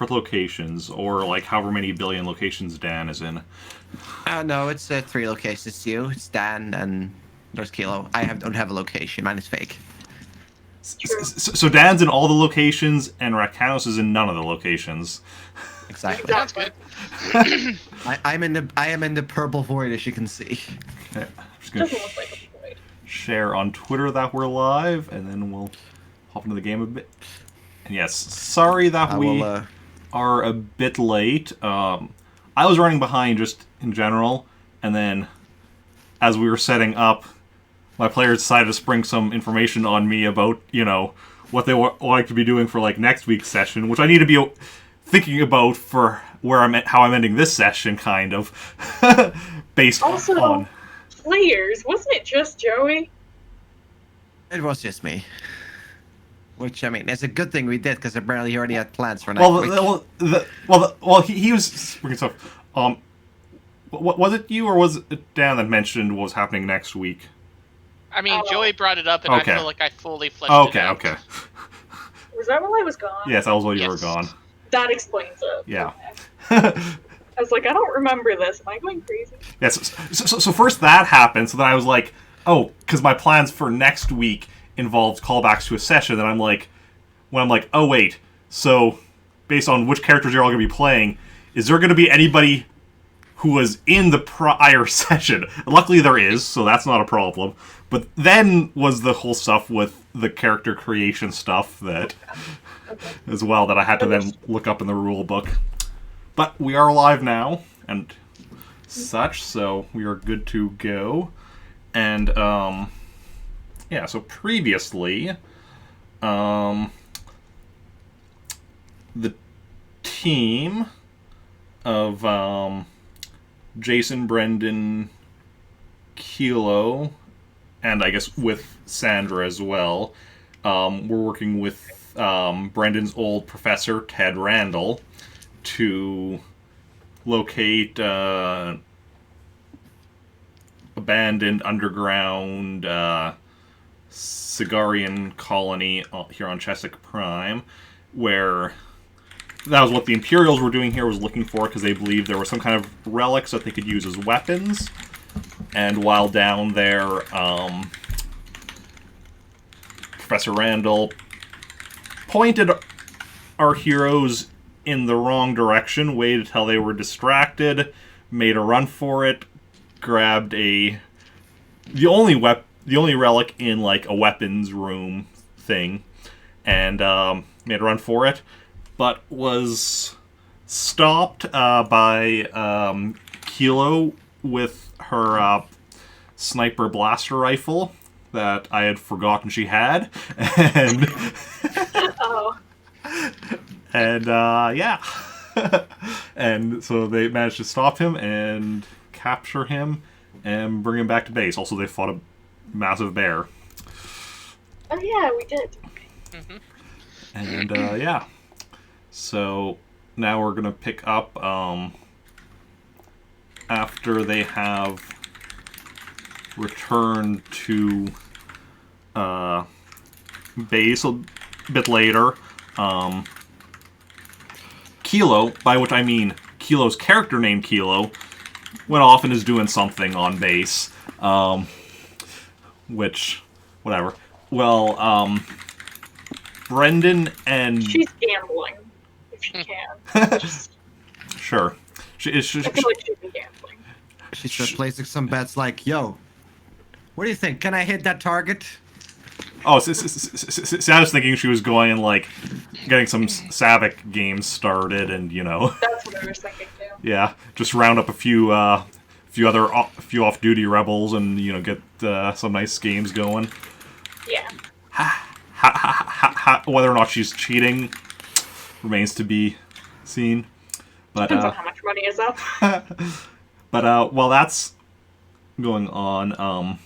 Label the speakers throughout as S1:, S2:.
S1: locations, or like however many billion locations Dan is in.
S2: No, it's 3 locations. It's you, it's Dan, and there's Kilo. Don't have a location. Mine is fake.
S1: So Dan's in all the locations, and Ratkanos is in none of the locations.
S2: Exactly.
S3: Sounds good.
S2: I am in the purple void, as you can see.
S1: Okay, I'm just gonna
S4: Doesn't look like a void.
S1: share on Twitter that we're live, and then we'll hop into the game a bit. And yes, sorry that we are a bit late. I was running behind just in general, and then as we were setting up, my players decided to spring some information on me about, what they like to be doing for like next week's session, which I need to be thinking about for how I'm ending this session, kind of, based on
S4: players. Wasn't it just Joey?
S2: It was just me. Which, I mean, it's a good thing we did, because apparently he already had plans for next week.
S1: Well, he was springing stuff. Was it you or was it Dan that mentioned what was happening next week?
S3: I mean, Joey brought it up, and
S1: Okay.
S3: I feel like I fully fleshed it out.
S1: Okay.
S4: Was that while I was gone?
S1: Yes, that was while you were gone.
S4: That explains it.
S1: Yeah.
S4: Okay. I was like, I don't remember this. Am I going crazy?
S1: Yes. So first that happened. So then I was like, oh, because my plans for next week involved callbacks to a session. And I'm like, oh wait. So based on which characters you're all going to be playing, is there going to be anybody who was in the prior session? Luckily there is, so that's not a problem. But then was the whole stuff with the character creation stuff that, as well, that I had to then look up in the rule book. But we are live now, and such, so we are good to go. And, yeah, so previously, the team of, Jacen, Brendan, Kilo, and I guess with Sandra as well, we're working with Brendan's old professor, Ted Randall, to locate abandoned underground Sigarian colony here on Chesic Prime, where that was what the Imperials were doing here, was looking for, because they believed there were some kind of relics that they could use as weapons. And while down there, Professor Randall pointed our heroes in the wrong direction, waited till they were distracted, made a run for it, grabbed the only relic in like a weapons room thing, and made a run for it, but was stopped by Kilo with her sniper blaster rifle that I had forgotten she had, and yeah, and so they managed to stop him and capture him and bring him back to base. Also, they fought a massive bear.
S4: Oh yeah, we did.
S3: Mm-hmm.
S1: And yeah, so now we're gonna pick up after they have returned to base a bit later. Kilo, by which I mean Kilo's character named Kilo, went off and is doing something on base. Which, whatever. Well, Brendan and...
S4: She's gambling, if she can.
S1: Sure. I
S4: feel like she'd be gambling.
S2: She's placing some bets like, yo, what do you think? Can I hit that target?
S1: Oh, see, I was thinking she was going and, like, getting some Savic games started and,
S4: That's what I was thinking, too.
S1: Yeah, just round up a few off-duty rebels and, get some nice games going.
S4: Yeah.
S1: Whether or not she's cheating remains to be seen. But,
S4: depends on how much money is up.
S1: But while that's going on,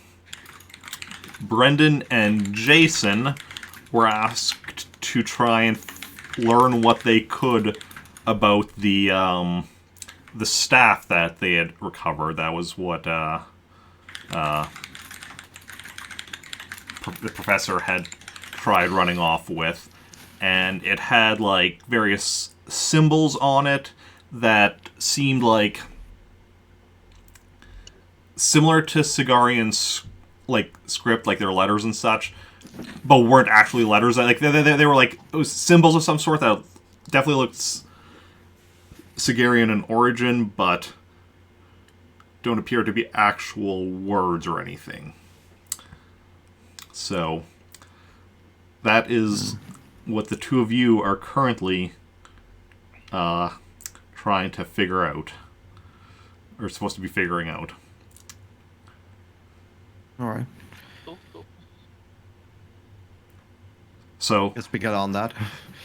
S1: Brendan and Jacen were asked to try and learn what they could about the staff that they had recovered. That was what the professor had tried running off with, and it had like various symbols on it that seemed like similar to Sigarian's like script, like their letters and such, but weren't actually letters. Like they were like it was symbols of some sort that definitely looked Sigarian in origin, but don't appear to be actual words or anything. So that is what the two of you are currently trying to figure out, or supposed to be figuring out.
S2: All right.
S3: Cool, cool.
S1: So
S2: Guess we get on that.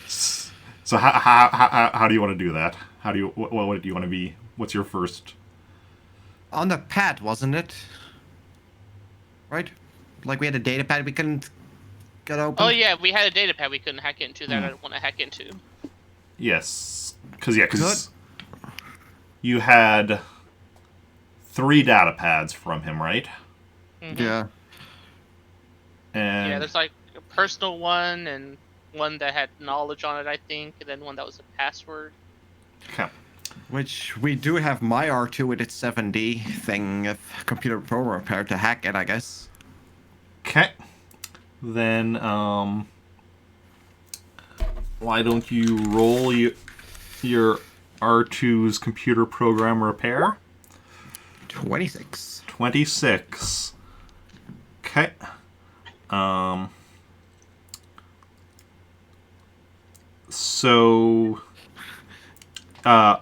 S1: So how do you want to do that? How do you what do you want to be? What's your first?
S2: On the pad, wasn't it? Right? Like we had a data pad we couldn't get open.
S3: Oh yeah, we had a data pad we couldn't hack into that I don't want to hack into.
S1: Yes, because you had 3 data pads from him, right?
S3: Mm-hmm.
S2: Yeah.
S1: And
S3: Yeah, there's like a personal one and one that had knowledge on it, I think, and then one that was a password.
S1: okay.
S2: Which we do have my R2 with its 7D thing of computer program repair to hack it, I guess.
S1: Okay. Then why don't you roll your R2's computer program repair?
S2: 26.
S1: 26. Okay. So yeah,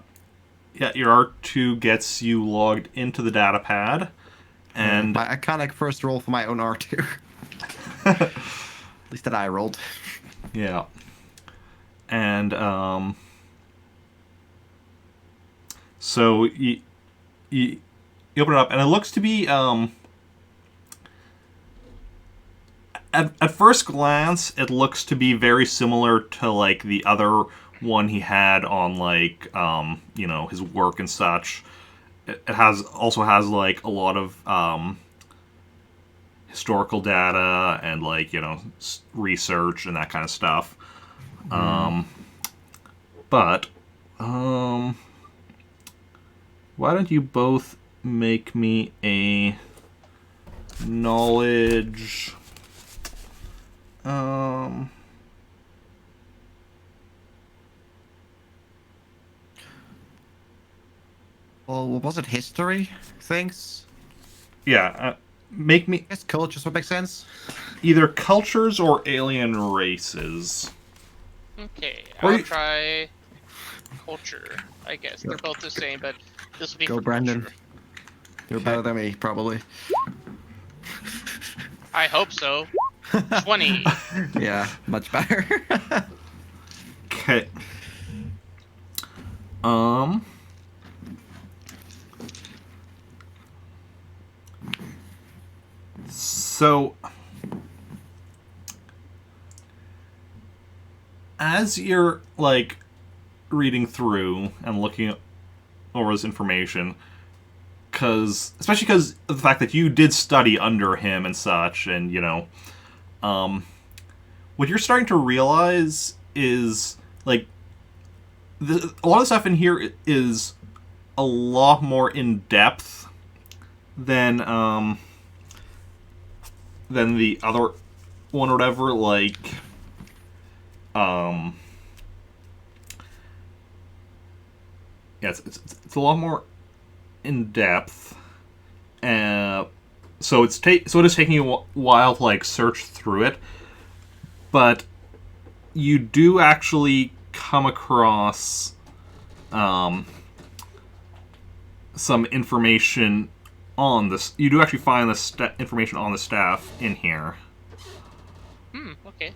S1: your R2 gets you logged into the data pad, and
S2: My iconic first roll for my own R2. At least that I rolled.
S1: yeah, and so you open it up, and it looks to be at first glance, it looks to be very similar to like the other one he had on like his work and such. It also has like a lot of historical data and like research and that kind of stuff. But why don't you both make me a knowledge?
S2: Well, what was it? History things?
S1: Yeah, make me
S2: I guess cultures would make sense.
S1: either cultures or alien races.
S3: Okay,
S1: Or
S3: I'll
S1: you-
S3: try culture. I guess they're both the same, but this will be
S2: Go,
S3: for
S2: Brandon.
S3: culture.
S2: You're better than me, probably.
S3: I hope so. 20.
S2: Yeah, much better.
S1: Okay. So as you're like reading through and looking over this information, especially because of the fact that you did study under him and such, and what you're starting to realize is like a lot of stuff in here is a lot more in depth than the other one or whatever. Like yeah, it's a lot more in depth. So it is taking you a while to like search through it, but you do actually come across some information on this. You do actually find the information on the staff in here.
S3: Okay.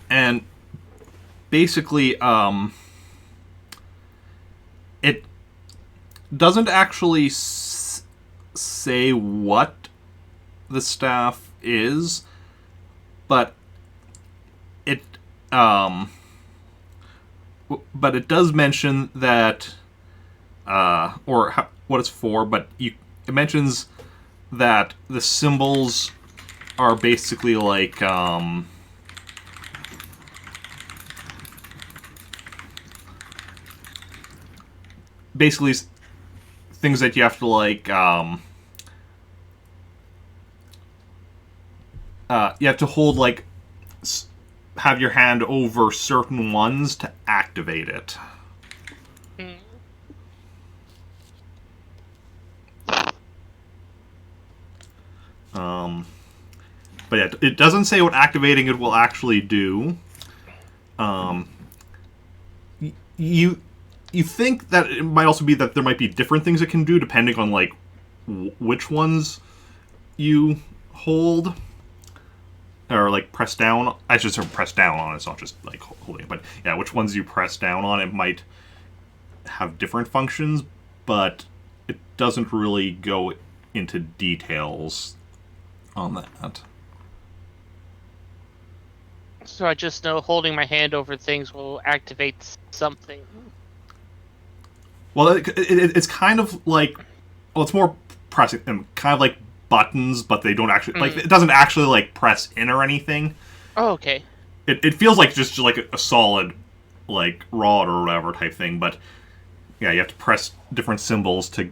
S1: And basically, it doesn't actually say what the staff is, but it but it does mention that, what it's for. But it mentions that the symbols are basically like basically things that you have to like you have to hold like have your hand over certain ones to activate it. But yeah, it doesn't say what activating it will actually do. You think that it might also be that there might be different things it can do depending on like which ones you hold or like press down. I should say press down on it. It's not just like holding it, but yeah, which ones you press down on, it might have different functions, but it doesn't really go into details on that.
S3: So I just know holding my hand over things will activate something.
S1: Well, it's kind of like, well, it's more pressing, kind of like buttons, but they don't actually, like, it doesn't actually, like, press in or anything.
S3: Oh, okay.
S1: It feels like just like a solid, like, rod or whatever type thing, but, yeah, you have to press different symbols to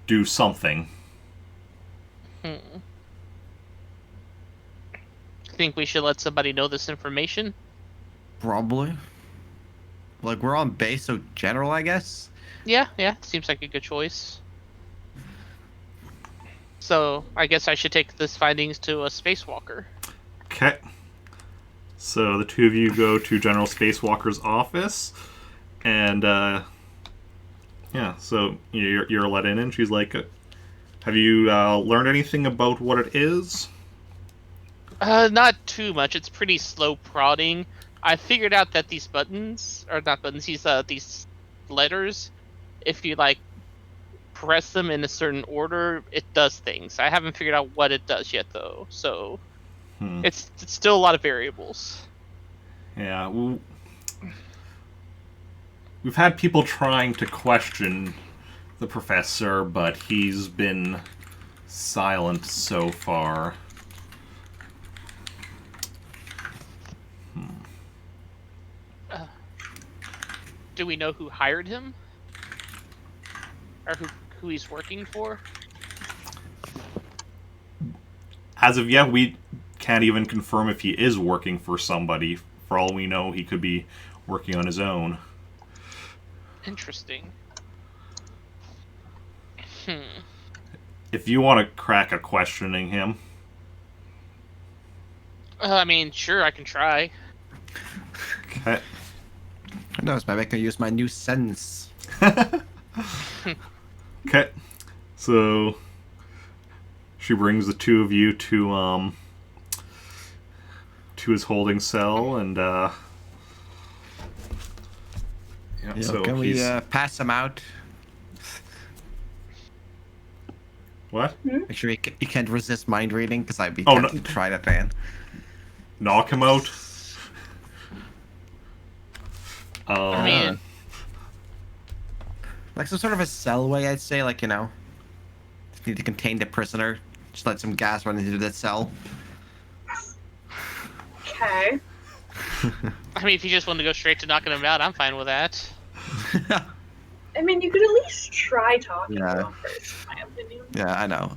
S1: do something.
S3: Think we should let somebody know this information?
S2: Probably. Like, we're on base, so general, I guess?
S3: Yeah, seems like a good choice. So, I guess I should take this findings to a spacewalker.
S1: Okay. So, the two of you go to General Spacewalker's office, and, yeah, so you're let in, and she's like, have you learned anything about what it is?
S3: Not too much. It's pretty slow prodding. I figured out that these buttons, or not buttons, these letters, if you like press them in a certain order, it does things. I haven't figured out what it does yet, though. So it's still a lot of variables.
S1: Yeah, we've had people trying to question the professor, but he's been silent so far.
S3: Do we know who hired him? Or who he's working for?
S1: As of yet, we can't even confirm if he is working for somebody. For all we know, he could be working on his own.
S3: Interesting.
S1: If you want to crack at questioning him.
S3: I mean, sure, I can try.
S1: Okay.
S2: Who knows, maybe I can use my new sense.
S1: Okay. So she brings the two of you to his holding cell, and yeah, so
S2: can we pass him out?
S1: What?
S2: Make sure he can't resist mind reading, because I'd be tempted to try that, man.
S1: Knock him out.
S3: I mean,
S2: like some sort of a cell way, I'd say. Like, just need to contain the prisoner. Just let some gas run into the cell.
S4: Okay.
S3: I mean, if you just want to go straight to knocking him out, I'm fine with that.
S4: I mean, you could at least try talking to him first, in my opinion.
S2: Yeah, I know.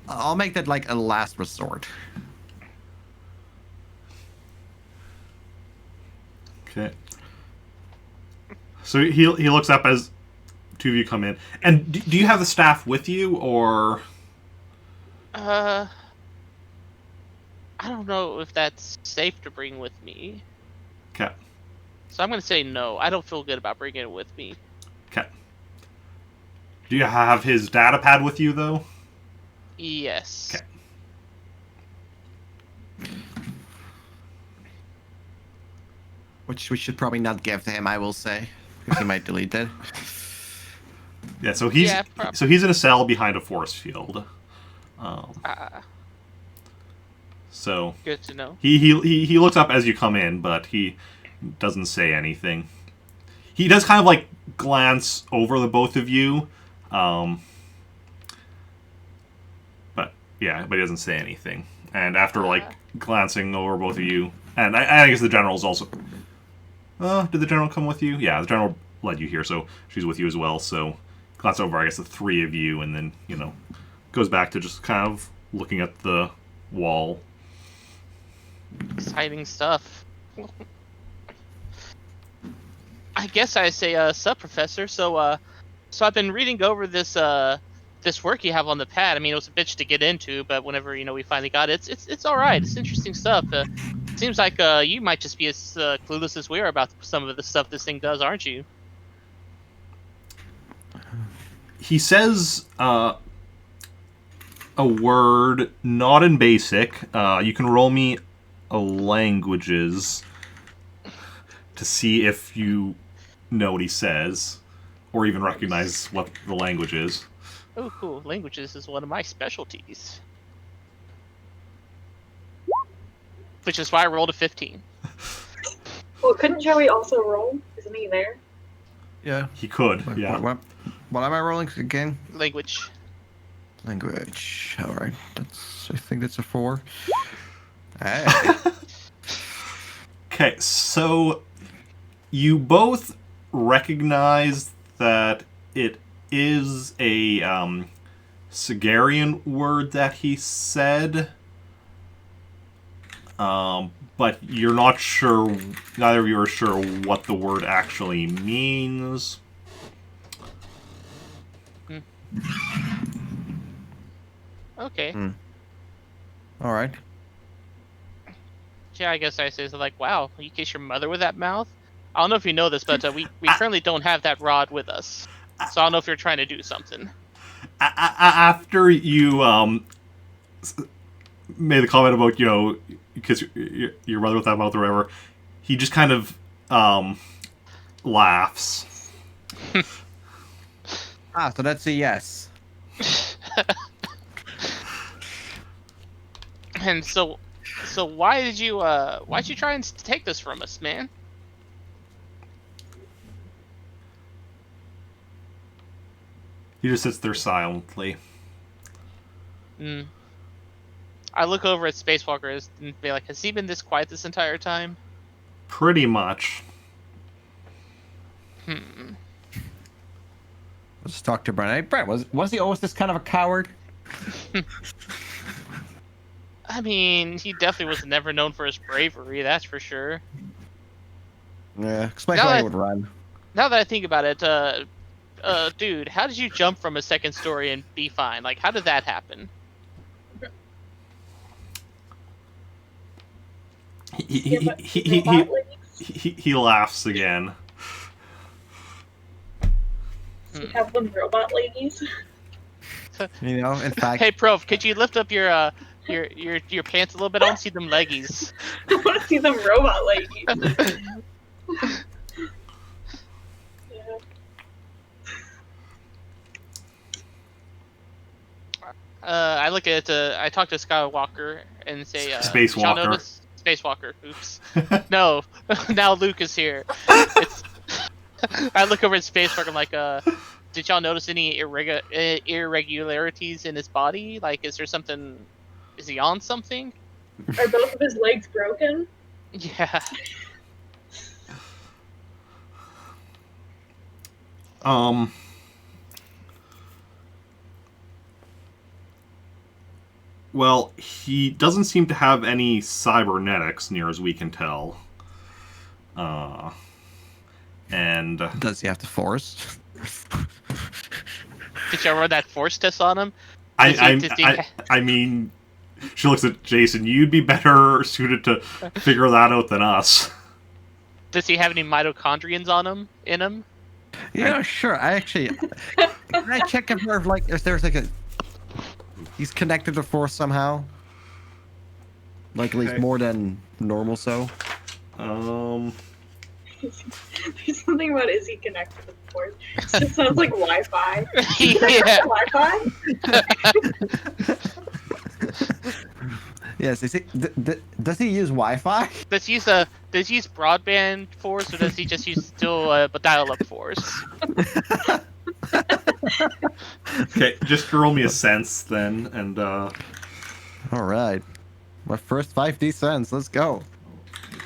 S2: I'll make that like a last resort.
S1: Okay. So he looks up as two of you come in. And do you have the staff with you, or?
S3: I don't know if that's safe to bring with me.
S1: Okay.
S3: So I'm going to say no. I don't feel good about bringing it with me.
S1: Okay. Do you have his data pad with you, though?
S3: Yes.
S1: Okay.
S2: Which we should probably not give to him, I will say. Because he might delete it.
S1: Yeah, so he's in a cell behind a force field. So
S3: good to know.
S1: He looks up as you come in, but he doesn't say anything. he does kind of like glance over the both of you, but he doesn't say anything. And after like glancing over both of you, and I guess the general's also. Did the general come with you? Yeah, the general led you here, so she's with you as well. So glance over, I guess, the three of you, and then goes back to just kind of looking at the wall.
S3: Exciting stuff. I guess I say, sup, Professor. So I've been reading over this work you have on the pad. I mean, it was a bitch to get into, but whenever we finally got it, it's all right. It's interesting stuff. Seems like you might just be as clueless as we are about some of the stuff this thing does, aren't you?
S1: He says a word not in basic. You can roll me a languages to see if you know what he says, or even recognize what the language is.
S3: Oh, cool. Languages is one of my specialties. Which is why I rolled a 15.
S4: Well, couldn't Joey also roll? Isn't he there?
S2: Yeah.
S1: He could, yeah.
S2: What am I rolling again?
S3: Language.
S2: Language. All right. I think that's a 4. Hey.
S1: Okay, so you both recognize that it is a Sigarian word that he said, but you're not sure, neither of you are sure what the word actually means.
S3: Okay.
S2: All right.
S3: Yeah, I guess I say so, like, wow, you kiss your mother with that mouth? I don't know if you know this, but we currently don't have that rod with us. So I don't know if you're trying to do something.
S1: After you made the comment about, you kiss your mother with that mouth or whatever, he just kind of laughs.
S2: So that's a yes.
S3: And so why'd you try and take this from us, man?
S1: He just sits there silently.
S3: I look over at Spacewalker and be like, has he been this quiet this entire time?
S1: Pretty much.
S2: Let's talk to Brent. Hey, Brent, was he always this kind of a coward?
S3: I mean, he definitely was never known for his bravery, that's for sure.
S2: Yeah, explain why he would run.
S3: Now that I think about it, dude, how did you jump from a second story and be fine? Like, how did that happen?
S1: He laughs again.
S4: You have them robot ladies.
S2: In fact.
S3: Hey, Prof, could you lift up your pants a little bit? I want to see them leggies.
S4: I want to see them robot ladies. Yeah.
S3: I look at I talk to Skywalker and say,
S1: Spacewalker.
S3: Spacewalker. Oops. No. Now Luke is here. I look over at Spacewalker. I'm like, did y'all notice any irregularities in his body? Like, is there something? Is he on something?
S4: Are both of his legs broken?
S3: Yeah.
S1: Well, he doesn't seem to have any cybernetics, near as we can tell. And
S2: does he have the force?
S3: Did y'all run that force test on him?
S1: I mean, she looks at Jacen. You'd be better suited to figure that out than us.
S3: Does he have any mitochondrions on him? In him?
S2: Yeah, sure. Can I check if there's like a he's connected to force somehow? Like at least more than normal, so.
S4: There's something about is he connected to the force? It sounds like Wi-Fi.
S3: Yeah.
S4: Wi-Fi?
S2: Yes. Does he use Wi-Fi?
S3: Does he use broadband force, or does he just use still dial-up force?
S1: Okay, just roll me a sense then, and
S2: All right. My first 5D sense. Let's go.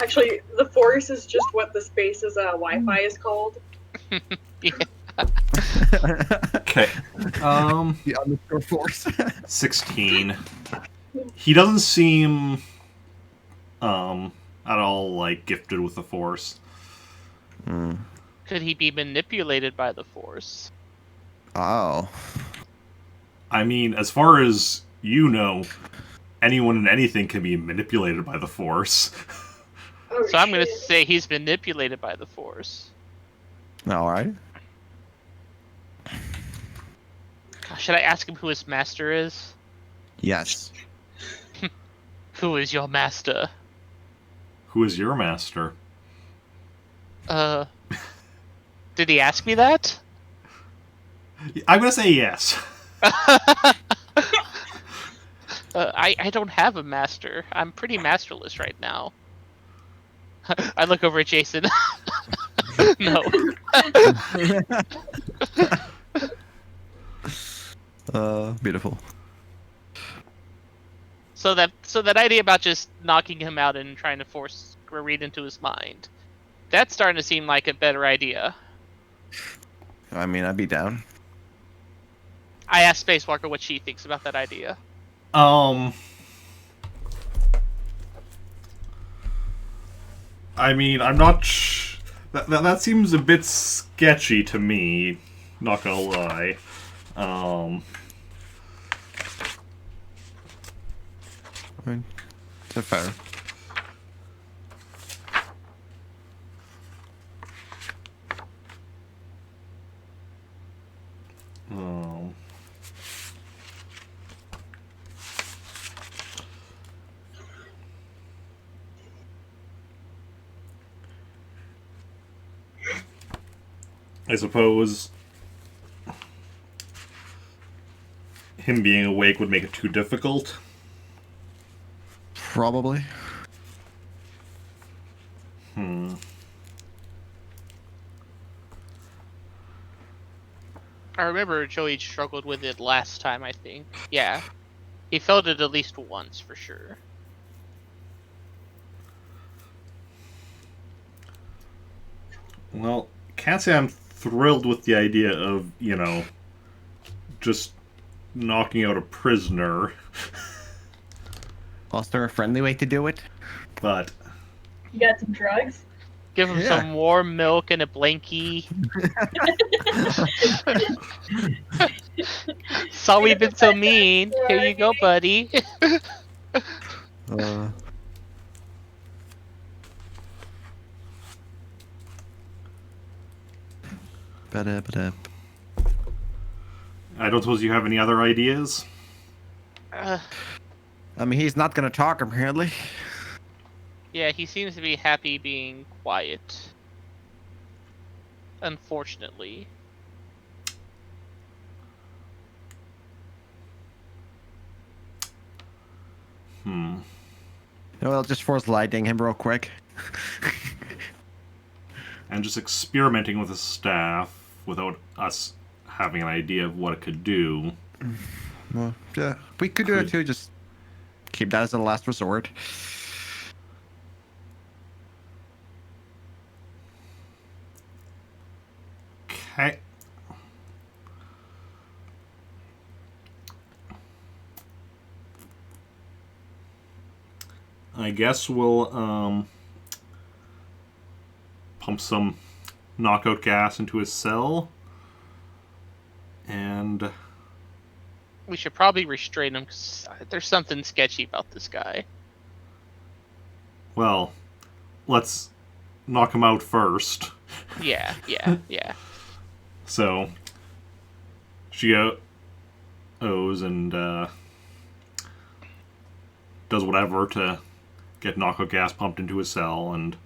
S4: Actually, the force is just what the space's Wi-Fi is called.
S3: Yeah.
S1: okay.
S2: The underscore force.
S1: 16. He doesn't seem at all like gifted with the force.
S3: Could he be manipulated by the force?
S2: Oh.
S1: I mean, as far as you know, anyone and anything can be manipulated by the force.
S4: Oh,
S3: So I'm going to
S4: shit.
S3: say he's manipulated by the force.
S2: All right.
S3: Gosh, should I ask him who his master is?
S2: Yes.
S3: Who is your master?
S1: Who is your master?
S3: Did he ask me that?
S1: I'm gonna say yes.
S3: I don't have a master. I'm pretty masterless right now. I look over at Jacen. No.
S2: Beautiful.
S3: So that idea about just knocking him out and trying to force a read into his mind, that's starting to seem like a better idea.
S2: I mean, I'd be down.
S3: I asked Spacewalker what she thinks about that idea.
S1: I mean, I'm not. That seems a bit sketchy to me. Not gonna lie.
S2: I mean, it's fair.
S1: I suppose him being awake would make it too difficult.
S2: Probably.
S3: I remember Joey struggled with it last time, I think. Yeah. He felt it at least once, for sure.
S1: Well, can't say I'm thrilled with the idea of, just knocking out a prisoner.
S2: Was there a friendly way to do it?
S1: But
S4: You got some drugs?
S3: Give him some warm milk and a blankie. Saw we've been so mean. Here you go, buddy. I don't suppose you have any other ideas?
S2: I mean, he's not gonna talk apparently.
S3: Yeah, he seems to be happy being quiet. Unfortunately.
S2: Well, just force lighting him real quick.
S1: And just experimenting with his staff without us having an idea of what it could do.
S2: Well, yeah, we could do it too. Just keep that as a last resort.
S1: Okay. I guess we'll pump some knockout gas into his cell. And
S3: We should probably restrain him, because there's something sketchy about this guy.
S1: well, let's knock him out first.
S3: Yeah.
S1: So she goes and does whatever to get knockout gas pumped into his cell, and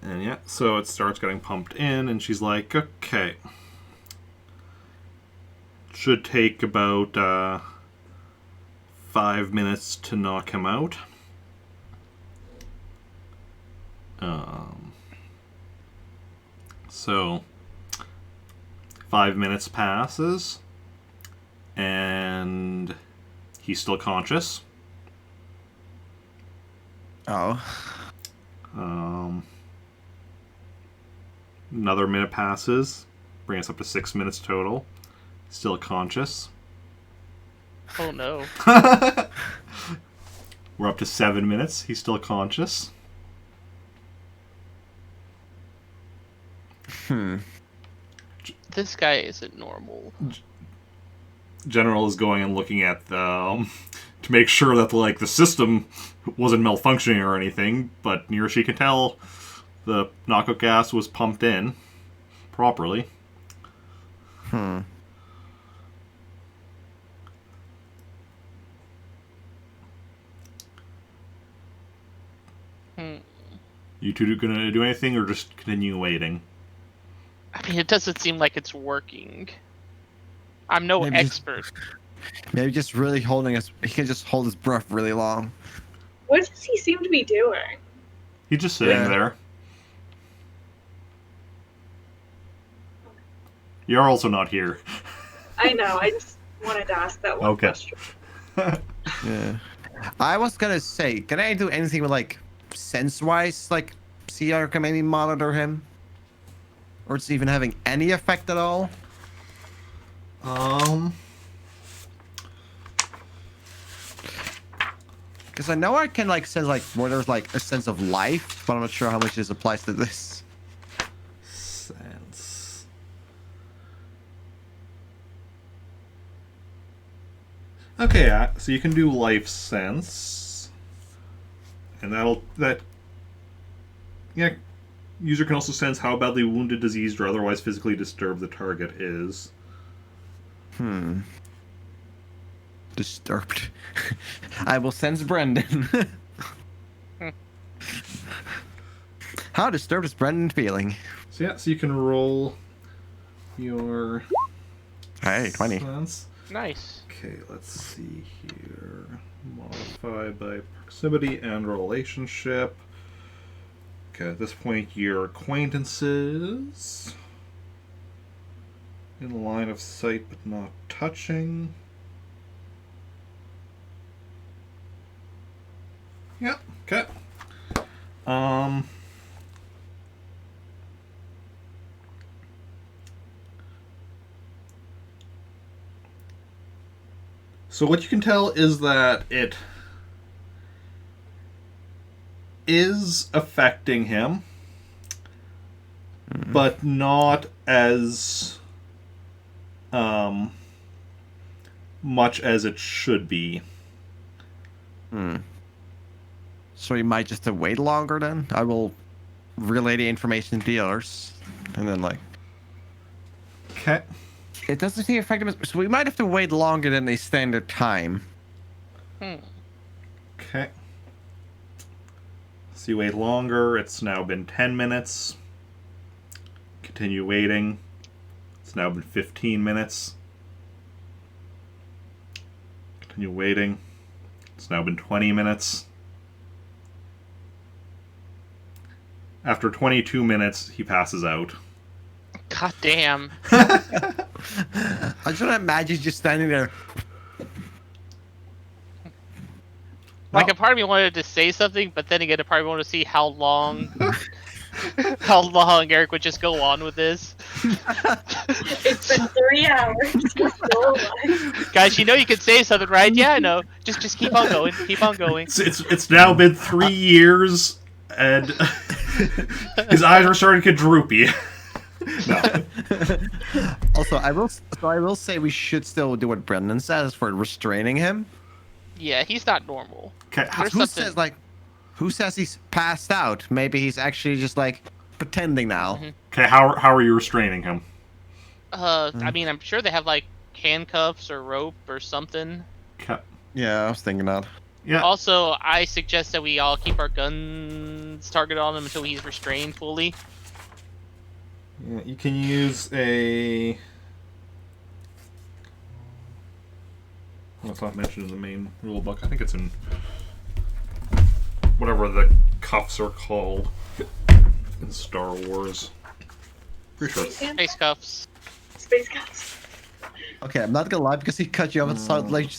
S1: And yeah, so it starts getting pumped in, and she's like, okay. Should take about 5 minutes to knock him out. So 5 minutes passes, and he's still conscious.
S2: Oh.
S1: Another minute passes, bring us up to 6 minutes total. Still conscious.
S3: Oh no.
S1: We're up to 7 minutes. He's still conscious.
S3: This guy isn't normal.
S1: General is going and looking at the to make sure that the system wasn't malfunctioning or anything, but near as she can tell, the knockout gas was pumped in properly. You two gonna do anything or just continue waiting?
S3: I mean, it doesn't seem like it's working. I'm no
S2: Maybe
S3: expert.
S2: Maybe just really holding his... He can just hold his breath really long.
S4: What does he seem to be doing?
S1: He's just sitting there. You're also not here.
S4: I know, I just wanted to ask that one question.
S2: Yeah. I was gonna say, can I do anything with, sense-wise? See how I can maybe monitor him? Or it's even having any effect at all? Because I know I can, sense, where there's, a sense of life, but I'm not sure how much this applies to this.
S1: Sense. Okay, so you can do life sense. And yeah, user can also sense how badly wounded, diseased, or otherwise physically disturbed the target is.
S2: Disturbed. I will sense Brendan. How disturbed is Brendan feeling?
S1: So yeah, so you can roll your...
S2: Hey, 20.
S1: sense.
S3: Nice.
S1: Okay, let's see here. Modify by proximity and relationship. Okay, at this point, your acquaintances. In line of sight, but not touching. Yep, okay. So what you can tell is that it is affecting him, but not as much as it should be.
S2: So we might just have to wait longer then? I will relay the information to the others. And then,
S1: Okay.
S2: It doesn't seem effective, so we might have to wait longer than the standard time.
S1: Okay. So you wait longer. It's now been 10 minutes. Continue waiting. It's now been 15 minutes. Continue waiting. It's now been 20 minutes. After 22 minutes, he passes out.
S3: God damn.
S2: I just want to imagine just standing there.
S3: A part of me wanted to say something, but then again, a part of me wanted to see how long Eric would just go on with this.
S4: It's been 3 hours. We're still alive.
S3: Guys, you know you could say something, right? Yeah, I know. Just keep on going. Keep on going.
S1: It's now been 3 years, and his eyes are starting to get droopy. No.
S2: Also, I will say we should still do what Brendan says for restraining him.
S3: Yeah, he's not normal.
S1: Okay.
S2: Who says he's passed out? Maybe he's actually just pretending now.
S1: Okay. How are you restraining him?
S3: I mean, I'm sure they have handcuffs or rope or something.
S1: Okay.
S2: Yeah, I was thinking that.
S1: Yeah.
S3: Also, I suggest that we all keep our guns targeted on him until he's restrained fully.
S1: Yeah, you can use a... Well, it's not mentioned in the main rule book. I think it's in whatever the cuffs are called in Star Wars. Pretty sure.
S3: Space cuffs.
S4: Space cuffs.
S2: Okay, I'm not gonna lie because he cut you off. It sound like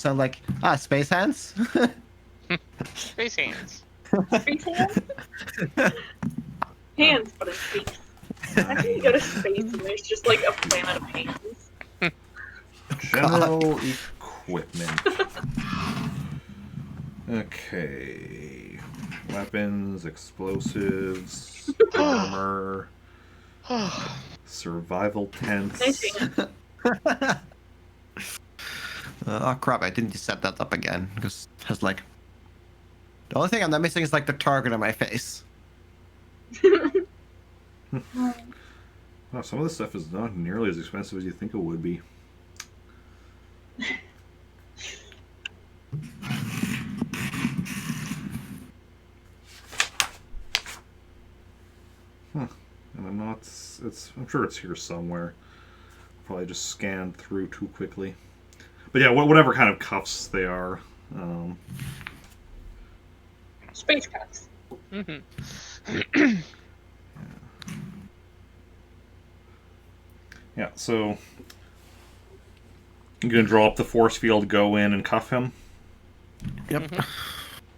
S2: space hands.
S3: Space hands.
S4: Space hands? Hands, but in space. Imagine you go to space and there's just like a planet of hands.
S1: General equipment. Okay. Weapons, explosives, armor, survival tents.
S4: Nice hand.
S2: Oh crap! I didn't set that up again because it's like the only thing I'm not missing is like the target on my face.
S1: Wow, some of this stuff is not nearly as expensive as you think it would be. Huh. And I'm not... I'm sure it's here somewhere. Probably just scanned through too quickly. But yeah, whatever kind of cuffs they are.
S4: Space cuffs.
S3: Mm-hmm.
S1: Yeah, so... You're going to draw up the force field, go in, and cuff him?
S2: Yep.
S3: Mhm.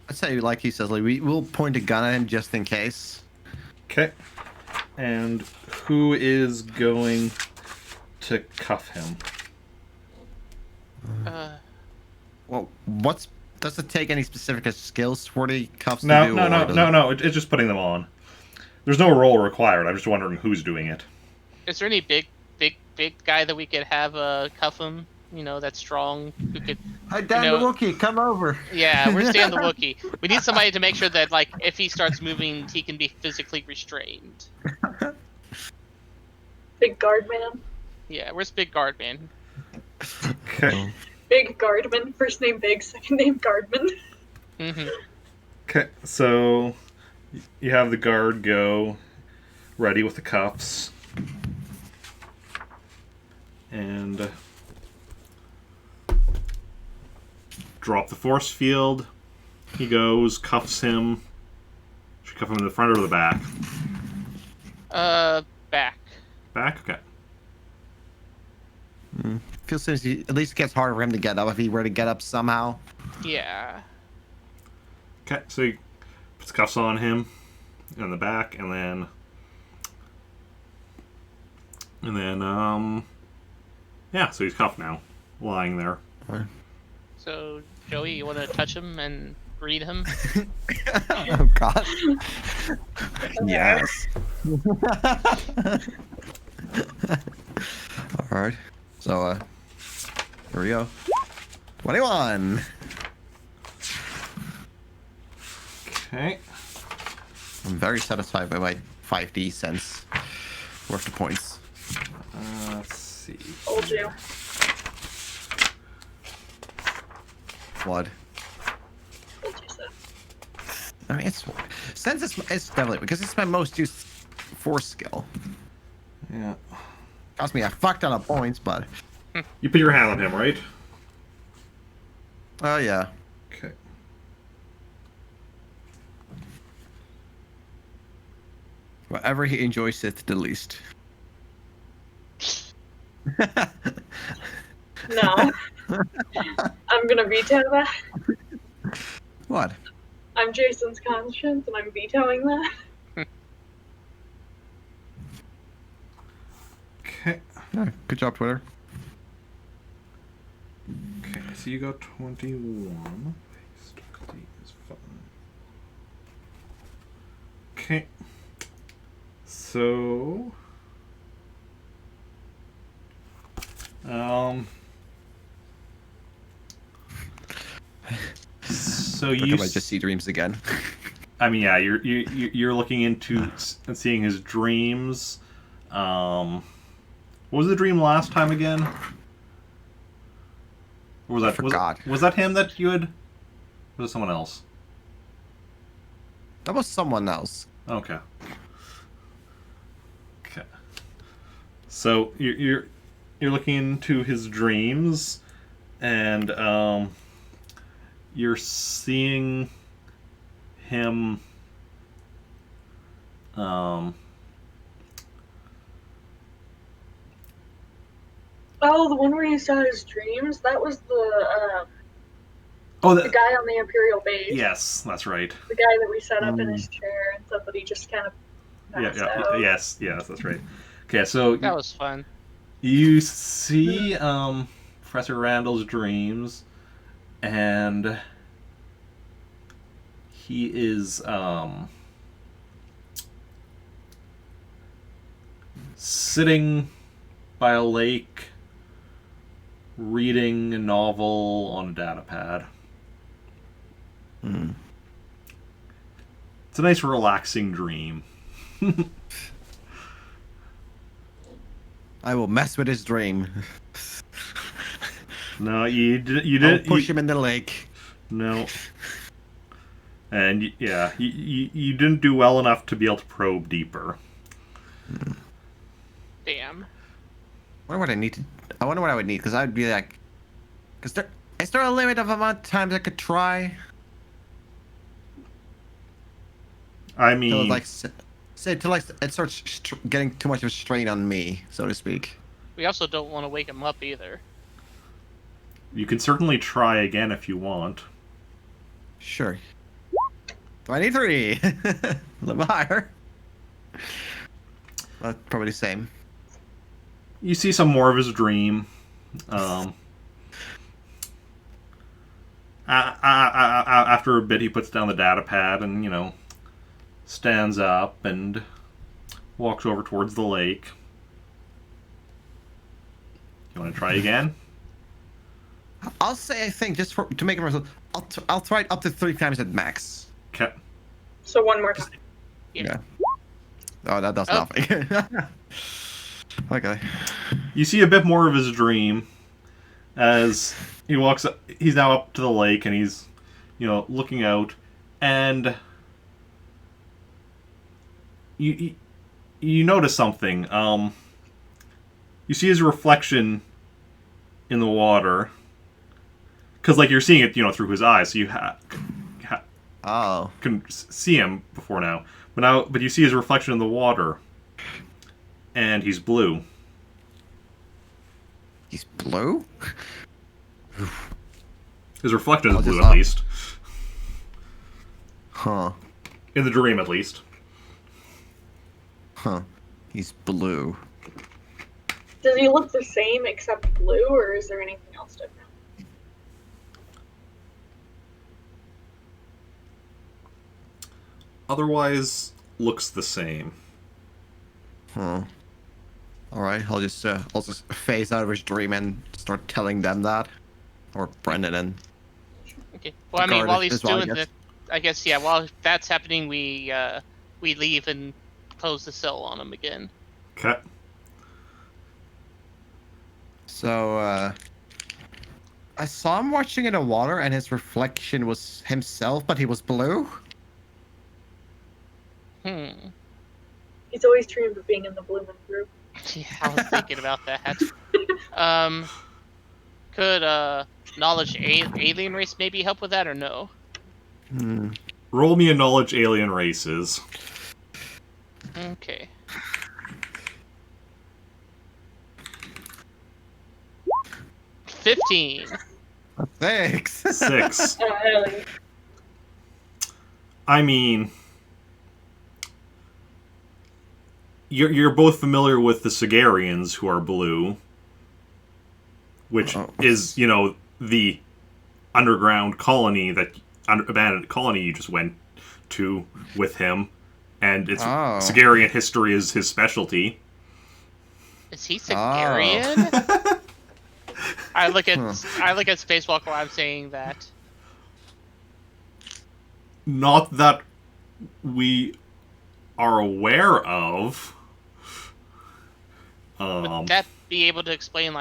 S2: I'd say, like he says, like we'll point a gun at him just in case.
S1: Okay. And who is going to cuff him?
S2: Well, does it take any specific skills for the cuffs
S1: No,
S2: to do?
S1: no. It's just putting them on. There's no role required. I'm just wondering who's doing it.
S3: Is there any big guy that we could have cuff him? You know, that's strong. Who could?
S2: Hi, Dan
S3: you know-
S2: the Wookiee, come over.
S3: Yeah, we're staying the Wookiee. We need somebody to make sure that, like, if he starts moving, he can be physically restrained.
S4: Big guard man.
S3: Yeah, where's Big Guard Man?
S1: Okay.
S4: Big guardman. First name Big, second name Guardman.
S3: Mm-hmm.
S1: Okay, so you have the guard go, ready with the cuffs. And drop the force field. He goes, cuffs him. Should cuff him in the front or the back?
S3: Back.
S1: Back? Okay.
S2: Feels as at least it gets harder for him to get up if he were to get up somehow.
S3: Yeah.
S1: Okay, so he puts cuffs on him in the back, and then yeah, so he's cuffed now, lying there.
S3: So, Joey, you want to touch him and read him?
S2: Oh God. Yes. All right. So, here we go. 21.
S1: Okay.
S2: I'm very satisfied by my 5D cents worth of points.
S1: Let's see.
S4: Told you.
S2: What?
S4: Told you so.
S2: I mean, it's definitely because it's my most used force skill.
S1: Yeah.
S2: Cost me a fuck ton of points, but
S1: You put your hand on him, right?
S2: oh yeah.
S1: Okay.
S2: Whatever he enjoys it the least.
S4: No. I'm gonna veto that.
S2: What?
S4: I'm Jason's conscience and I'm vetoing that.
S1: Okay.
S2: Yeah, good job, Twitter.
S1: Okay, so you got 21. Paste delete is fine. Okay. So... So you...
S2: I just see dreams again.
S1: I mean, yeah, you're looking into and seeing his dreams. What was the dream last time again? Or was that
S2: I forgot.
S1: Was that him that you had? Was it someone else?
S2: That was someone else.
S1: Okay. Okay. So you're looking into his dreams, and you're seeing him.
S4: Oh, the one where you saw his dreams? That was the
S1: Oh,
S4: guy on the Imperial base.
S1: yes, that's right.
S4: The guy that we set up in his chair and said that he just kind of passed out.
S1: Yes, that's right. Okay, so
S3: That was fun.
S1: you see Professor Randall's dreams, and he is sitting by a lake reading a novel on a data pad. It's a nice relaxing dream.
S2: I will mess with his dream.
S1: No, you
S2: I'll
S1: didn't
S2: push him in the lake.
S1: No. And you didn't do well enough to be able to probe deeper.
S3: Damn.
S2: I wonder what I would need, because I would be like, is there a limit of amount of times I could try?
S1: I
S2: Till
S1: mean,
S2: like, till it starts getting too much of a strain on me, so to speak.
S3: We also don't want to wake him up either.
S1: you can certainly try again if you want.
S2: Sure. 23. A little higher. Well, probably the same.
S1: You see some more of his dream. After a bit, he puts down the data pad and, stands up and walks over towards the lake. You want to try again?
S2: I'll say, I think, just to make it myself, I'll try it up to 3 times at max.
S1: Okay.
S4: So one more time.
S3: Yeah.
S2: Oh, that does nothing. Okay.
S1: You see a bit more of his dream as he walks up. He's now up to the lake and he's, looking out, and you notice something. You see his reflection in the water, because you're seeing it, through his eyes, so you can see him before now. But you see his reflection in the water, and he's blue.
S2: He's blue?
S1: His reflection is blue, at least.
S2: Huh.
S1: In the dream, at least.
S2: Huh. He's blue.
S4: Does he look the same except blue, or is there anything else different?
S1: Otherwise, looks the same.
S2: Huh. Alright, I'll just phase out of his dream and start telling them that. Or Brendan and...
S3: Okay. Well, I mean, while he's doing
S2: that,
S3: that, I guess, yeah, while that's happening, we leave and close the cell on him again.
S1: Okay.
S2: So, I saw him watching in the water and his reflection was himself, but he was blue?
S4: He's always dreamed of being in the Bloomin' Group.
S3: Yeah, I was thinking about that. Could knowledge alien race maybe help with that or no?
S1: Roll me a knowledge alien races.
S3: Okay. $15.
S2: Thanks.
S1: 6.
S4: Really?
S1: I mean, you're both familiar with the Sigarians, who are blue, which is, the underground colony, abandoned colony you just went to with him, and it's Sigarian history is his specialty.
S3: Is he Sigarian? I look at Spacewalk while I'm saying that.
S1: Not that we are aware of.
S3: Would that be able to explain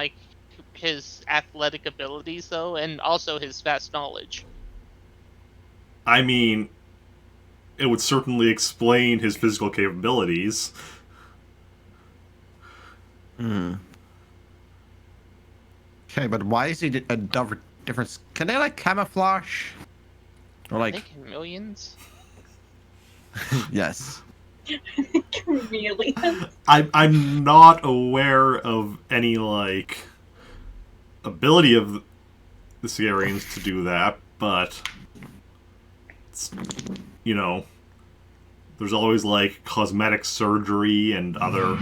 S3: his athletic abilities though, and also his vast knowledge?
S1: I mean, it would certainly explain his physical capabilities.
S2: Hmm. Okay, but why is he a different? Can they like camouflage? Or
S3: I
S2: like,
S3: think in millions.
S2: yes.
S4: Chameleon.
S1: I'm not aware of any, like, ability of the Sierrans to do that, but, it's, you know, there's always, like, cosmetic surgery and other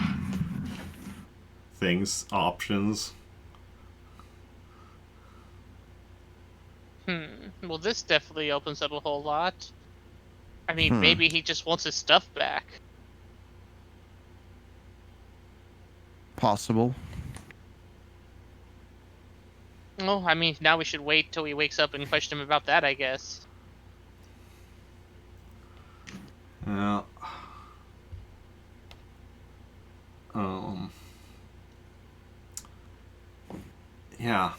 S1: things, options.
S3: Well, this definitely opens up a whole lot. I mean,
S2: Hmm.
S3: maybe he just wants his stuff back.
S2: Possible.
S3: Well, I mean, now we should wait till he wakes up and question him about that, I guess.
S1: Yeah. Yeah.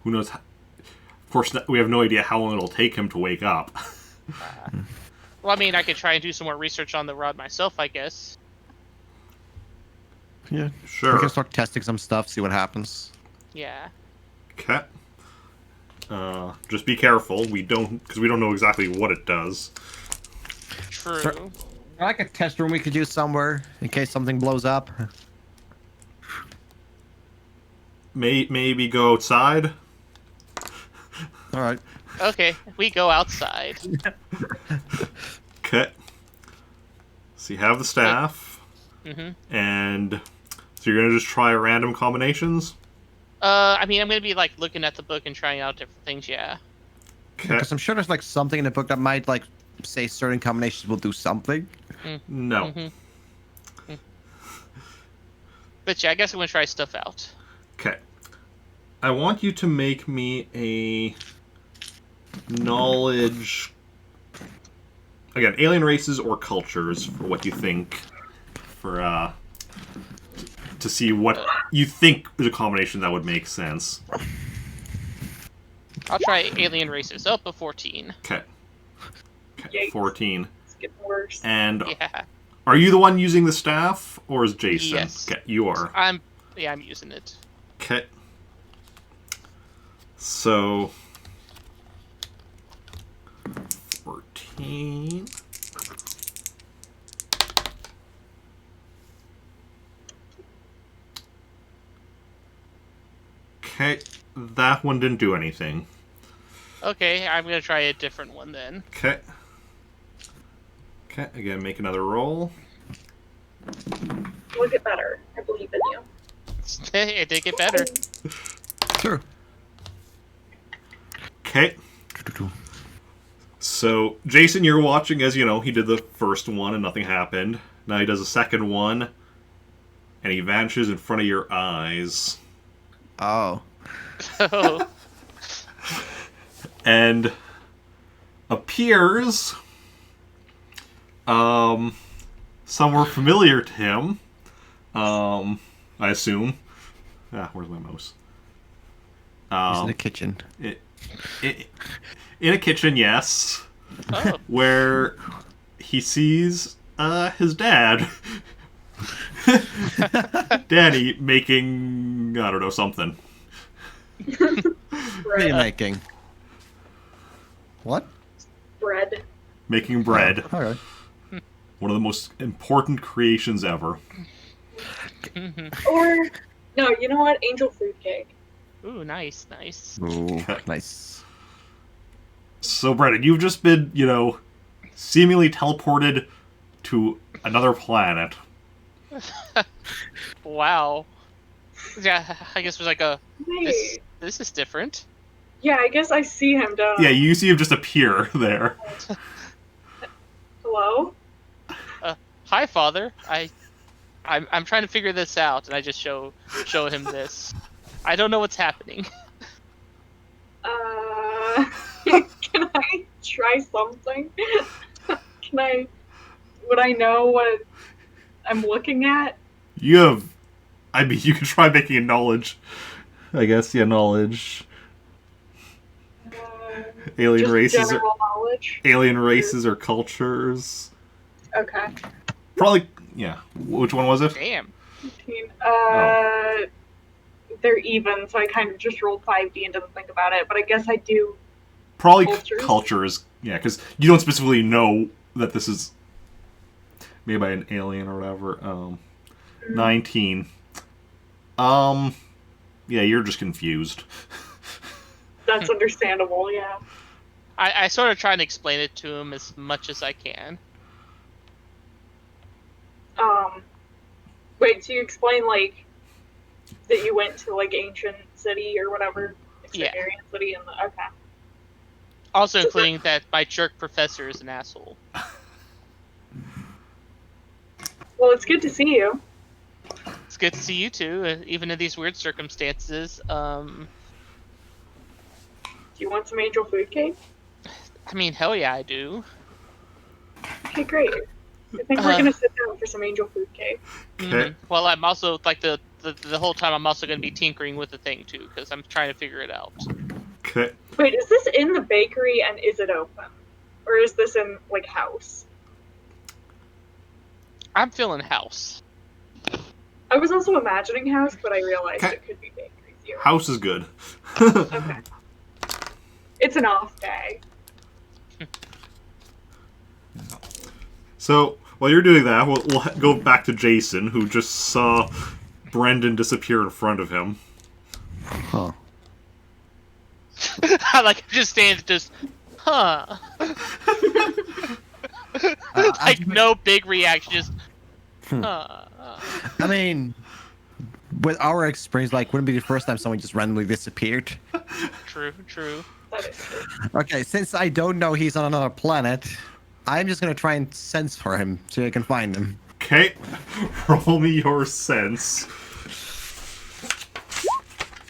S1: Who knows? Of course, we have no idea how long it'll take him to wake up.
S3: Well, I mean, I could try and do some more research on the rod myself, I guess.
S2: Yeah.
S1: Sure.
S2: We can start testing some stuff, see what happens.
S3: Yeah.
S1: Okay. Just be careful. Because we don't know exactly what it does.
S3: True.
S2: Sure. Like a test room we could use somewhere in case something blows up.
S1: Maybe go outside.
S2: All right.
S3: Okay, we go outside.
S1: Okay. So you have the staff, and so you're gonna just try random combinations.
S3: I mean, I'm gonna be like looking at the book and trying out different things. Yeah.
S1: Okay.
S2: Because I'm sure there's like something in the book that might like say certain combinations will do something.
S1: No.
S3: But yeah, I guess I'm gonna try stuff out.
S1: Okay. I want you to make me a knowledge. Again, alien races or cultures for what you think. For to see what you think is a combination that would make sense.
S3: I'll try alien races. Up a 14.
S1: Okay.
S4: Yikes.
S1: 14.
S4: It's getting worse.
S1: And
S3: Yeah.
S1: are you the one using the staff, or is Jacen?
S3: Yes.
S1: Okay, you are.
S3: I'm using it.
S1: Okay. So 14. Okay, that one didn't do anything.
S3: Okay, I'm gonna try a different one then.
S1: Okay. Okay, again, make another roll.
S4: We'll get better. I believe in you.
S3: It did get better.
S2: Sure.
S1: Okay. So, Jacen, you're watching as, he did the first one and nothing happened. Now he does a second one, and he vanishes in front of your eyes.
S2: Oh.
S3: Oh.
S1: And appears somewhere familiar to him. I assume. Where's my mouse?
S2: He's in the kitchen.
S1: In a kitchen, yes.
S3: Oh.
S1: Where he sees his dad. Daddy making, I don't know, something.
S2: What are you making? What?
S4: Bread.
S1: Making bread.
S2: All right.
S1: One of the most important creations ever.
S4: Or, no, you know what? Angel food cake.
S3: Ooh, nice, nice.
S2: Ooh, nice.
S1: So, Brendan, you've just been, seemingly teleported to another planet.
S3: Wow. Yeah, I guess it was like a.
S4: Hey.
S3: This is different.
S4: Yeah, I guess I see him, don't I?
S1: Yeah, you see him just appear there.
S4: Hello?
S3: Hi, Father. I'm trying to figure this out, and I just show him this. I don't know what's happening.
S4: Can I try something? Would I know what I'm looking at?
S1: You can try making a knowledge. I guess, yeah, knowledge. Alien
S4: Just
S1: races or
S4: general knowledge.
S1: alien races or cultures.
S4: Okay.
S1: Probably, yeah. Which one was it?
S3: Damn.
S4: 15.
S1: Oh.
S4: They're even, so I kind of just rolled 5D and didn't think about it. But I guess I do.
S1: Probably
S4: Cultures?
S1: cultures. Yeah, because you don't specifically know that this is made by an alien or whatever. 19. Yeah, you're just confused.
S4: That's understandable. Yeah.
S3: I sort of try and explain it to him as much as I can.
S4: Wait. So you explain like that you went to like ancient city or whatever, like,
S3: Yeah.
S4: Sumerian city, and okay.
S3: Also including that my jerk professor is an asshole.
S4: Well, it's good to see you.
S3: It's good to see you too, even in these weird circumstances.
S4: Do you want some angel food cake?
S3: I mean, hell yeah, I do.
S4: Okay, great. I think we're gonna sit down for some angel food cake.
S1: Okay.
S3: Well, I'm also like the whole time I'm also going to be tinkering with the thing too, because I'm trying to figure it out.
S1: Okay.
S4: Wait, is this in the bakery and is it open, or is this in like house?
S3: I'm feeling house.
S4: I was also imagining house, but I realized
S1: Okay.
S4: it could be bakery too.
S1: House is good.
S4: Okay. It's an off day.
S1: So, while you're doing that, we'll go back to Jacen, who just saw Brendan disappear in front of him.
S2: Huh.
S3: I like just stands just, huh? Like no big reaction, just, huh?
S2: I mean, with our experience, like, wouldn't be the first time someone just randomly disappeared.
S3: True.
S4: That is true.
S2: Okay, since I don't know he's on another planet, I'm just gonna try and sense for him so I can find him.
S1: Okay. Roll me your sense.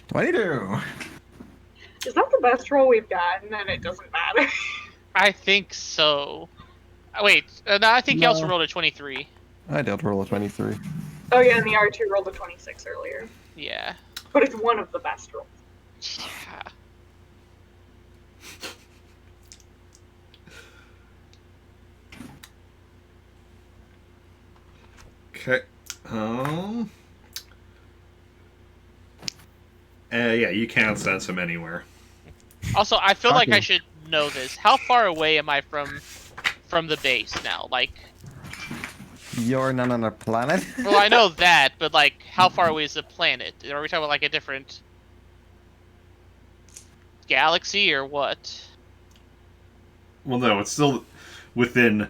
S2: 22.
S4: Is that the best roll we've gotten? And it doesn't matter.
S3: I think so. Wait, no, I think he also
S2: No.
S3: rolled a 23.
S2: I did roll a 23.
S4: Oh yeah, and the R2 rolled a 26 earlier.
S3: Yeah.
S4: But it's one of the best rolls.
S3: Yeah.
S1: Okay. Yeah, you can't sense him anywhere.
S3: Also, I feel like I
S2: Shocking.
S3: should know this. How far away am I from the base now? Like,
S2: You're not on another planet?
S3: well, I know that, but like, how far away is the planet? Are we talking about like a different galaxy or what?
S1: Well, no, it's still within,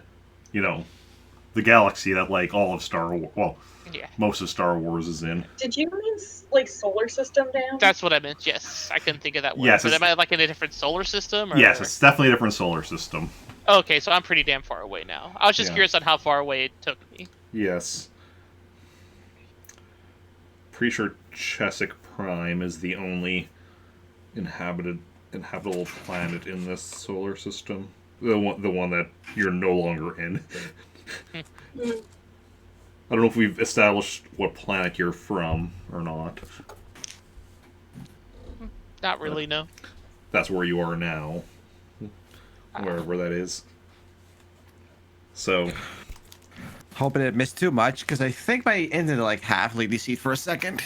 S1: the galaxy that, like, all of Star Wars, well,
S3: Yeah,
S1: most of Star Wars is in.
S4: Did you mean like solar system down?
S3: that's what I meant. Yes, I couldn't think of that word.
S1: Yes,
S3: but
S1: it's-
S3: am I like in a different solar system? Or...
S1: Yes, it's definitely a different solar system.
S3: Okay, so I'm pretty damn far away now. I was just
S1: Yeah.
S3: curious on how far away it took me.
S1: Yes. Pretty sure Chesic Prime is the only inhabitable planet in this solar system. The one that you're no longer in. I don't know if we've established what planet you're from or not.
S3: Not really, no.
S1: That's where you are now. Wherever that is. So,
S2: Hoping it missed too much, because I think my internet like half deceived for a second.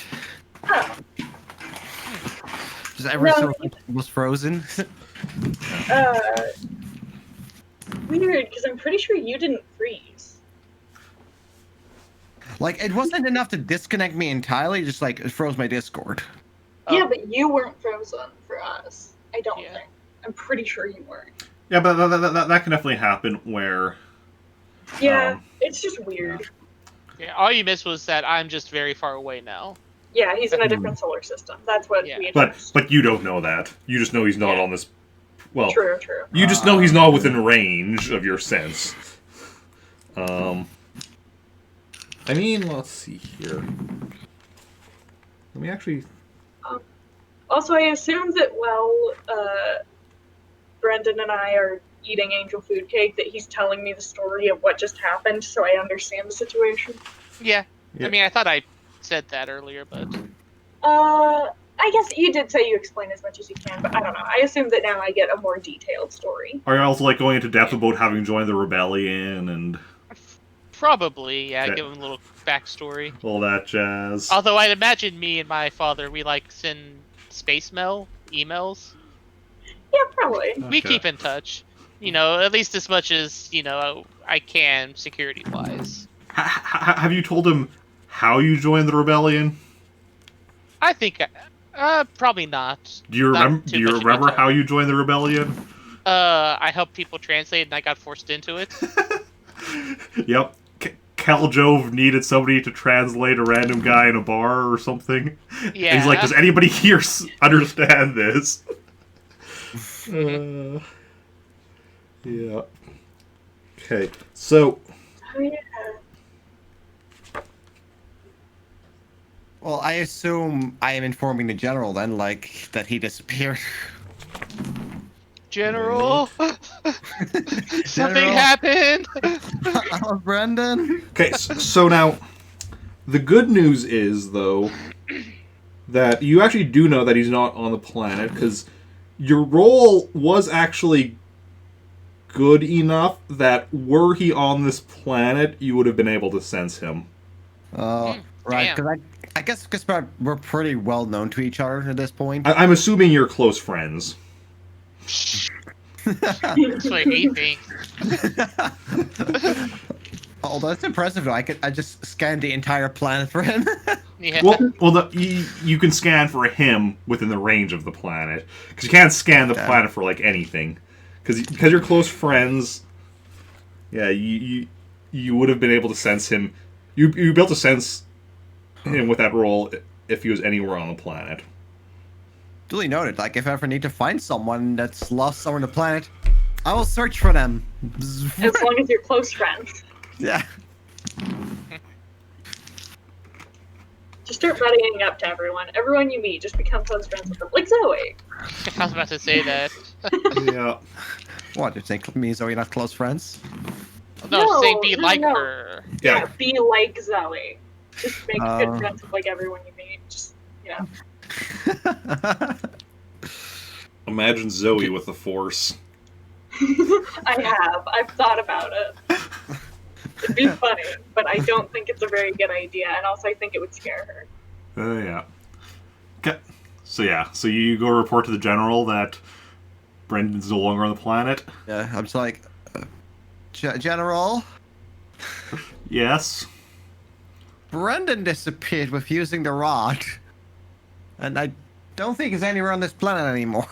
S2: Just ever
S4: No,
S2: so was frozen.
S4: Weird, because I'm pretty sure you didn't freeze.
S2: Like, it wasn't enough to disconnect me entirely, just like it froze my Discord.
S3: Oh.
S4: Yeah, but you weren't frozen for us. I don't
S3: Yeah.
S4: think. I'm pretty sure you weren't.
S1: yeah, but that can definitely happen where...
S4: Yeah, it's just weird.
S3: Yeah, all you missed was that I'm just very far away now.
S4: Yeah, he's in a different solar system. That's what
S3: Yeah.
S4: we
S1: But
S4: addressed.
S1: but you don't know that. You just know he's not
S3: Yeah.
S1: on this... Well,
S4: True.
S1: you just know he's not within range of your sense. I mean, let's see here. Let me actually...
S4: Also, I assume that while Brendan and I are eating angel food cake, that he's telling me the story of what just happened, so I understand the situation.
S3: Yeah.
S1: Yeah.
S3: I mean, I thought I said that earlier, but
S4: I guess you did say you explain as much as you can, but I don't know. I assume that now I get a more detailed story.
S1: Are you also like going into depth about having joined the rebellion and
S3: Probably, yeah.
S1: Okay.
S3: Give him a little backstory.
S1: all that jazz?
S3: Although I'd imagine me and my father, we like send space mail, emails.
S4: Yeah, probably.
S3: We
S1: Okay.
S3: keep in touch. You know, at least as much as, you know, I can security-wise.
S1: Have you told him how you joined the rebellion?
S3: I think, probably not.
S1: Do you
S3: Not
S1: remember?
S3: too
S1: Do you
S3: much
S1: remember
S3: detail.
S1: how you joined the rebellion?
S3: I helped people translate and I got forced into it.
S1: Yep. Cal Jove needed somebody to translate a random guy in a bar or something.
S3: Yeah.
S1: And he's like, does anybody here understand this? Yeah. Okay, so...
S4: Oh, yeah.
S2: Well, I assume I am informing the general then, like, that he disappeared.
S3: General! Something
S2: General.
S3: happened!
S2: Oh, Brendan.
S1: Okay, so now, the good news is, though, that you actually do know that he's not on the planet, because your roll was actually good enough that were he on this planet, you would have been able to sense him.
S2: Oh, right,
S3: Damn.
S2: because I guess because we're pretty well known to each other at this point.
S1: I'm assuming you're close friends.
S3: That's what he thinks.
S2: Although it's impressive though, I just scanned the entire planet for him.
S3: Yeah.
S1: Well, you can scan for him within the range of the planet, because you can't scan the
S2: Okay.
S1: planet for like anything, because you're close friends. Yeah, you would have been able to sense him. You'd be able to sense him with that roll if he was anywhere on the planet.
S2: Duly noted. Like, if I ever need to find someone that's lost somewhere on the planet, I will search for them.
S4: As long as you're close friends.
S2: Yeah.
S4: Just start buddying up to everyone. Everyone you meet, just become close friends with them. Like Zoe.
S3: I was about to say that.
S1: Yeah.
S2: What? You think me and Zoe not close friends?
S3: No, say be
S4: no,
S3: like
S4: no.
S3: her.
S1: Yeah.
S4: Be like Zoe. Just make good friends with like everyone you meet. Just, you know.
S1: Imagine Zoe with the Force.
S4: I've thought about it. It'd be funny, but I don't think it's a very good idea, and also I think it would scare her.
S1: Yeah. Okay. So you go report to the general that Brendan's no longer on the planet.
S2: Yeah, I'm just like, General,
S1: Yes.
S2: Brendan disappeared with using the rod, and I don't think he's anywhere on this planet anymore.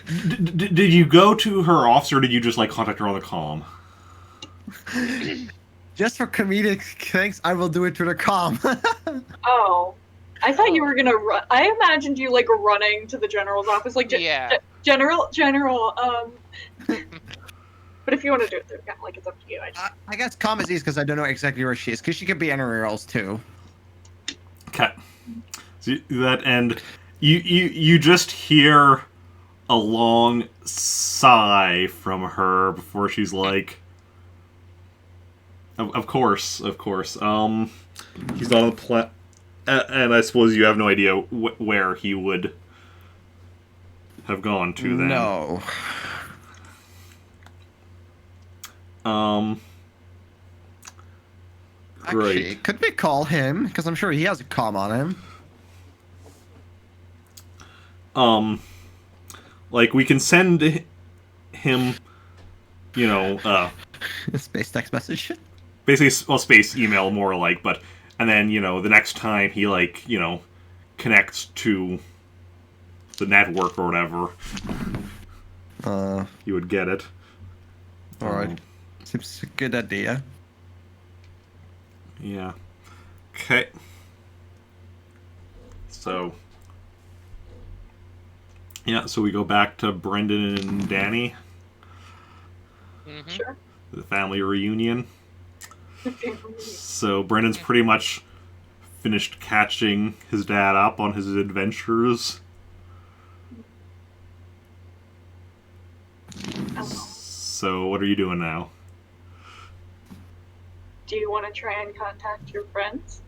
S1: Did you go to her office, or did you just like contact her on the comm?
S2: Just for comedic things, I will do it through the comm.
S4: Oh. I thought you were gonna run. I imagined you like running to the general's office, like
S3: Yeah.
S4: General. But if you want to do it through, like it's up to you.
S2: I guess comm is easy because I don't know exactly where she is, because she could be anywhere else too.
S1: Okay. So that and you just hear a long sigh from her before she's like, Of course. He's not on the planet, and I suppose you have no idea where he would have gone to then.
S2: No.
S1: Great.
S2: Actually, could we call him? Because I'm sure he has a comm on him.
S1: Like we can send him,
S2: Space text message.
S1: basically, well, space email more like, but, and then, the next time he, like, connects to the network or whatever, you would get it.
S2: Alright. Seems a good idea.
S1: Yeah. Okay. So. Yeah, so we go back to Brendan and Danny,
S3: Mm-hmm.
S4: Sure.
S1: the family reunion. So Brendan's pretty much finished catching his dad up on his adventures. So what are you doing now?
S4: Do you want to try and contact your friends?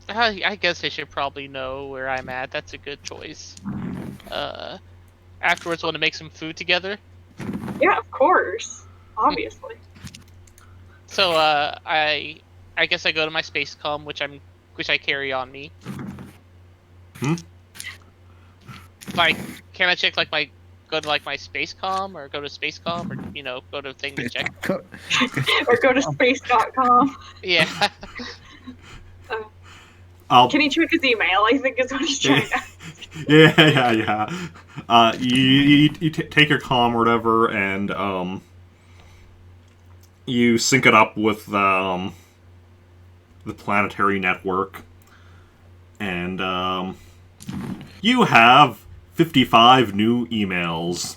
S3: I guess they should probably know where I'm at. That's a good choice. Afterwards, want to make some food together.
S4: Yeah, of course. Obviously.
S3: So I guess I go to my space comm, which I carry on me.
S1: Hmm?
S3: Like, can I check go to my space comm or go to space comm or go to thing to check?
S4: Or go to space.com.
S3: Yeah.
S4: Can he check his email? I think is what he's trying to.
S1: Yeah. You take your comm or whatever, and you sync it up with the planetary network, and you have 55 new emails.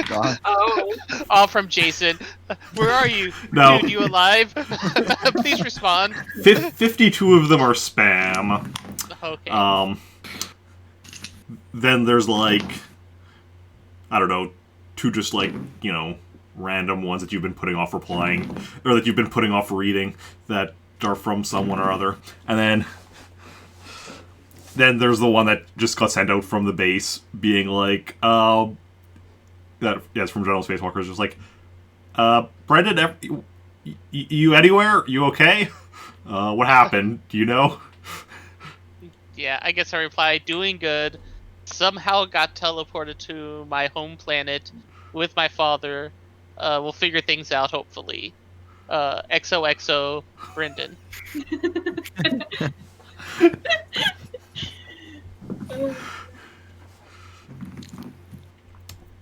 S2: God.
S4: Oh.
S3: All from Jacen. Where are you?
S1: No.
S3: Dude, you alive? Please respond.
S1: 52 of them are spam.
S3: Okay.
S1: Then there's like, I don't know, 2 just like, random ones that you've been putting off replying, or that you've been putting off reading, that are from someone or other. And then there's the one that just got sent out from the base, being like, it's from General Spacewalkers, just like, Brendan, you anywhere? You okay? What happened? Do you know?
S3: Yeah, I guess I reply, doing good. Somehow got teleported to my home planet with my father. We'll figure things out, hopefully. XOXO, Brendan.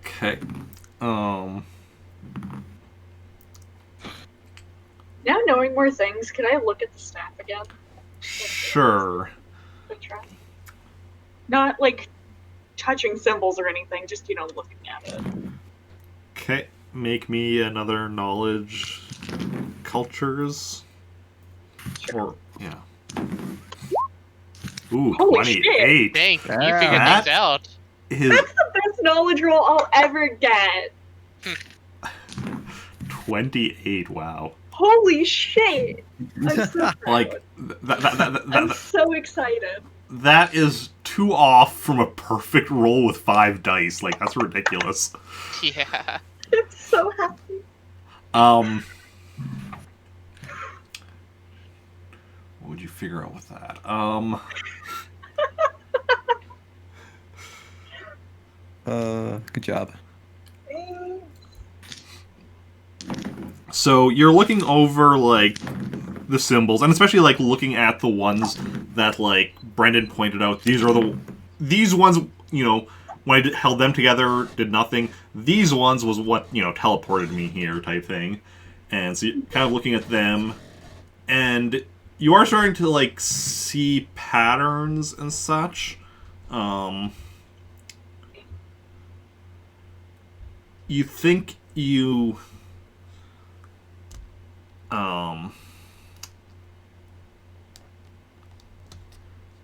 S1: Okay.
S4: Now knowing more things, could I look at the staff again?
S1: Sure.
S4: Not like touching symbols or anything, just looking at it.
S1: Okay. Make me another knowledge cultures. Or, yeah. Ooh,
S4: Holy
S1: 28.
S3: Dang, you
S2: Yeah.
S3: figured
S1: That-
S3: things out.
S1: His
S4: That's the best knowledge roll I'll ever get.
S1: 28, wow.
S4: Holy shit! I'm so proud.
S1: Like,
S4: I'm so excited.
S1: that is 2 off from a perfect roll with 5 dice. Like, that's ridiculous.
S3: Yeah.
S4: I'm so happy.
S1: What would you figure out with that?
S2: Good job.
S1: So you're looking over like the symbols, and especially like looking at the ones that like Brendan pointed out. These ones, when I held them together, did nothing. These ones was what teleported me here, type thing. And so you're kind of looking at them, and you are starting to like see patterns and such. You think you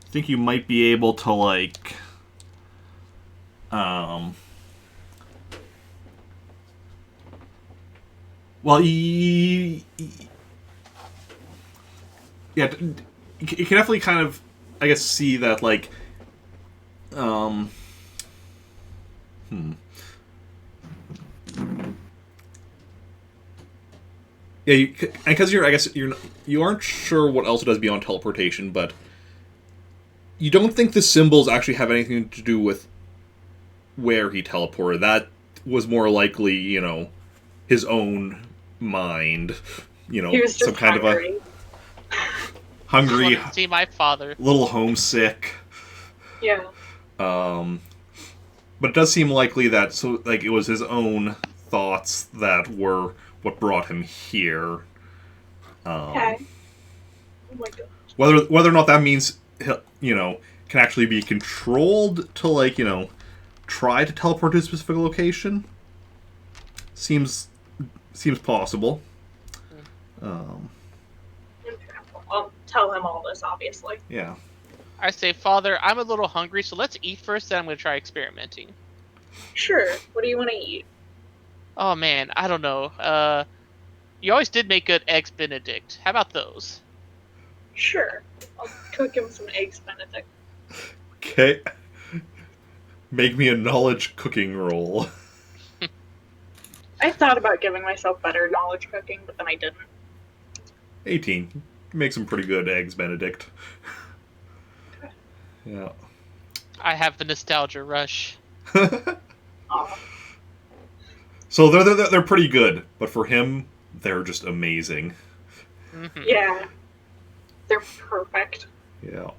S1: think you might be able to like well, yeah, you can definitely kind of, I guess, see that like yeah, because you aren't sure what else it does beyond teleportation, but you don't think the symbols actually have anything to do with where he teleported. That was more likely, his own mind.
S4: He was just
S1: some kind
S4: hungry.
S1: of a hungry,
S3: Wanted to see my father.
S1: little homesick.
S4: Yeah.
S1: But it does seem likely that it was his own thoughts that were what brought him here.
S4: Okay. Oh my god.
S1: Whether or not that means can actually be controlled to try to teleport to a specific location seems possible.
S4: I'll tell him all this, obviously.
S1: Yeah.
S3: I say, Father, I'm a little hungry, so let's eat first, then I'm going to try experimenting.
S4: Sure. What do you want to eat?
S3: Oh, man, I don't know. You always did make good eggs Benedict. How about those?
S4: Sure. I'll cook him some eggs Benedict.
S1: Okay. Make me a knowledge cooking roll.
S4: I thought about giving myself better knowledge cooking, but then I didn't.
S1: 18. Make some pretty good eggs Benedict. Yeah.
S3: I have the nostalgia rush.
S4: Oh,
S1: So they're pretty good, but for him, they're just amazing.
S3: Mm-hmm.
S4: yeah. They're perfect.
S1: Yeah.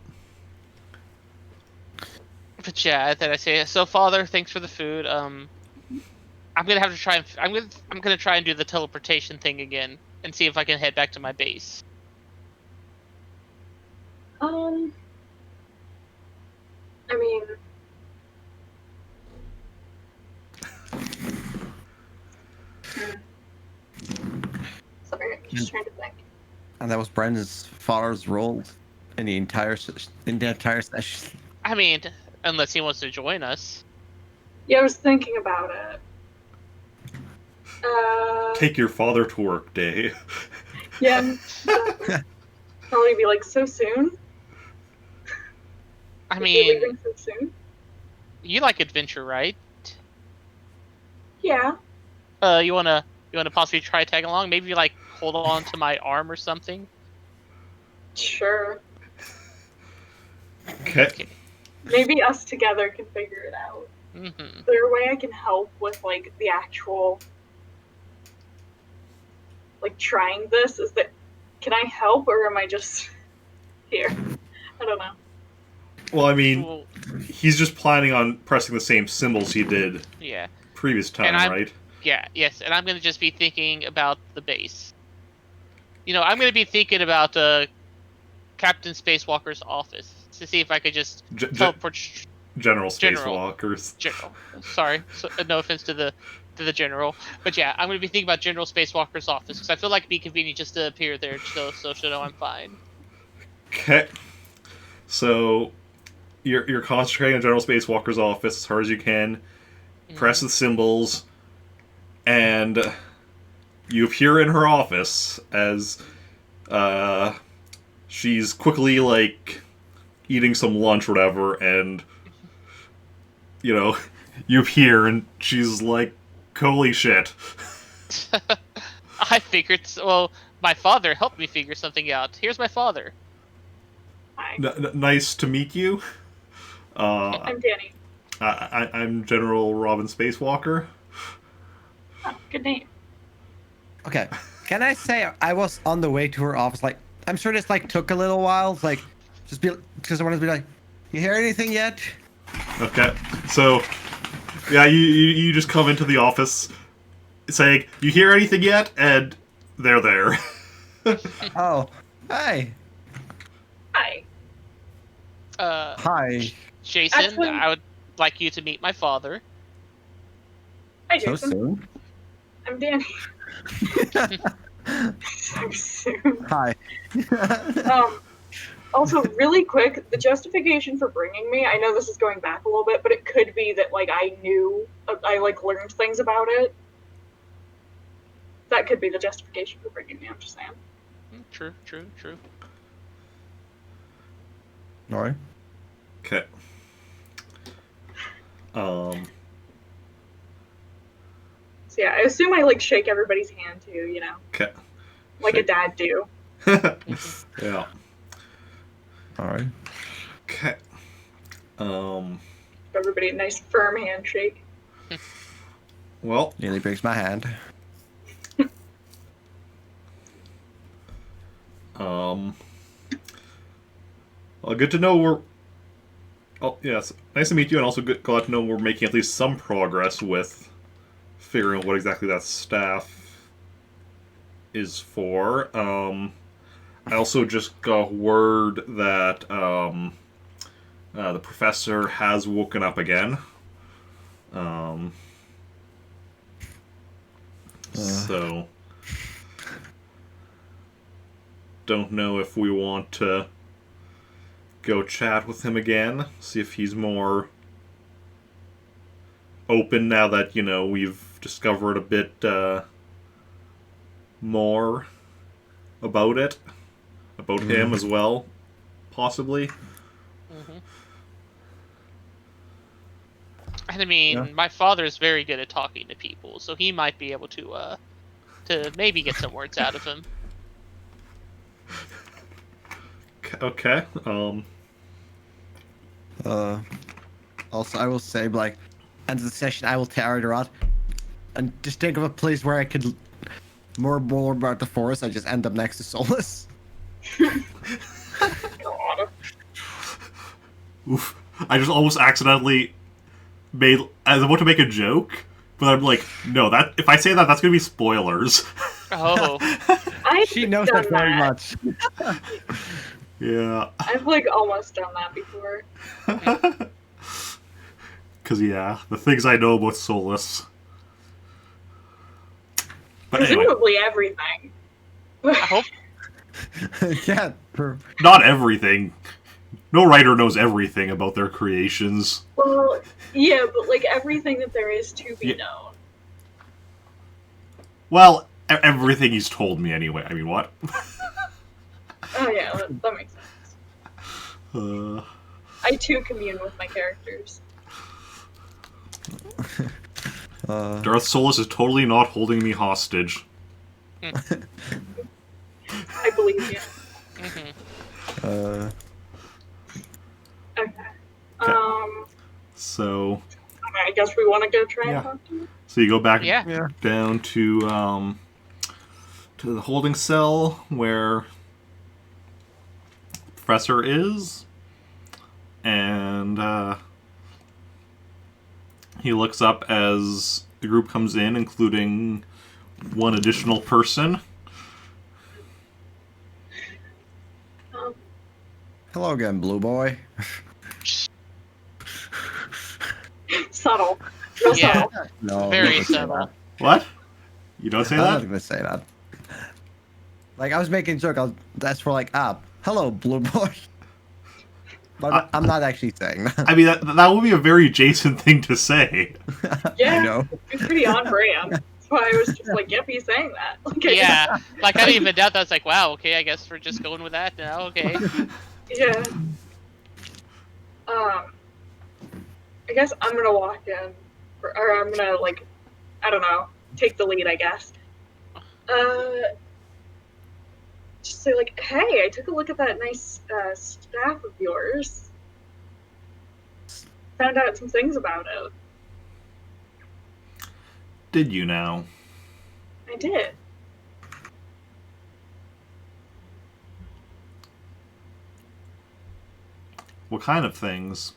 S3: But yeah, then I say, so Father, thanks for the food. I'm gonna have to try and I'm gonna try and do the teleportation thing again and see if I can head back to my base.
S4: I mean, sorry, I'm just trying to think.
S2: And that was Brendan's father's role in the entire session.
S3: I mean, unless he wants to join us.
S4: Yeah, I was thinking about it.
S1: Take your father to work day.
S4: Yeah. Probably be like, so soon?
S3: I
S4: You're
S3: mean,
S4: leaving so soon?
S3: you like adventure, right?
S4: Yeah.
S3: You wanna possibly try tag along? Maybe like hold on to my arm or something.
S4: Sure.
S1: Okay.
S4: Maybe us together can figure it out.
S3: Mm-hmm.
S4: Is there a way I can help with, like, the actual, like, trying this? Is that, can I help, or am I just here? I don't know.
S1: Well, I mean,
S3: Well,
S1: he's just planning on pressing the same symbols he did
S3: yeah.
S1: previous time,
S3: And
S1: right?
S3: Yeah, yes, and I'm gonna just be thinking about the base. I'm gonna be thinking about Captain Spacewalker's office to see if I could just teleport.
S1: General
S3: General.
S1: Spacewalkers.
S3: General. Sorry, no offense to the general, but yeah, I'm gonna be thinking about General Spacewalker's office because I feel like it'd be convenient just to appear there, so she'll know I'm fine.
S1: Okay. So you're concentrating on General Spacewalker's office as hard as you can. Press the symbols, and you appear in her office as she's quickly like eating some lunch or whatever, and you appear and she's like, holy shit.
S3: I figured. Well, my father helped me figure something out. Here's my father.
S4: Hi.
S1: Nice to meet you.
S4: I'm Danny.
S1: I'm General Robin Spacewalker.
S4: Oh, good name.
S2: Okay. Can I say I was on the way to her office? Like, I'm sure this like took a little while. Like, just be because I wanted to be like, you hear anything yet?
S1: Okay. So, yeah, you just come into the office saying, you hear anything yet? And they're there.
S2: Oh, hi.
S4: Hi.
S2: Hi.
S3: Jacen,
S4: Actually-
S3: I would like you to meet my father.
S4: Hi,
S2: So
S4: Jason.
S2: soon.
S4: I'm Danny. So soon.
S2: Hi.
S4: Also, really quick, the justification for bringing me, I know this is going back a little bit, but it could be that, like, I learned things about it. That could be the justification for bringing me, I'm just saying.
S3: True.
S2: All right.
S1: Okay.
S4: So yeah, I assume I, like, shake everybody's hand, too, you know?
S1: Okay.
S4: Like a dad do.
S1: Yeah.
S2: All right.
S1: Okay.
S4: Everybody a nice firm handshake.
S1: Well,
S2: Nearly breaks my hand.
S1: well, good to know we're... Oh, yes. Nice to meet you, and also glad to know we're making at least some progress with figuring out what exactly that staff is for. I also just got word that the professor has woken up again. So, don't know if we want to go chat with him again, see if he's more open now that, we've discovered a bit more about it. about him as well, possibly.
S3: Hmm. And I mean,
S2: Yeah.
S3: my father's very good at talking to people, so he might be able to maybe get some words out of him.
S1: Okay.
S2: Also, I will say, like, end of the session, I will tear her out, and just think of a place where I could more about the forest. I just end up next to Solus.
S4: God.
S1: Oof. I just almost accidentally made. I was about to make a joke, but I'm like, no. That if I say that, that's gonna be spoilers.
S3: Oh,
S4: I've
S2: She knows
S4: done
S2: that very much.
S1: Yeah.
S4: I've like almost done that before.
S1: Because yeah, the things I know about Solus. But anyway,
S4: Presumably everything.
S3: I hope.
S2: Yeah.
S1: not everything. No writer knows everything about their creations.
S4: Well, yeah, but like everything that there is to be
S1: Yeah.
S4: known.
S1: Well, everything he's told me anyway. I mean, what?
S4: Oh yeah, that makes sense. I too commune with my characters.
S1: Darth Solus is totally not holding me hostage.
S4: I believe you.
S3: Hmm.
S4: Okay.
S1: So
S4: I guess we want to go try
S1: Yeah.
S4: and talk to him.
S1: So you go back
S3: Yeah.
S1: down to the holding cell where the professor is, and he looks up as the group comes in, including one additional person.
S2: Hello again, Blue Boy.
S4: Subtle. Real
S3: Yeah.
S4: subtle.
S2: No, I'm
S3: Very
S2: not gonna say
S3: subtle.
S2: that.
S1: What? You don't say
S2: I'm not
S1: that?
S2: gonna say that. Like, I was making a joke. That's for like, hello, Blue Boy. But I'm not actually saying that.
S1: I mean, that would be a very Jacen thing to say.
S4: Yeah.
S2: I know.
S4: It's pretty on brand. That's why I was just like, yep, he's saying that. Okay.
S3: Yeah, like I didn't even doubt that. I was like, wow, okay, I guess we're just going with that now. Okay.
S4: Yeah. I guess I'm gonna walk in, or I'm gonna like, I don't know, take the lead. I guess. Just say like, hey, I took a look at that nice staff of yours. Found out some things about it.
S1: Did you now?
S4: I did.
S1: What kind of things?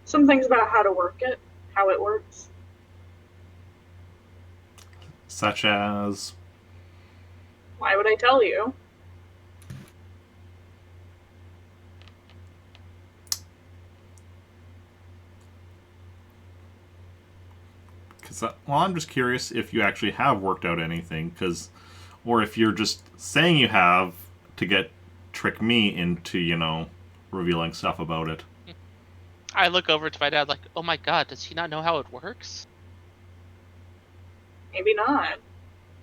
S4: Some things about how to work it, how it works.
S1: Such as.
S4: Why would I tell you?
S1: Well, I'm just curious if you actually have worked out anything, or if you're just saying you have to trick me into, revealing stuff about it.
S3: I look over to my dad like, oh my god, does he not know how it works?
S4: Maybe not.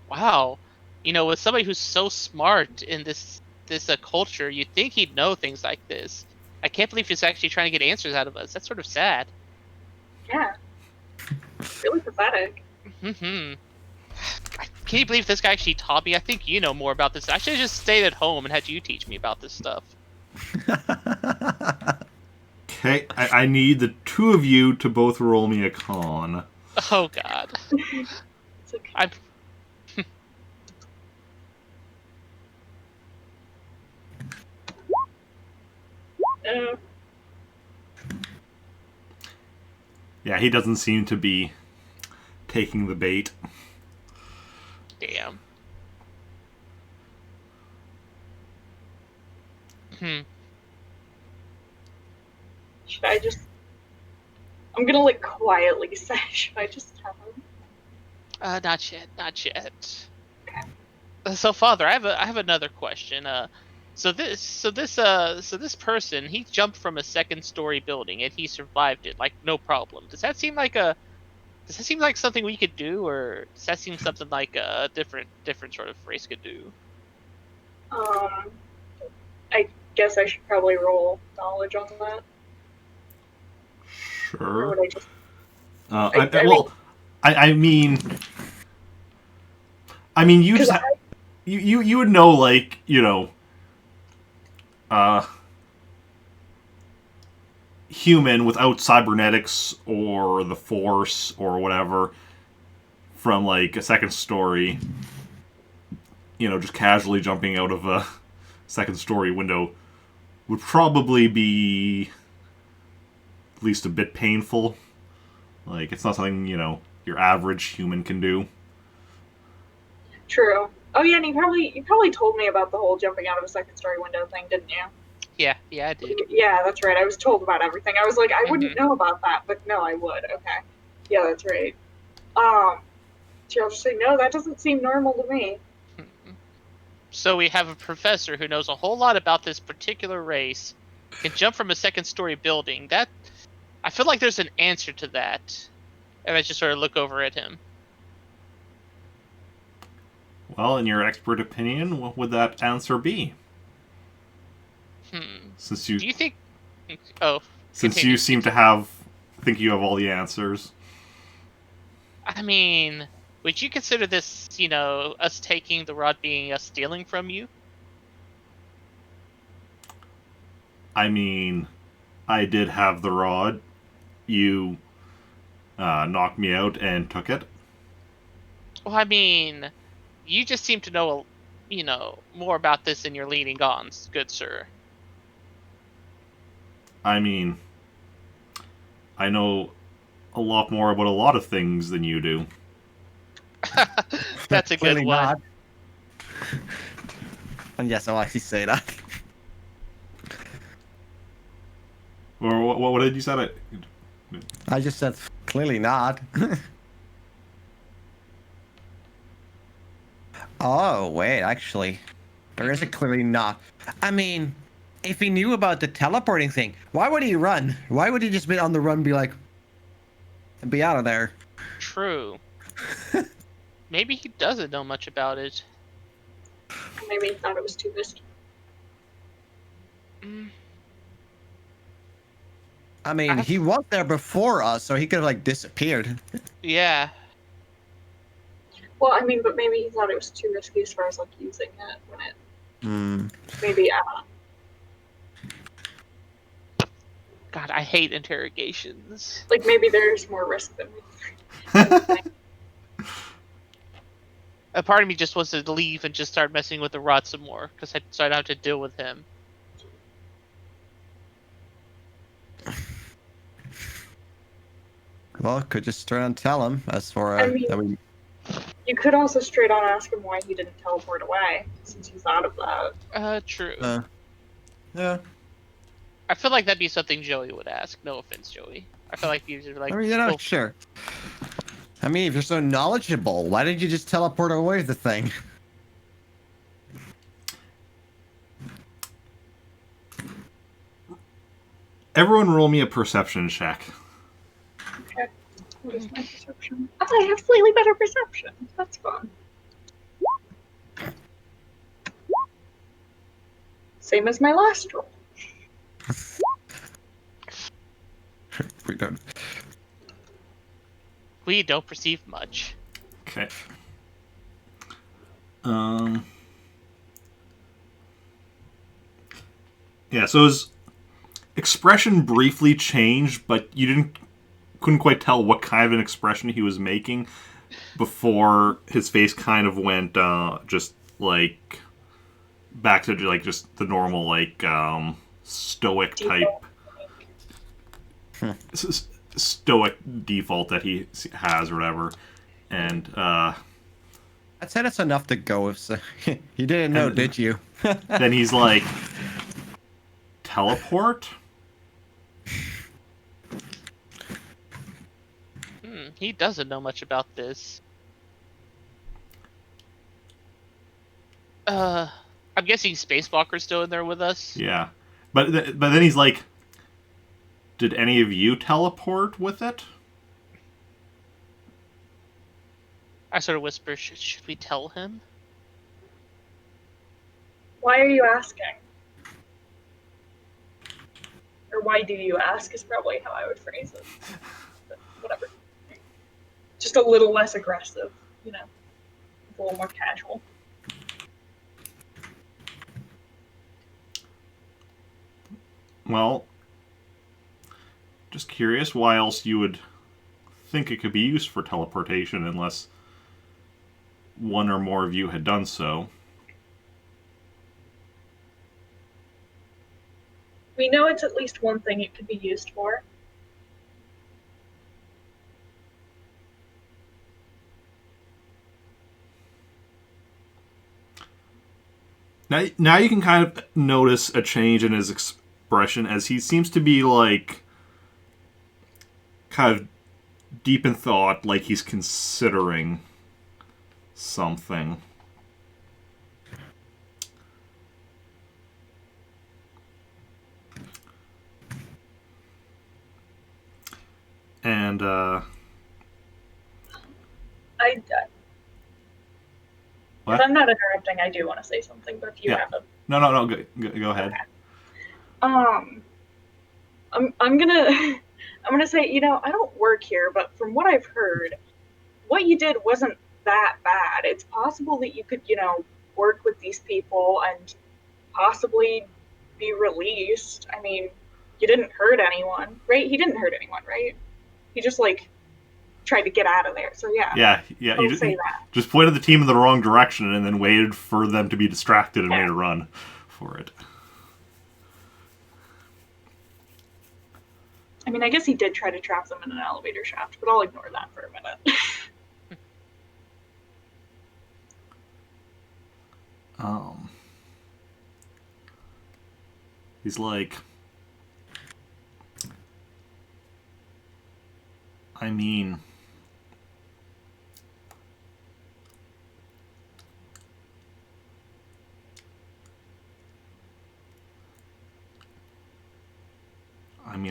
S3: Wow. With somebody who's so smart in this culture, you'd think he'd know things like this. I can't believe he's actually trying to get answers out of us. That's sort of sad.
S4: Yeah. Really pathetic.
S3: Mm-hmm. Can you believe this guy actually taught me? I think you know more about this. I should have just stayed at home and had you teach me about this stuff.
S1: Okay, I need the two of you to both roll me a con.
S3: Oh god.
S4: It's okay.
S3: I'm
S1: Yeah, he doesn't seem to be taking the bait.
S3: damn.
S4: Should I just... I'm gonna like quietly say, should I just tell him?
S3: Not yet, not yet. So, Father, I have another question. So this person, he jumped from a second-story building and he survived it, like no problem. Does that seem like a Does that seem like something we could do, or does that seem something like a different sort of race could do?
S4: I guess I should probably roll knowledge on that. Or
S1: Sure.
S4: would I just...
S1: I mean, you
S4: 'cause
S1: just you would know, like, human without cybernetics or the Force or whatever from like a second story. Just casually jumping out of a second story window would probably be at least a bit painful. Like, it's not something, your average human can do.
S4: True. Oh yeah, and you probably told me about the whole jumping out of a second story window thing, didn't you?
S3: Yeah, I did.
S4: Yeah, that's right. I was told about everything. I was like, I wouldn't know about that, but no, I would. Okay. Yeah, that's right. So I'll just say, no, that doesn't seem normal to me.
S3: So we have a professor who knows a whole lot about this particular race, can jump from a second story building. That, I feel like there's an answer to that. And I just sort of look over at him.
S1: Well, in your expert opinion, what would that answer be? Since you...
S3: Do you think... Oh.
S1: Since
S3: continue.
S1: you seem to think you have all the answers.
S3: I mean, would you consider this, us taking the rod being us stealing from you?
S1: I mean, I did have the rod. You knocked me out and took it.
S3: Well, I mean, you just seem to know, more about this than you're leading on, good sir.
S1: I mean, I know a lot more about a lot of things than you do.
S3: That's a good one.
S2: Not. And yes, I'll actually say that.
S1: Or what did you say?
S2: I just said clearly not. Oh, wait, actually. There is a clearly not. I mean, if he knew about the teleporting thing, why would he run? Why would he just be on the run and be out of there?
S3: True. Maybe he doesn't know much about it.
S4: Maybe he thought it was too risky.
S2: I mean, he was there before us, so he could have, disappeared.
S3: Yeah.
S4: Well, I mean, but maybe he thought it was too risky as far as, using it when it... Maybe,
S3: God, I hate interrogations.
S4: maybe there's more risk than we think.
S3: A part of me just wants to leave and just start messing with the rod some more, so I don't have to deal with him.
S2: Well, could just straight on tell him as for
S4: You could also straight on ask him why he didn't teleport away, since you thought of that.
S3: True.
S2: Yeah.
S3: I feel like that'd be something Joey would ask. No offense, Joey. I feel like you'd be like...
S2: I mean, sure. I mean, if you're so knowledgeable, why didn't you just teleport away the thing?
S1: Everyone roll me a perception check.
S4: Okay. What is my perception? Oh, I have slightly better perception. That's fun. Same as my last roll.
S3: We don't perceive much.
S1: Okay. Yeah, so his expression briefly changed, but you couldn't quite tell what kind of an expression he was making before his face kind of went just back to just the normal stoic type stoic default that he has or whatever. And
S2: I'd say that's enough to go with. So you didn't know, did you?
S1: Then he's like, teleport?
S3: He doesn't know much about this. I'm guessing Spacewalker's still in there with us?
S1: Yeah. But then he's like, did any of you teleport with it?
S3: I sort of whisper, should we tell him?
S4: Why are you asking? Or why do you ask is probably how I would phrase it. But whatever. Just a little less aggressive, a little more casual.
S1: Well, just curious why else you would think it could be used for teleportation unless one or more of you had done so.
S4: We know it's at least one thing it could be used for.
S1: Now you can kind of notice a change in his expression as he seems to be like kind of deep in thought, like he's considering something. And
S4: If I'm not interrupting, I do want to say something, but if you have a...
S1: No, go ahead.
S4: Okay. I'm gonna say, I don't work here, but from what I've heard, what you did wasn't that bad. It's possible that you could, work with these people and possibly be released. I mean, you didn't hurt anyone, right? He didn't hurt anyone, right? He just tried to get out of there. So yeah.
S1: Yeah.
S4: I'll say that.
S1: Just pointed the team in the wrong direction and then waited for them to be distracted and made a run for it.
S4: I mean, I guess he did try to trap them in an elevator shaft, but I'll ignore that for a minute.
S1: He's like, I mean,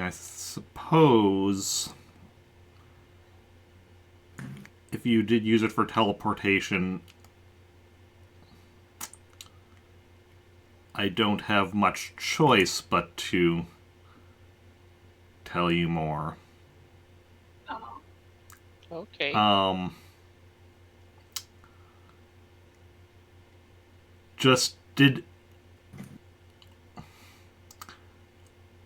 S1: I suppose if you did use it for teleportation, I don't have much choice but to tell you more.
S3: Oh. Okay.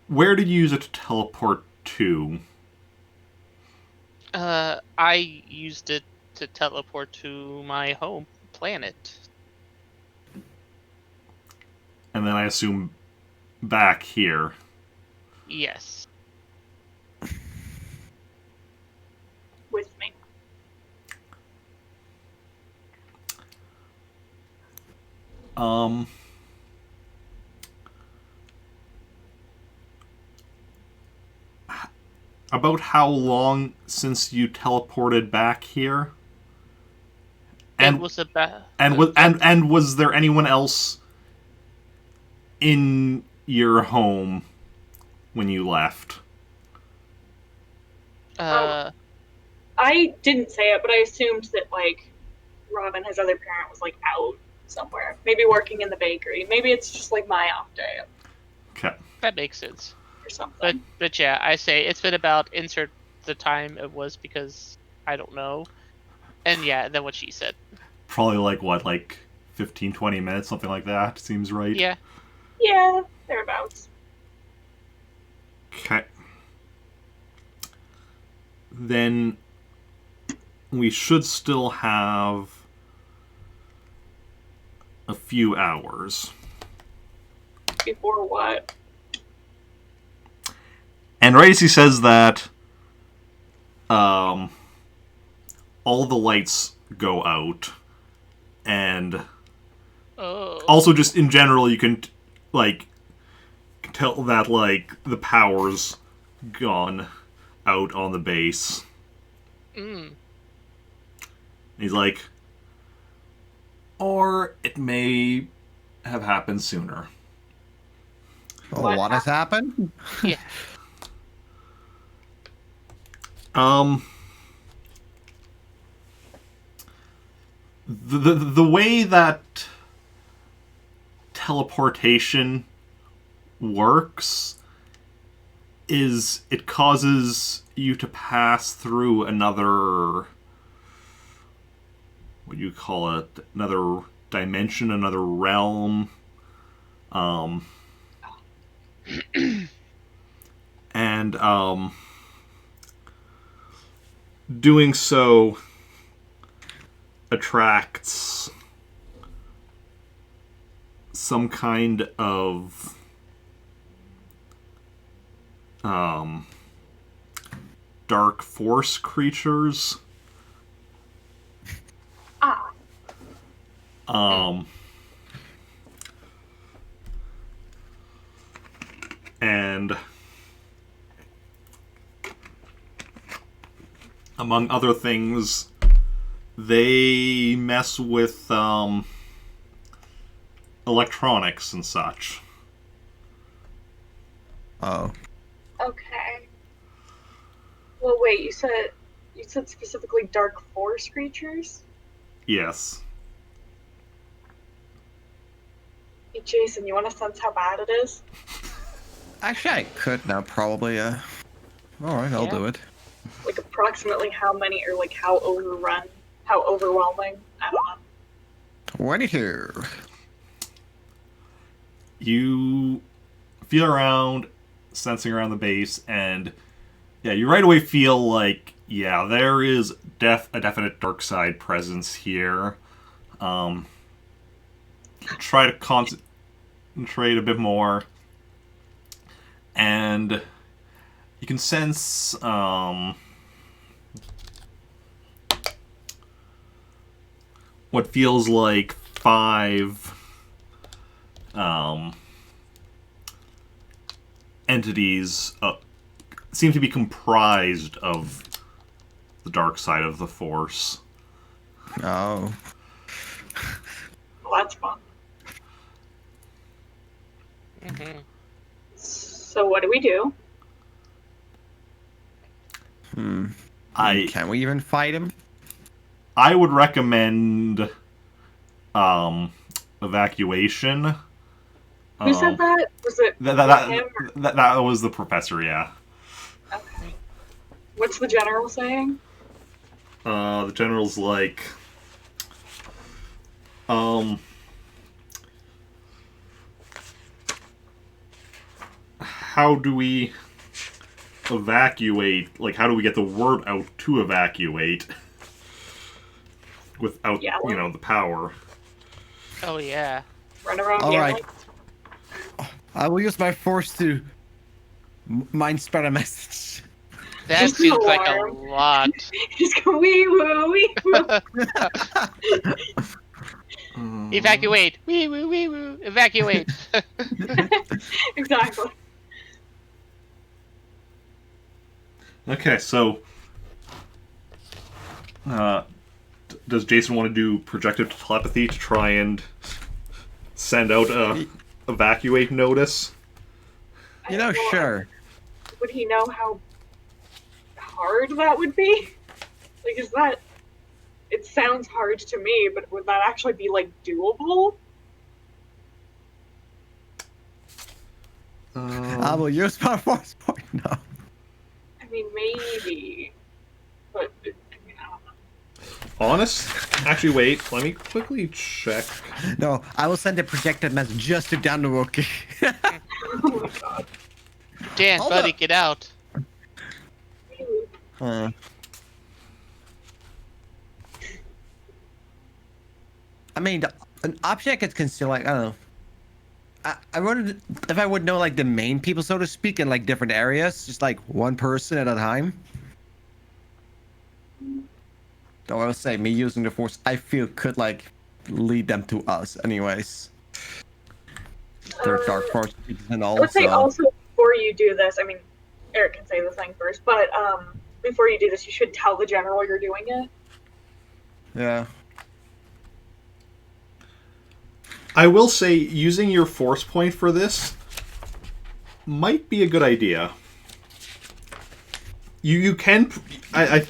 S1: Where did you use it to teleport to?
S3: I used it to teleport to my home planet.
S1: And then I assume back here.
S3: Yes.
S4: With me.
S1: About how long since you teleported back here?
S3: It was about.
S1: And was there anyone else in your home when you left?
S4: I didn't say it, but I assumed that Robin, his other parent, was out somewhere, maybe working in the bakery. Maybe it's just my off day.
S1: Okay,
S3: that makes sense.
S4: Or something.
S3: But yeah, I say it's been about insert the time it was because I don't know, and yeah, then what she said.
S1: Probably 15, 20 minutes, something like that. Seems right.
S3: Yeah.
S4: Yeah, thereabouts.
S1: Okay. Then we should still have a few hours.
S4: Before what?
S1: And right as he says that, all the lights go out, and also just in general, you can tell that the power's gone out on the base. He's like, or it may have happened sooner.
S2: What has happened?
S3: Yeah.
S1: the way that teleportation works is it causes you to pass through another, what do you call it, another dimension, another realm, and doing so attracts some kind of dark force creatures.
S4: Ah.
S1: And among other things, they mess with electronics and such.
S2: Oh.
S4: Okay. Well, wait. You said specifically dark force creatures.
S1: Yes.
S4: Hey, Jason, you want to sense how bad it is?
S2: Actually, I could now, probably. All right, I'll do it.
S4: Like approximately how many, or like how overwhelming? I don't know.
S2: 22.
S1: You feel around, sensing around the base, and yeah, you right away feel like, yeah, there is a definite dark side presence here. Try to concentrate a bit more, and you can sense what feels like 5 entities seem to be comprised of the dark side of the Force.
S2: Oh.
S4: Well, that's fun.
S3: Mm-hmm.
S4: So what do we do?
S2: Can we even fight him?
S1: I would recommend evacuation.
S4: Who said that? Was it him?
S1: That was the professor, yeah.
S4: Okay. What's the general saying?
S1: The general's like, how do we evacuate? Like, how do we get the word out to evacuate without, the power?
S3: Oh yeah.
S4: Run around.
S2: All
S4: yelling?
S2: right. I will use my force to mind spread a message.
S3: That
S4: Just
S3: seems like a
S4: alarm.
S3: lot.
S4: Just go wee woo wee woo.
S3: Evacuate! Wee woo wee woo! Evacuate!
S4: Exactly.
S1: Okay, so does Jason want to do projective telepathy to try and send out a evacuate notice?
S2: You know, sure.
S4: Would he know how hard that would be? Like, is that... It sounds hard to me, but would that actually be, like, doable?
S2: I will use my force point now.
S4: I mean, maybe. But, I mean, I don't know.
S1: Honest? Actually, wait. Let me quickly check.
S2: No, I will send a projected message just to down the Wookiee.
S4: Oh my god.
S3: Dan,
S2: Hold
S3: buddy,
S2: up.
S3: get out.
S2: I mean, an object is considered like, I don't know. I wondered if I would know like the main people, so to speak, in like different areas, just like one person at a time. Though I would say me using the force, I feel could like lead them to us, anyways. They're dark force and
S4: I would say
S2: also.
S4: also, before you do this, I mean, Eric can say the thing first, but before you do this, you should tell the general you're doing it.
S2: Yeah.
S1: I will say using your force point for this might be a good idea. You can... I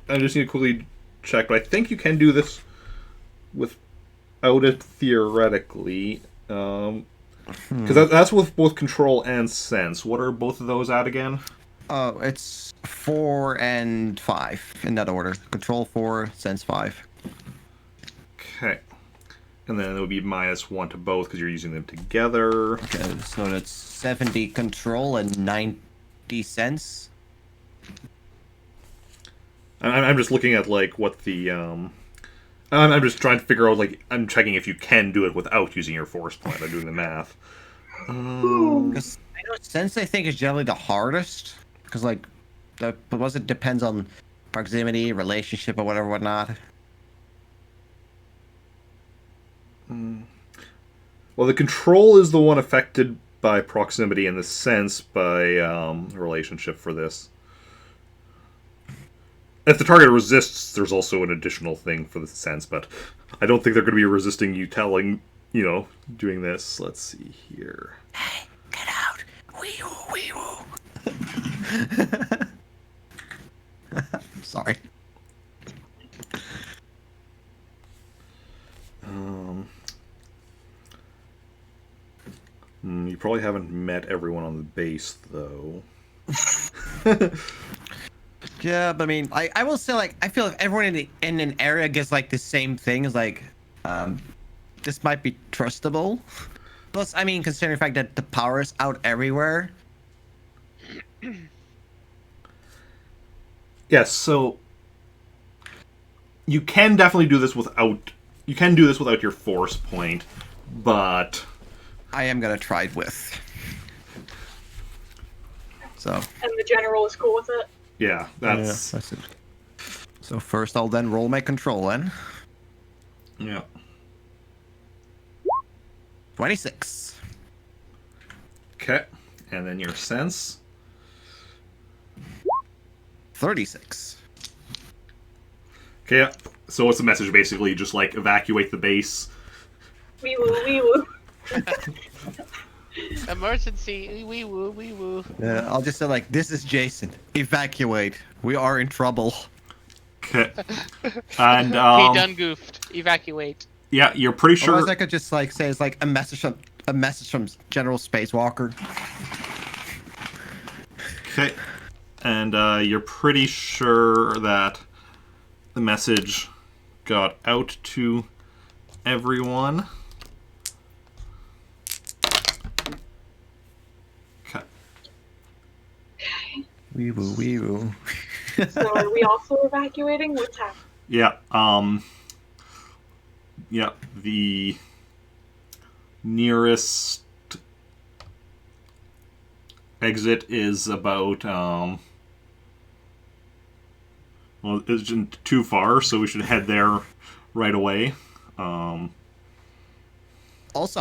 S1: just need to quickly check, but I think you can do this without it theoretically. Because that's with both control and sense. What are both of those at again?
S2: It's 4 and 5 in that order. Control 4, sense 5.
S1: Okay. And then it would be -1 to both because you're using them together.
S2: Okay, so that's 70 control and 90 sense.
S1: I'm just looking at like what the I'm just trying to figure out like I'm checking if you can do it without using your force point. I'm doing the math.
S2: Because I know sense I think is generally the hardest. Because like, because it depends on proximity, relationship, or whatever, whatnot.
S1: Well, the control is the one affected by proximity, and the sense by relationship for this. If the target resists, there's also an additional thing for the sense, but I don't think they're going to be resisting you telling, doing this. Let's see here.
S2: Hey, get out! Wee woo, wee woo. Sorry.
S1: You probably haven't met everyone on the base, though.
S2: Yeah, but I mean, I will say, like, I feel like everyone in an area gets, like, the same thing. Is like, this might be trustable. Plus, I mean, considering the fact that the power is out everywhere.
S1: Yes, so you can definitely do this without... You can do this without your force point, but...
S2: I am gonna try it with. So.
S4: And the general is cool with it?
S1: Yeah, that's
S2: it. So first I'll then roll my control in.
S1: Yeah.
S2: 26.
S1: Okay, and then your sense.
S2: 36.
S1: Okay, yeah. So what's the message? Basically, just like evacuate the base.
S4: Wee woo, wee woo.
S3: Emergency, wee woo, wee woo.
S2: Yeah, I'll just say like, this is Jacen. Evacuate. We are in trouble.
S1: Okay. And
S3: He done goofed. Evacuate.
S1: yeah, you're pretty sure.
S2: Otherwise, I could just like say it's like a message from General Spacewalker.
S1: Okay. And you're pretty sure that the message got out to everyone. Okay.
S2: Wee woo, wee woo.
S4: So are we also evacuating? What's happening?
S1: Yeah. Yeah. The nearest exit is about well, it isn't too far, so we should head there right away.
S2: Also,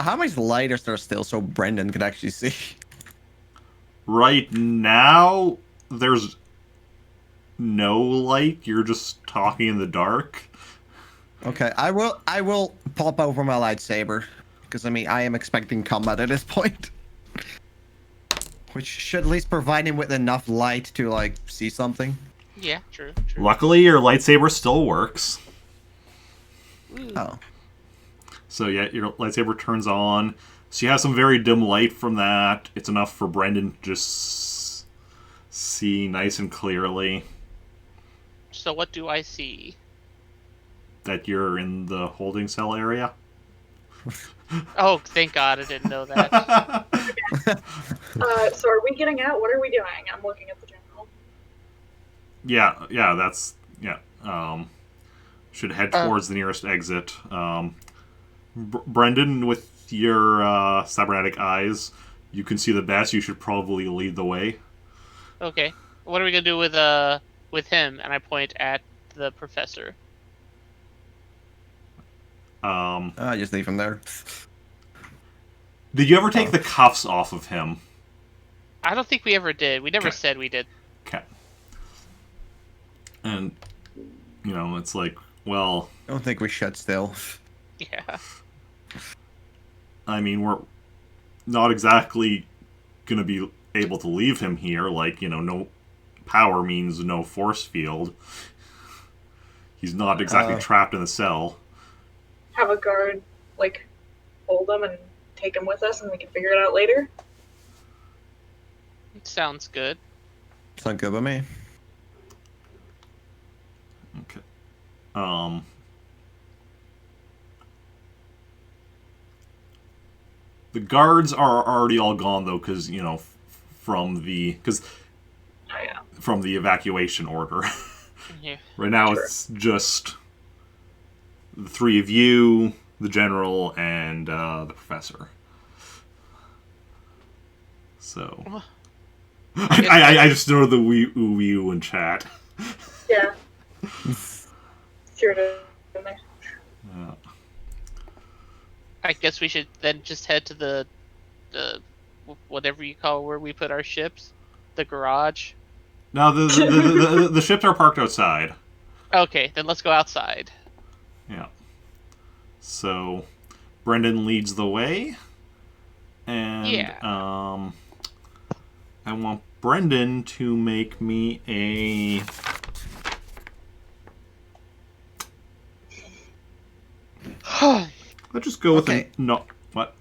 S2: how much light is there still so Brendan could actually see?
S1: Right now, there's no light. You're just talking in the dark.
S2: Okay, I will pop over my lightsaber because I mean I am expecting combat at this point, which should at least provide him with enough light to like see something.
S3: Yeah, true.
S1: Luckily, your lightsaber still works.
S3: Ooh.
S2: Oh,
S1: So yeah, your lightsaber turns on. So you have some very dim light from that. It's enough for Brendan to just see nice and clearly
S3: So what do I see?
S1: that you're in the holding cell area.
S3: Oh, thank God I didn't know that.
S4: So are we getting out? What are we doing? I'm looking at the general.
S1: Yeah, that's should head towards the nearest exit. Brendan, with your cybernetic eyes, you can see the best. You should probably lead the way.
S3: Okay. What are we gonna do with him? And I point at the professor.
S2: I just leave him there.
S1: Did you ever take the cuffs off of him?
S3: I don't think we ever did. We never
S1: Okay.
S3: said we did.
S1: Okay. And it's like, well,
S2: I don't think we should still.
S3: Yeah.
S1: I mean, we're not exactly gonna be able to leave him here. Like, no power means no force field. He's not exactly trapped in the cell.
S4: have a guard, like, hold them and take them with us and we can figure it out later?
S3: Sounds good.
S2: Sound good with me.
S1: Okay. The guards are already all gone though, because from the
S4: Oh, yeah.
S1: from the evacuation order.
S3: Yeah.
S1: Right now,
S4: Sure.
S1: it's just the three of you, the general, and the professor. So,
S3: Well,
S1: I just know the wee ooh you in chat.
S4: Yeah. Sure to.
S1: Uh,
S3: I guess we should then just head to the whatever you call where we put our ships, the garage.
S1: now the ships are parked outside.
S3: Okay, then let's go outside.
S1: Yeah. So, Brendan leads the way, and
S3: Yeah.
S1: I want Brendan to make me a. Let's just go with
S2: Okay.
S1: a no. What?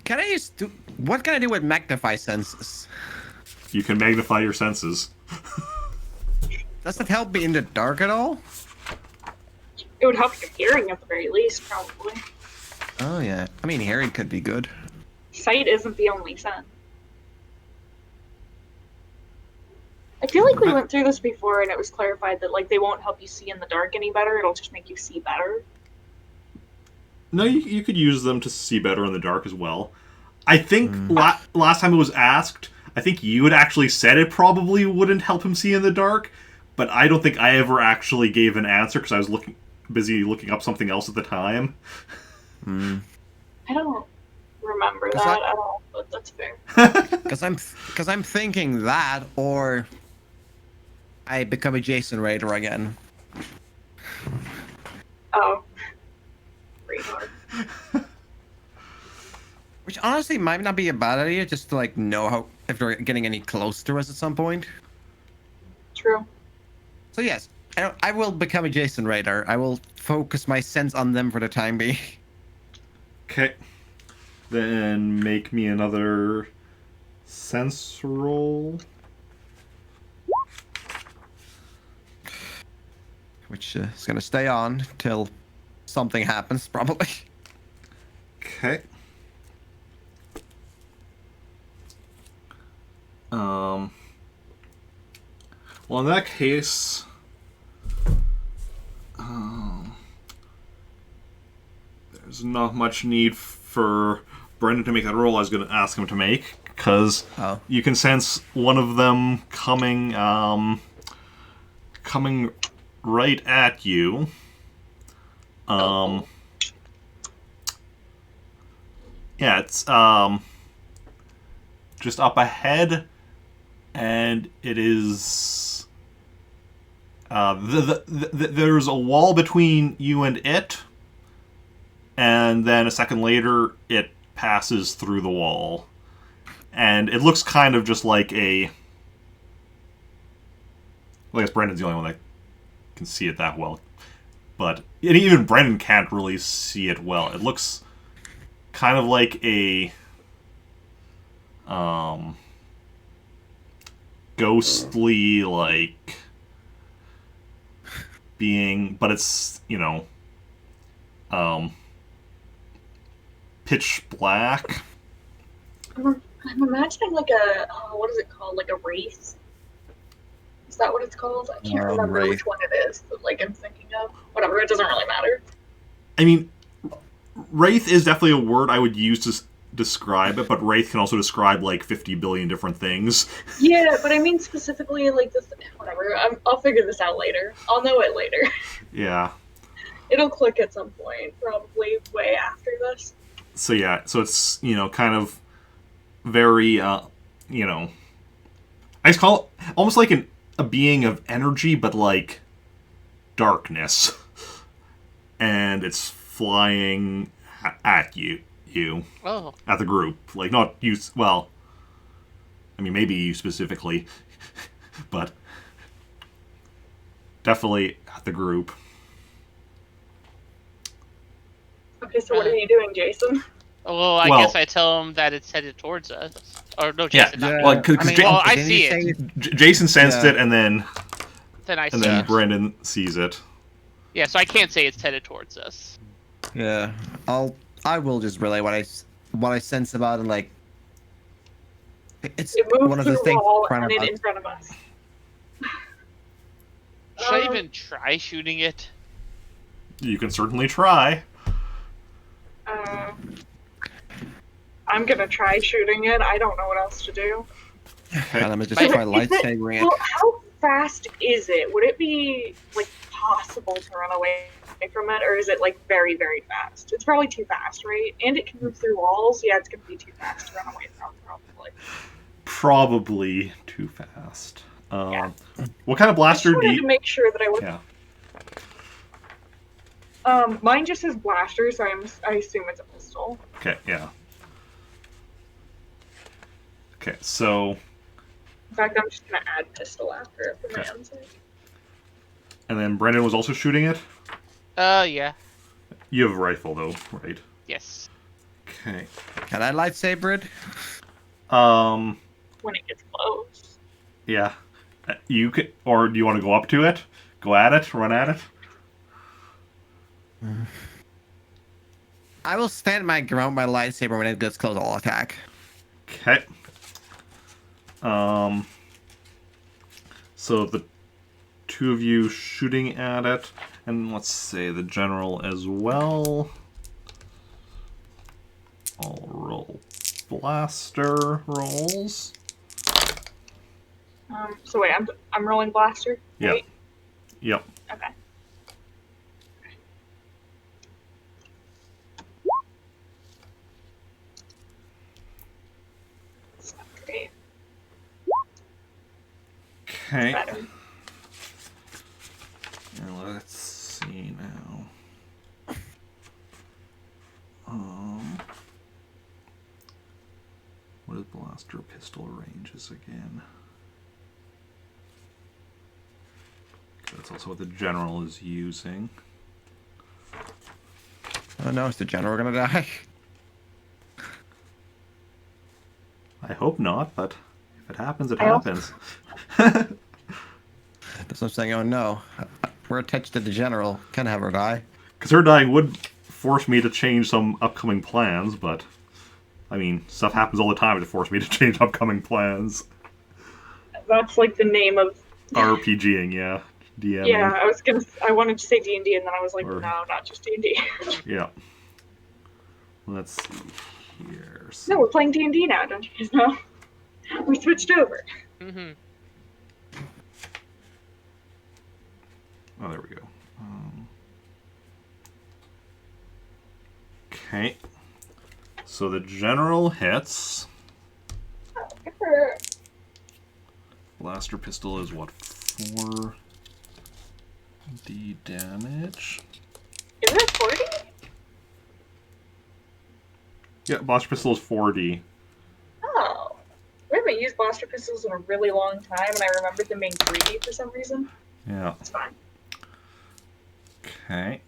S2: Can I use what can I do with magnify senses?
S1: You can magnify your senses.
S2: Does that help me in the dark at all?
S4: It would help your hearing at the very least, probably.
S2: Oh yeah. I mean, hearing could be good.
S4: Sight isn't the only sense. I feel like we went through this before and it was clarified that like they won't help you see in the dark any better, it'll just make you see better.
S1: No, you could use them to see better in the dark as well. I think last time it was asked, I think you had actually said it probably wouldn't help him see in the dark, but I don't think I ever actually gave an answer because I was busy looking up something else at the time.
S2: Hmm.
S4: I don't remember
S2: Is
S4: that
S2: that-
S4: at all, but that's fair.
S2: Because I'm thinking that, or I become a Jacen Raider again.
S4: Oh. Radar.
S2: Which honestly might not be a bad idea, just to like know how if they're getting any close to us at some point.
S4: True.
S2: So yes, I will become a Jacen Raider. I will focus my sense on them for the time being.
S1: Okay. Then make me another sense roll.
S2: Which is gonna stay on till something happens, probably.
S1: Okay. Well, in that case, there's not much need for Brendan to make that roll I was going to ask him to make, because you can sense one of them coming right at you. Yeah, it's just up ahead, and it is there's a wall between you and it, and then a second later it passes through the wall, and it looks kind of just like a. Well, I guess Brendan's the only one that can see it that well, but and even Brendan can't really see it well. It looks kind of like a ghostly, like, being, but it's, pitch black.
S4: I'm imagining like a, what is it called? Like a wraith? Is that what it's called? I can't remember
S2: wraith.
S4: which one it is that like I'm thinking of. Whatever, it doesn't really matter.
S1: I mean, wraith is definitely a word I would use to describe it, but wraith can also describe like 50 billion different things.
S4: Yeah, but I mean specifically like this. Whatever, I'll figure this out later. I'll know it later.
S1: Yeah.
S4: It'll click at some point, probably way after this.
S1: So yeah, so it's, kind of very, I just call it almost like a being of energy, but like darkness. And it's flying at you.
S3: Oh.
S1: At the group. Like, not you, well, I mean, maybe you specifically, but definitely at the group.
S4: Okay, so what are you doing, Jason?
S3: Well, I guess I tell him that it's headed towards us. Or no, Jason.
S1: Yeah.
S3: Not
S1: Well,
S3: me.
S1: because
S3: I see it.
S1: Jason sensed it, and then
S3: I see it.
S1: Brendan sees it.
S3: Yeah, so I can't say it's headed towards us.
S2: Yeah, I will just relay what I sense about it. Like, it's
S4: It moved
S2: one of
S4: through
S2: the
S4: the
S2: things
S4: wall
S2: in
S4: and
S2: front of
S4: it
S2: us.
S4: in front of us.
S3: Should I even try shooting it?
S1: You can certainly try.
S4: I'm gonna try shooting it. I don't know what else to do.
S1: Okay.
S2: Let me just try lightsabering it.
S4: Well, how fast is it? Would it be like possible to run away from it, or is it like very, very fast? It's probably too fast, right? And it can move through walls. Yeah, it's gonna be too fast to run away from, probably.
S1: Probably too fast.
S4: Yeah.
S1: What kind of blaster
S4: I just
S1: do
S4: wanted
S1: you?
S4: to make sure that I would.
S1: Yeah.
S4: Mine just says blaster, so I assume it's a pistol.
S1: Okay. Yeah. Okay. So.
S4: In fact, I'm just gonna add pistol after it for my own sake.
S1: And then Brendan was also shooting it?
S3: Yeah.
S1: You have a rifle, though, right?
S3: Yes.
S1: Okay.
S2: Can I lightsaber it?
S4: When it gets close.
S1: Yeah. You can, or do you want to go up to it? Go at it? Run at it?
S2: I will stand my ground, my lightsaber, when it gets close, I'll attack.
S1: Okay. So the two of you shooting at it, and let's say the general as well. I'll roll blaster rolls.
S4: So wait, I'm rolling blaster. Right?
S1: Yep.
S4: Okay. That's not great.
S1: Okay.
S4: Better.
S1: And let's see now. What is blaster pistol ranges again? That's also what the general is using.
S2: Oh no, is the general gonna die?
S1: I hope not, but if it happens, it happens.
S2: That's what I'm saying. Oh no, we're attached to the general. Can't have her die.
S1: Because her dying would force me to change some upcoming plans, but I mean, stuff happens all the time to force me to change upcoming plans.
S4: That's like the name of
S1: RPGing, yeah. DM.
S4: Yeah, I wanted to say D&D, and then I was like, no, not just D&D.
S1: Yeah. Let's see here.
S4: No, we're playing D&D now, don't you guys know? We switched over.
S3: Mm-hmm.
S1: Oh, there we go. Okay. So the general hits.
S4: Oh, good for her.
S1: Blaster pistol is what, 4d damage?
S4: Is it 40?
S1: Yeah, blaster pistol is 4d.
S4: Oh. We haven't used blaster pistols in a really long time, and I remembered them being 3D for some reason.
S1: Yeah.
S4: It's fine.
S1: Okay.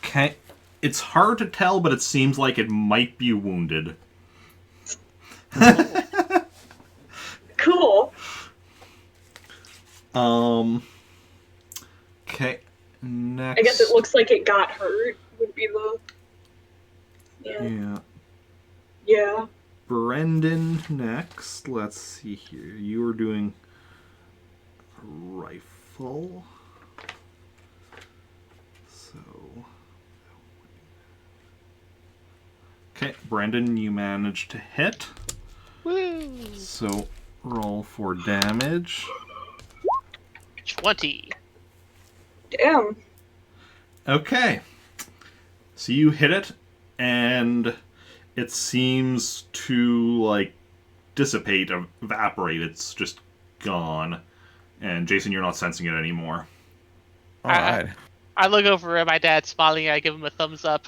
S1: Okay. It's hard to tell, but it seems like it might be wounded.
S4: Cool.
S1: Okay. Next.
S4: I guess it looks like it got hurt, would be the...
S1: Yeah.
S4: Yeah.
S1: Brendan next. Let's see here. You were doing a rifle. So. Okay, Brendan, you managed to hit.
S3: Woo!
S1: So roll for damage.
S3: 20.
S4: Damn.
S1: Okay. So you hit it, and it seems to, like, dissipate, evaporate. It's just gone. And Jason, you're not sensing it anymore.
S2: All right.
S3: I look over at my dad smiling, I give him a thumbs up.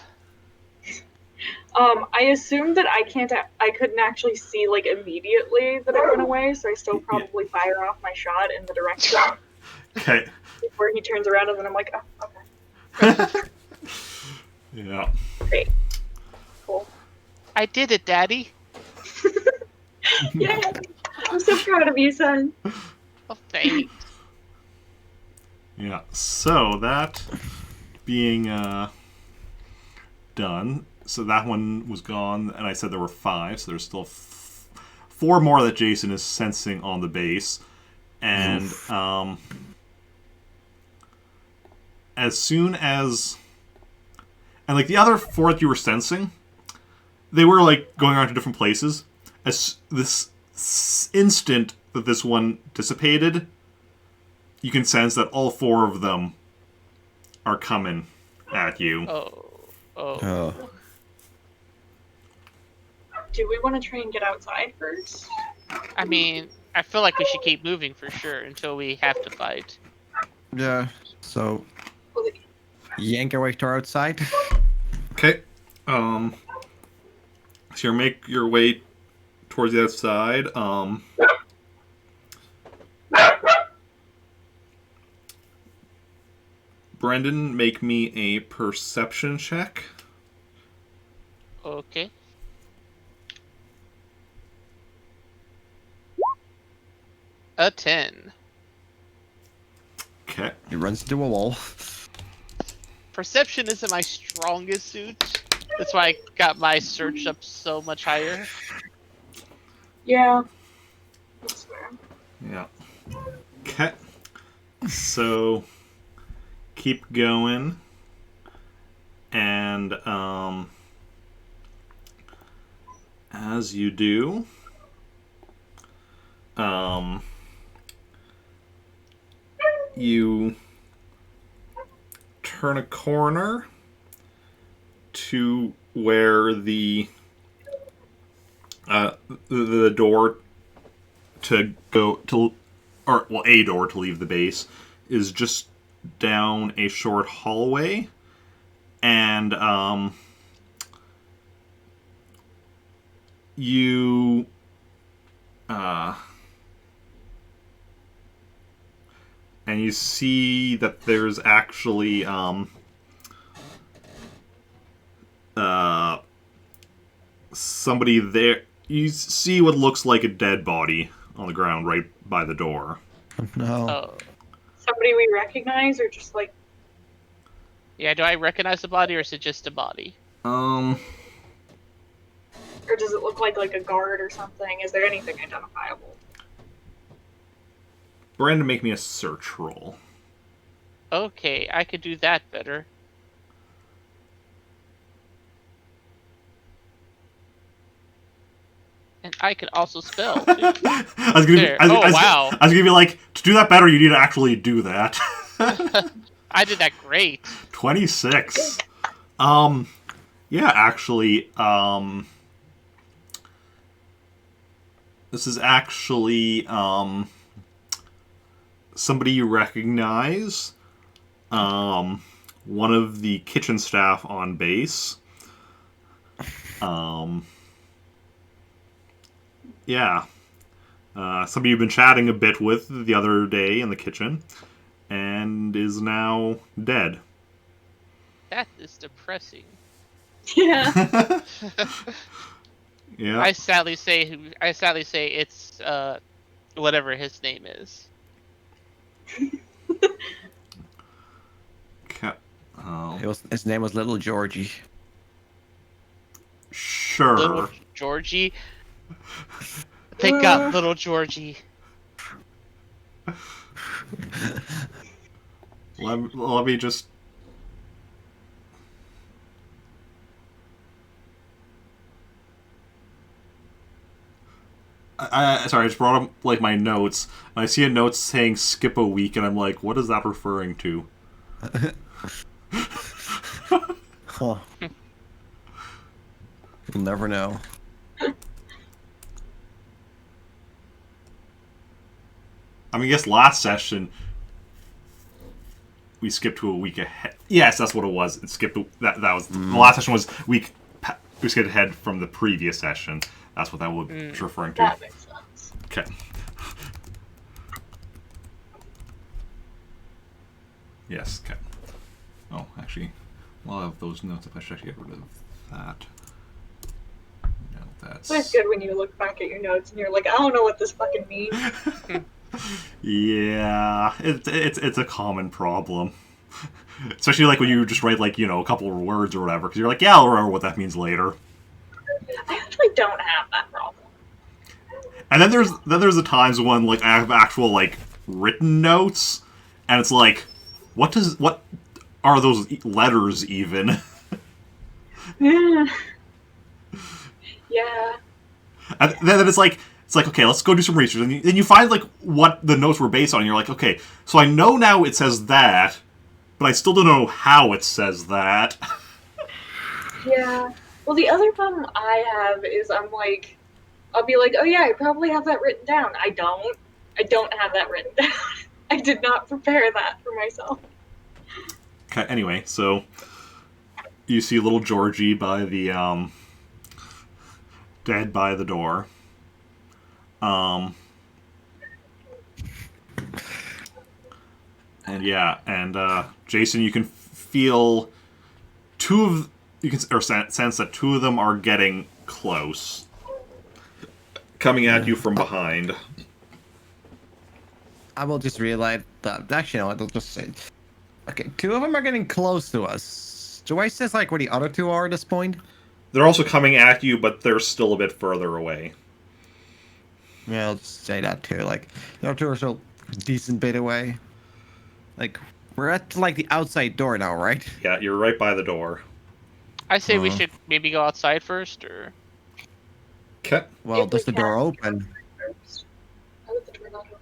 S4: I assumed that I couldn't actually see like immediately that it went away, so I still probably fire off my shot in the direction
S1: Okay.
S4: where he turns around, and then I'm like, oh, okay,
S1: Yeah.
S4: great, cool.
S3: I did it, Daddy.
S4: Yeah, I'm so proud of you, son.
S3: Oh, thanks.
S1: Yeah. So that being done, so that one was gone, and I said there were 5, so there's still 4 more that Jacen is sensing on the base, and as soon as, and like the other 4 that you were sensing, they were like going around to different places. As this instant that this one dissipated, you can sense that all 4 of them are coming at you.
S2: Oh.
S4: Do we want to try and get outside first?
S3: I mean, I feel like we should keep moving for sure until we have to fight.
S2: Yeah. So,
S4: Well,
S2: yank our way to our outside.
S1: Okay. So you make your way towards the outside. Brendan, make me a perception check.
S3: Okay. A 10.
S1: Okay.
S2: He runs into a wall.
S3: Perception isn't my strongest suit. That's why I got my search up so much higher.
S4: yeah, that's fair.
S1: Yeah. Okay. So keep going. And as you do, you turn a corner to where the door to go to, or well, a door to leave the base is just down a short hallway, and you and you see that there's actually somebody there. You see what looks like a dead body on the ground right by the door.
S2: No.
S3: Oh.
S4: Somebody we recognize, or just like,
S3: Yeah, do I recognize the body or is it just a body?
S4: or does it look like a guard or something? Is there anything identifiable?
S1: Brandon, make me a search roll.
S3: Okay, I could do that better. And I could also spell, too.
S1: I was gonna,
S3: There. Wow.
S1: I was gonna be like, to do that better, you need to actually do that.
S3: I did that great.
S1: 26. Yeah, actually, this is actually, somebody you recognize. One of the kitchen staff on base. Yeah. Somebody you've been chatting a bit with the other day in the kitchen, and is now dead.
S3: That is depressing.
S4: Yeah.
S1: Yeah.
S3: I sadly say it's whatever his name is.
S2: His name was Little Georgie.
S1: Sure.
S3: Little Georgie. They got little Georgie.
S1: Let me just. Sorry, I just brought up like my notes. And I see a note saying "skip a week," and I'm like, "What is that referring to?"
S2: Huh. You'll never know.
S1: I mean, I guess last session we skipped to a week ahead. Yes, that's what it was. It skipped. That was the last session was week we skipped ahead from the previous session. That's what that was referring to.
S4: That makes sense.
S1: Okay. Yes, okay. Oh, actually, while I have those notes, I should actually get rid of that. No, that's...
S4: It's good when you look back at your notes and you're like, I don't know what this fucking means.
S1: Yeah, it's a common problem. Especially like when you just write like, a couple of words or whatever, because you're like, yeah, I'll remember what that means later.
S4: I actually don't have that problem.
S1: And then there's the times when like I have actual like written notes, and it's like, what are those letters even?
S4: Yeah. Yeah.
S1: And then it's like okay, let's go do some research, and then you find like what the notes were based on. And you're like, okay, so I know now it says that, but I still don't know how it says that.
S4: Yeah. Well, the other problem I have is I'll be like, oh yeah, I probably have that written down. I don't have that written down. I did not prepare that for myself.
S1: Okay, anyway, so you see little Georgie by the dead by the door. And yeah, and Jacen, you can feel sense that two of them are getting close, coming at you from behind.
S2: I will just realize that. Actually, no, I'll just say. Okay, two of them are getting close to us. Do I says like where the other two are at this point?
S1: They're also coming at you, but they're still a bit further away.
S2: Yeah, I'll just say that too. Like the other two are still a decent bit away. Like we're at like the outside door now, right?
S1: Yeah, you're right by the door.
S3: I say we should maybe go outside first, or...
S1: Okay.
S2: Well,
S4: If
S2: does
S4: we
S2: the door
S4: can.
S2: open?
S4: First. How would the door not open?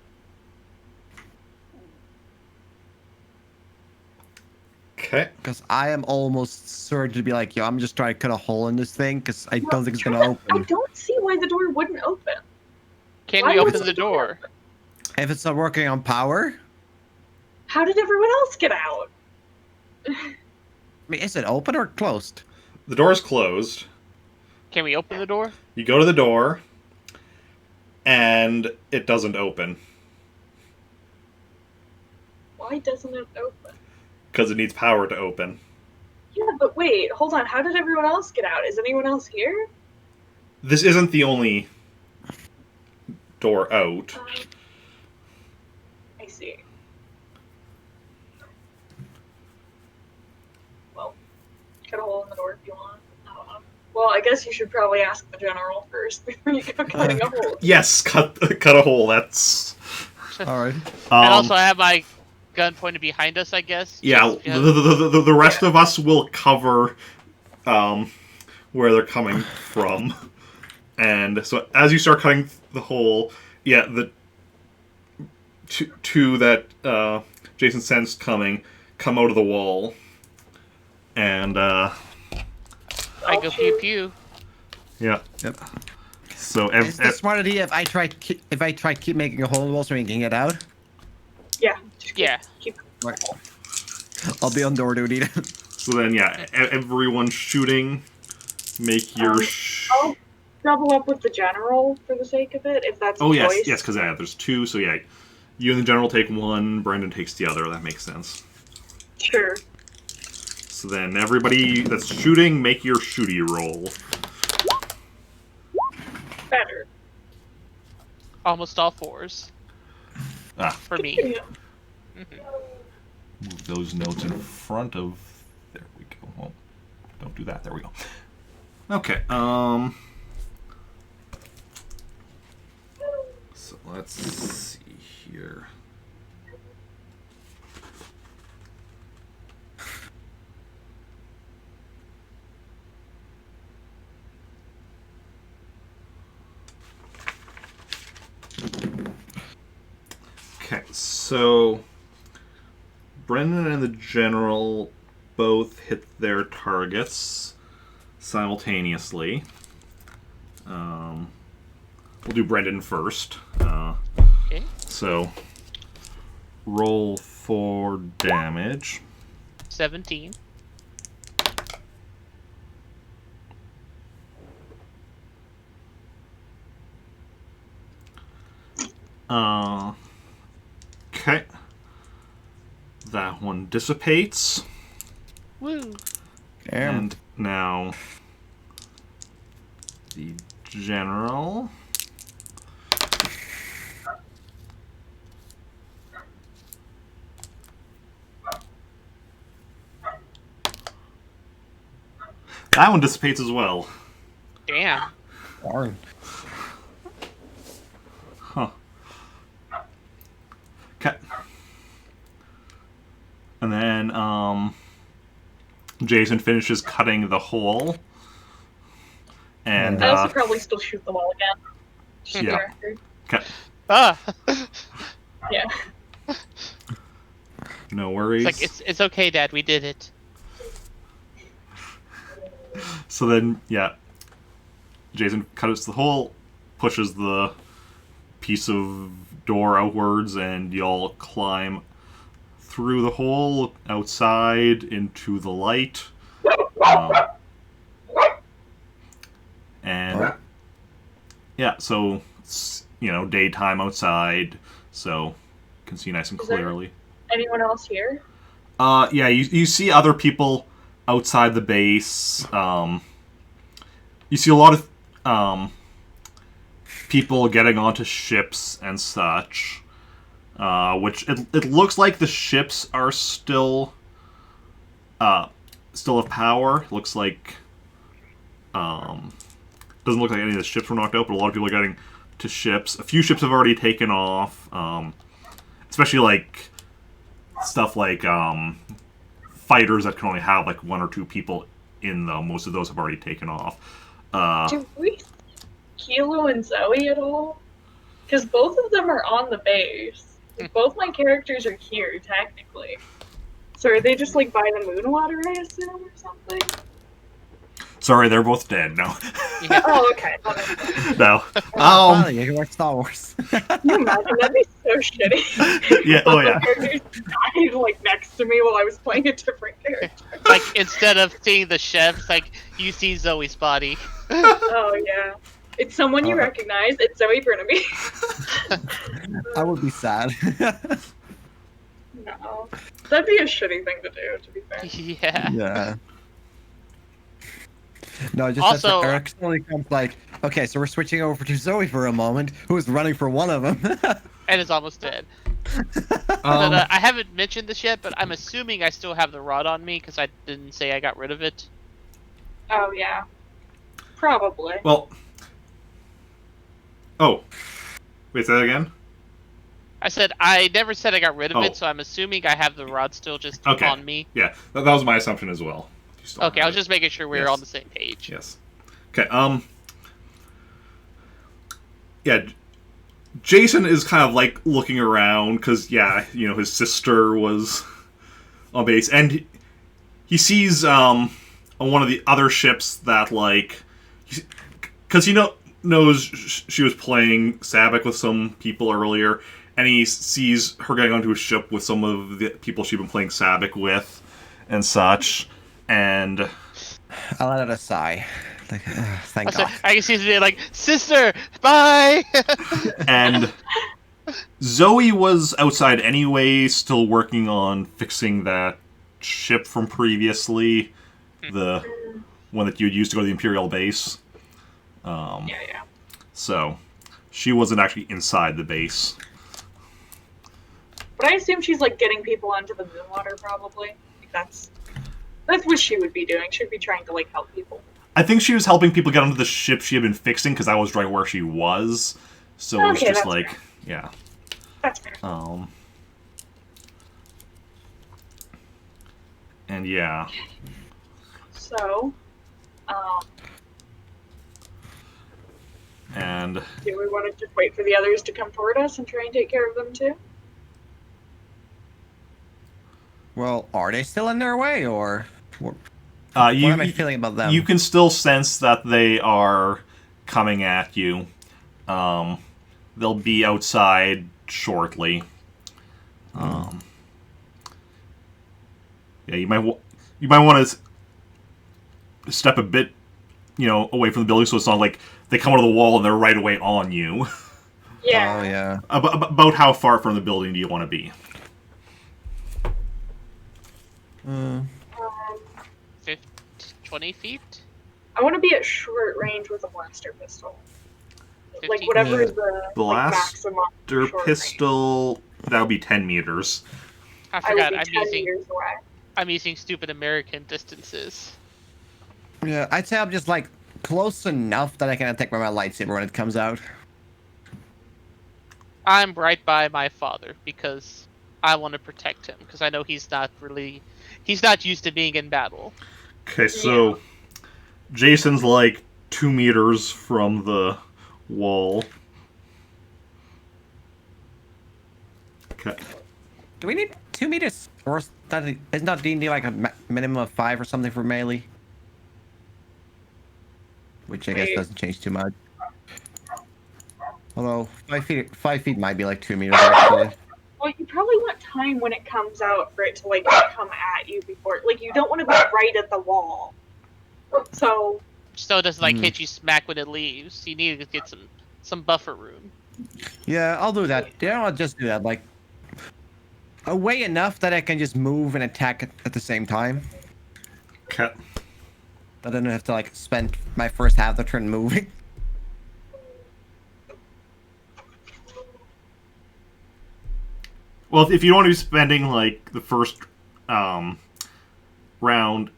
S1: Okay.
S2: Because I am almost certain to be like, yo, I'm just trying to cut a hole in this thing because I don't think it's gonna
S4: I
S2: open.
S4: don't see why the door wouldn't open.
S3: Can
S4: Why
S3: we
S4: would
S3: open the door?
S2: If it's not working on power,
S4: How did everyone else get out?
S2: I mean, is it open or closed?
S1: The door's closed.
S3: Can we open the door?
S1: You go to the door, and it doesn't open.
S4: Why doesn't it open?
S1: Because it needs power to open.
S4: Yeah, but wait, hold on. How did everyone else get out? Is anyone else here?
S1: This isn't the only door out.
S4: I see. Well, cut a hole in the door if you want. I don't know. Well, I guess you should probably ask the general first before you go cutting a hole.
S1: Yes, cut a hole. That's...
S2: All right.
S3: And also, I have my gun pointed behind us, I guess.
S1: Yeah,
S3: just because-
S1: the rest of us will cover where they're coming from. And so as you start cutting the hole, yeah, the two that Jacen sensed coming come out of the wall. And,
S3: I go pew pew.
S1: yeah.
S2: Yep.
S1: So,
S2: Is it a smart idea if I try keep making a hole in the wall so we can get out?
S4: Yeah. Just
S3: Yeah.
S4: Keep
S2: Right. I'll be on door duty.
S1: so then, yeah, everyone shooting. Make your...
S4: I'll double up with the general for the sake of it, if that's
S1: Oh,
S4: a
S1: yes,
S4: choice.
S1: yes, because yeah, there's two, so yeah, you and the general take one, Brendan takes the other, that makes sense.
S4: Sure.
S1: So then everybody that's shooting, make your shooty roll.
S4: Better.
S3: Almost all fours.
S1: Ah,
S3: For me.
S4: Yeah.
S1: move those notes in front of... There we go. Well, don't do that, there we go. Okay, so let's see here. Okay, so Brendan and the general both hit their targets simultaneously. We'll do Brendan first.
S3: Okay.
S1: So roll for damage.
S3: 17.
S1: Okay. That one dissipates.
S3: Woo.
S2: Damn.
S1: And now the general. That one dissipates as well.
S3: Damn.
S2: Darn.
S1: Huh. Okay. And then, Jacen finishes cutting the hole. And,
S4: I also probably still shoot them all again. Just for the
S1: Yeah.
S4: record.
S1: okay.
S3: Ah.
S4: Yeah.
S1: No worries.
S3: It's like it's okay, Dad. We did it.
S1: So then, yeah. Jacen cuts the hole, pushes the piece of door outwards, and y'all climb through the hole outside into the light. And yeah, so it's, daytime outside, so you can see nice and
S4: Is there-
S1: clearly.
S4: Anyone else here?
S1: Yeah, you see other people outside the base. You see a lot of people getting onto ships and such. Which it looks like the ships are still of power. It looks like doesn't look like any of the ships were knocked out, but a lot of people are getting to ships. A few ships have already taken off, especially like stuff like fighters that can only have like 1 or 2 people in them. Most of those have already taken off.
S4: Do we see Kilo and Zoe at all? Because both of them are on the base. Like, both my characters are here, technically. So are they just like by the moon water, I assume, or something?
S1: Sorry, they're both dead. No,
S3: Yeah.
S4: Oh, okay.
S1: no.
S2: Finally, you watch Star Wars.
S4: Can you imagine? That'd be so shitty.
S1: Yeah. Oh yeah.
S4: The characters died like next to me while I was playing a different character.
S3: Like instead of seeing the chefs, like you see Zoe's body.
S4: Oh yeah. It's someone you recognize. It's Zoe Burnaby.
S2: I would be sad.
S4: No. That'd be a shitty thing to do, to be fair.
S3: Yeah.
S2: Yeah. No, just
S3: Also-
S2: also, Eric suddenly comes like, okay, so we're switching over to Zoe for a moment, who's running for one of them.
S3: And is almost dead. But, I haven't mentioned this yet, but I'm assuming I still have the rod on me because I didn't say I got rid of it.
S4: Oh yeah. Probably.
S1: Well. Oh. Wait, say that again?
S3: I said I never said I got rid of
S1: Oh.
S3: it, so I'm assuming I have the rod still just
S1: Okay.
S3: on me.
S1: Yeah, that was my assumption as well. You still
S3: Okay,
S1: have
S3: I was
S1: it.
S3: just making sure we were
S1: Yes.
S3: on the same page.
S1: Yes. Okay, yeah, Jacen is kind of, like, looking around, because, yeah, his sister was on base, and he sees, on one of the other ships that, like, because he knows she was playing Sabak with some people earlier, and he sees her getting onto a ship with some of the people she'd been playing Sabak with, and such, and...
S2: I let out a sigh. Like, thank God.
S3: I can see today like, sister, bye.
S1: And Zoe was outside anyway, still working on fixing that ship from previously, the one that you'd used to go to the Imperial base.
S4: Yeah.
S1: So she wasn't actually inside the base.
S4: But I assume she's like getting people onto the moon water, probably. Like, that's what she would be doing. She'd be trying to like help people.
S1: I think she was helping people get onto the ship she had been fixing, because that was right where she was. So it was
S4: Okay,
S1: just
S4: that's
S1: like,
S4: fair.
S1: yeah.
S4: That's fair.
S1: And yeah.
S4: So,
S1: And
S4: do we want to just wait for the others to come toward us and try and take care of them too?
S2: Well, are they still in their way, or what
S1: you,
S2: am I feeling about them?
S1: You can still sense that they are coming at you. They'll be outside shortly. Yeah, you might want to step a bit, away from the building, so it's not like they come out of the wall and they're right away on you.
S4: Yeah.
S2: Oh yeah.
S1: About how far from the building do you want to be?
S4: Um,
S3: 50, 20 feet?
S4: I want to be at short range with a blaster pistol.
S3: 50?
S4: Like whatever
S2: Yeah.
S4: is the
S1: Blaster
S4: maximum short range.
S1: pistol, that would be 10 meters.
S3: I
S4: I would
S3: forgot.
S4: be 10 meters away.
S3: I'm using stupid American distances.
S2: Yeah, I'd say I'm just like close enough that I can attack with my lightsaber when it comes out.
S3: I'm right by my father because I want to protect him because I know he's not used to being in battle.
S1: Okay, so Jason's like 2 meters from the wall. Okay.
S2: Do we need 2 meters? Or isn't that D&D like a minimum of 5 or something for melee? Which I guess
S4: Wait.
S2: doesn't change too much. Although 5 feet might be like 2 meters actually.
S4: Well, you probably want time when it comes out for it to like come at you before. Like you don't want to be right at the wall. So
S3: So it doesn't hit you smack when it leaves. You need to get some buffer room.
S2: Yeah, I'll do that. Yeah, I'll just do that. Like away enough that I can just move and attack at the same time.
S1: Okay.
S2: I don't have to like spend my first half of the turn moving.
S1: Well, if you don't want to be spending like the first round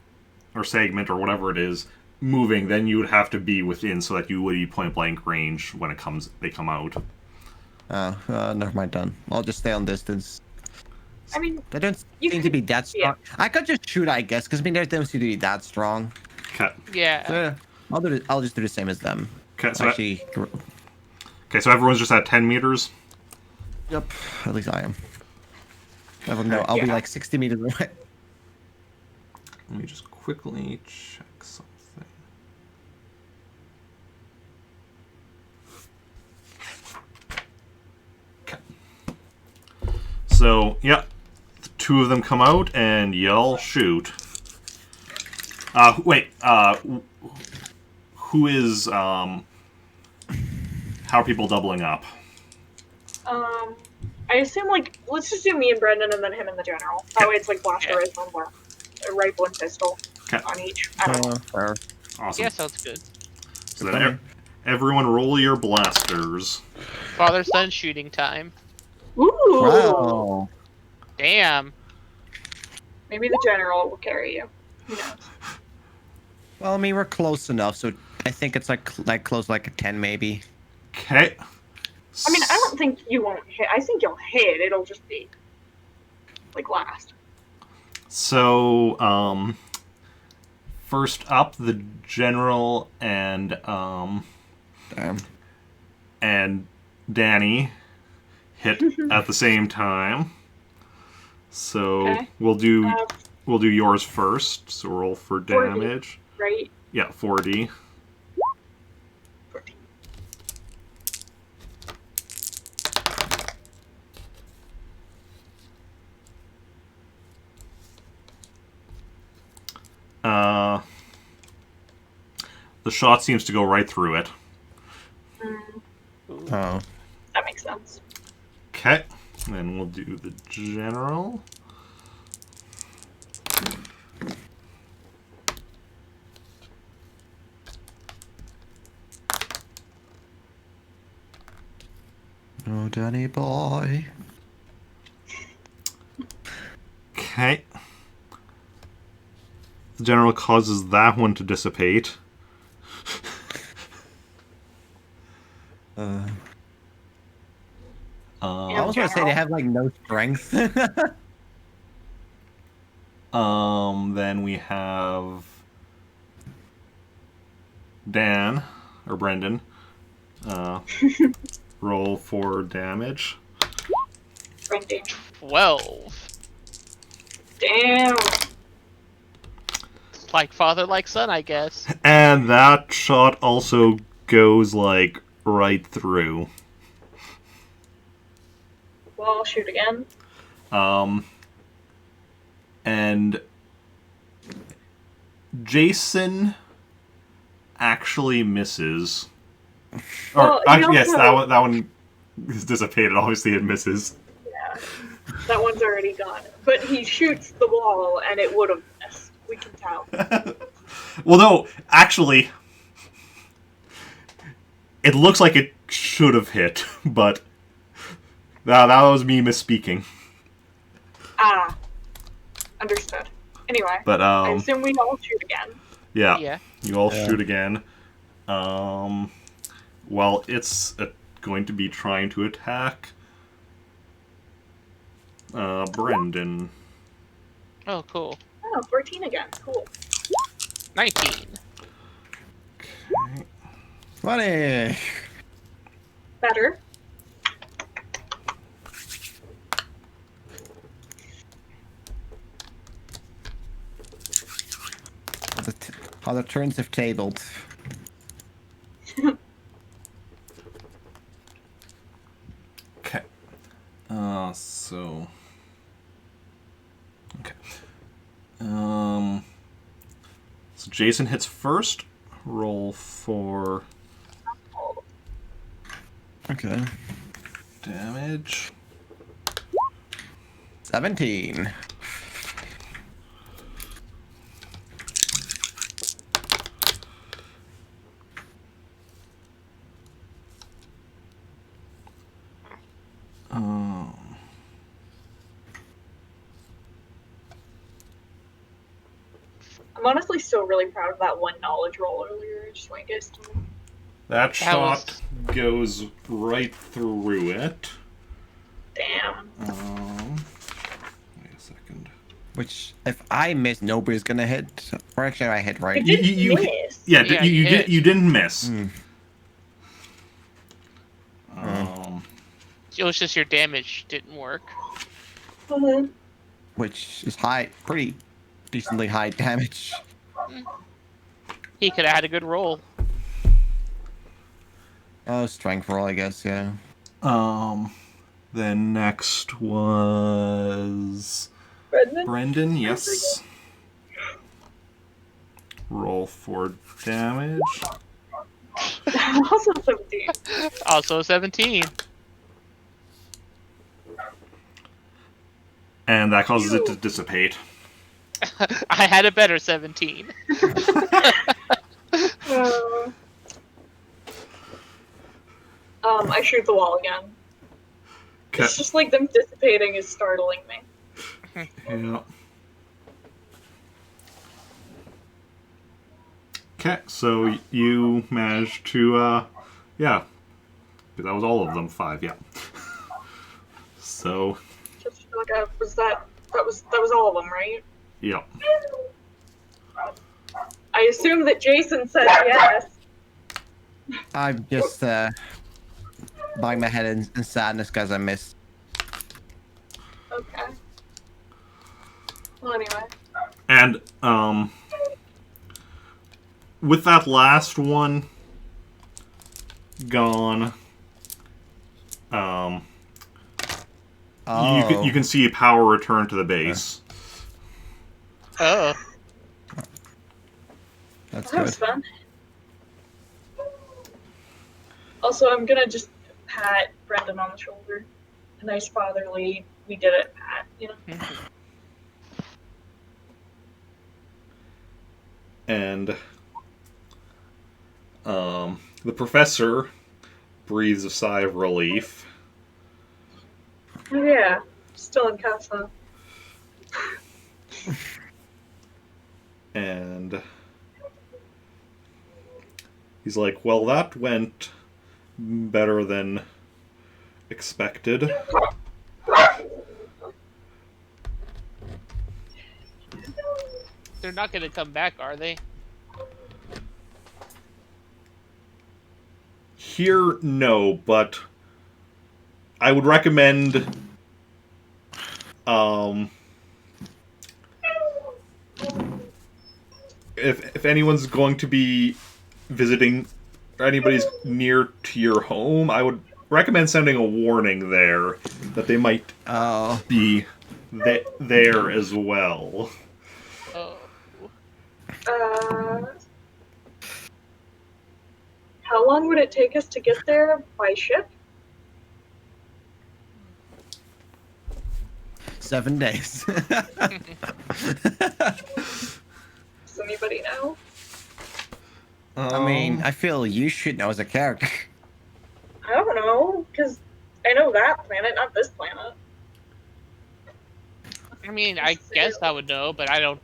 S1: or segment or whatever it is moving, then you would have to be within so that you would be point blank range when they come out.
S2: Never mind. Done. I'll just stay on distance.
S4: I mean,
S2: They don't
S4: You
S2: seem to
S4: could-
S2: be that strong. I could just shoot, I guess, because I mean they don't seem to be that strong.
S1: Okay.
S3: Yeah.
S2: So, yeah, I'll just do the same as them.
S1: Okay. So
S2: Actually,
S1: so everyone's just at 10 meters.
S2: yep. At least I am. No, I'll be
S4: Yeah.
S2: like 60 meters away.
S1: Let me just quickly check something. Okay. So, yeah, the 2 of them come out and yell, shoot. Wait, who is, how are people doubling up?
S4: I assume like let's just do me and Brendan and then him and the general. That way it's like blaster rifle and a rifle and pistol
S1: Okay.
S4: on each. I don't know.
S2: Fair.
S1: Awesome.
S3: Yeah, sounds good.
S1: So then everyone roll your blasters.
S3: Father son shooting time.
S4: Ooh.
S2: Wow.
S3: Damn.
S4: Maybe the general will carry you. Who knows?
S2: Well, I mean we're close enough, so I think it's like close like a 10 maybe.
S1: Okay.
S4: I mean, I don't think you won't hit. I think you'll hit. It'll just be like last.
S1: So, first up, the general and
S2: Damn.
S1: Danny hit at the same time. So
S4: Okay.
S1: we'll do yours first. So roll for
S4: 4D.
S1: damage.
S4: Right?
S1: Yeah, 4D.
S4: 14.
S1: The shot seems to go right through it.
S2: Oh.
S4: That makes sense.
S1: Okay. Then we'll do the general.
S2: Oh, Danny boy.
S1: Okay. The general causes that one to dissipate.
S2: I
S4: Yeah.
S2: was gonna say they have like no strength.
S1: Then we have Dan or Brendan. Roll for damage.
S4: Brendan.
S3: 12.
S4: Damn.
S3: Like father, like son, I guess.
S1: And that shot also goes like right through.
S4: Well, I'll shoot again.
S1: And Jacen actually misses.
S4: Well,
S1: Or
S4: he
S1: yes,
S4: also-
S1: that one is dissipated. Obviously, it misses.
S4: Yeah, that one's already gone. But he shoots the wall, and it would have missed. We can tell.
S1: Well, no, actually, it looks like it should have hit, but that was me misspeaking.
S4: Ah, understood. Anyway,
S1: But
S4: I assume we all shoot again.
S1: yeah,
S3: Yeah.
S1: you all
S2: Yeah.
S1: shoot again. Well, it's going to be trying to attack Brendan.
S3: Oh, cool.
S4: Oh, 14 again. Cool.
S3: 19.
S1: Okay.
S2: 20.
S4: Better.
S2: How the turns have tabled.
S1: Okay. So. Okay. So Jacen hits first. Roll for
S2: Okay.
S1: damage.
S2: 17.
S4: I'm honestly still really proud of that one knowledge roll earlier. I just want you guys to know.
S1: That
S3: That
S1: shot goes right through it.
S4: Damn.
S1: Wait a second.
S2: Which, if I miss, nobody's gonna hit. Or actually, I hit right.
S4: You didn't
S1: You-
S4: miss.
S1: Yeah,
S3: Yeah,
S1: you,
S3: you
S1: you,
S3: hit.
S1: you didn't miss.
S2: Hmm.
S3: It was just your damage didn't work.
S4: Mhm.
S2: Which is high, pretty decently high damage.
S3: He could have had a good roll.
S2: Oh, strength roll, I guess. Yeah.
S1: Then next was
S4: Brendan?
S1: Brendan. Yes. Roll for damage.
S4: Also 17.
S3: Also 17.
S1: And that causes it to dissipate.
S3: I had a better 17.
S4: I shoot the wall again.
S1: Okay.
S4: It's just like them dissipating is startling me.
S1: Yeah. Okay, so you managed to, yeah. That was all of them, 5, yeah. So,
S4: Just like that was all of them, right?
S1: yeah.
S4: I assume that Jacen said yes.
S2: I'm just bowing my head in sadness because I missed.
S4: Okay. Well, anyway.
S1: And, with that last one gone,
S2: Oh.
S1: you can see power return to the base.
S3: Oh.
S2: That's
S4: That was
S2: good.
S4: fun. Also, I'm gonna just pat Brendan on the shoulder. A nice fatherly, we did it, pat, you know?
S1: And the professor breathes a sigh of relief.
S4: Oh, yeah. Still in cuffs, huh?
S1: And he's like, well, that went better than expected.
S3: They're not going to come back, are they?
S1: Here, no, but I would recommend if anyone's going to be visiting or anybody's near to your home, I would recommend sending a warning there that they might
S2: Oh.
S1: be there as well.
S3: Oh.
S4: How long would it take us to get there by ship?
S2: 7 days.
S4: Does anybody know?
S2: I mean, I feel you should know as a character.
S4: I don't know, because I know that planet, not this planet.
S3: I mean, I guess I would know, but I don't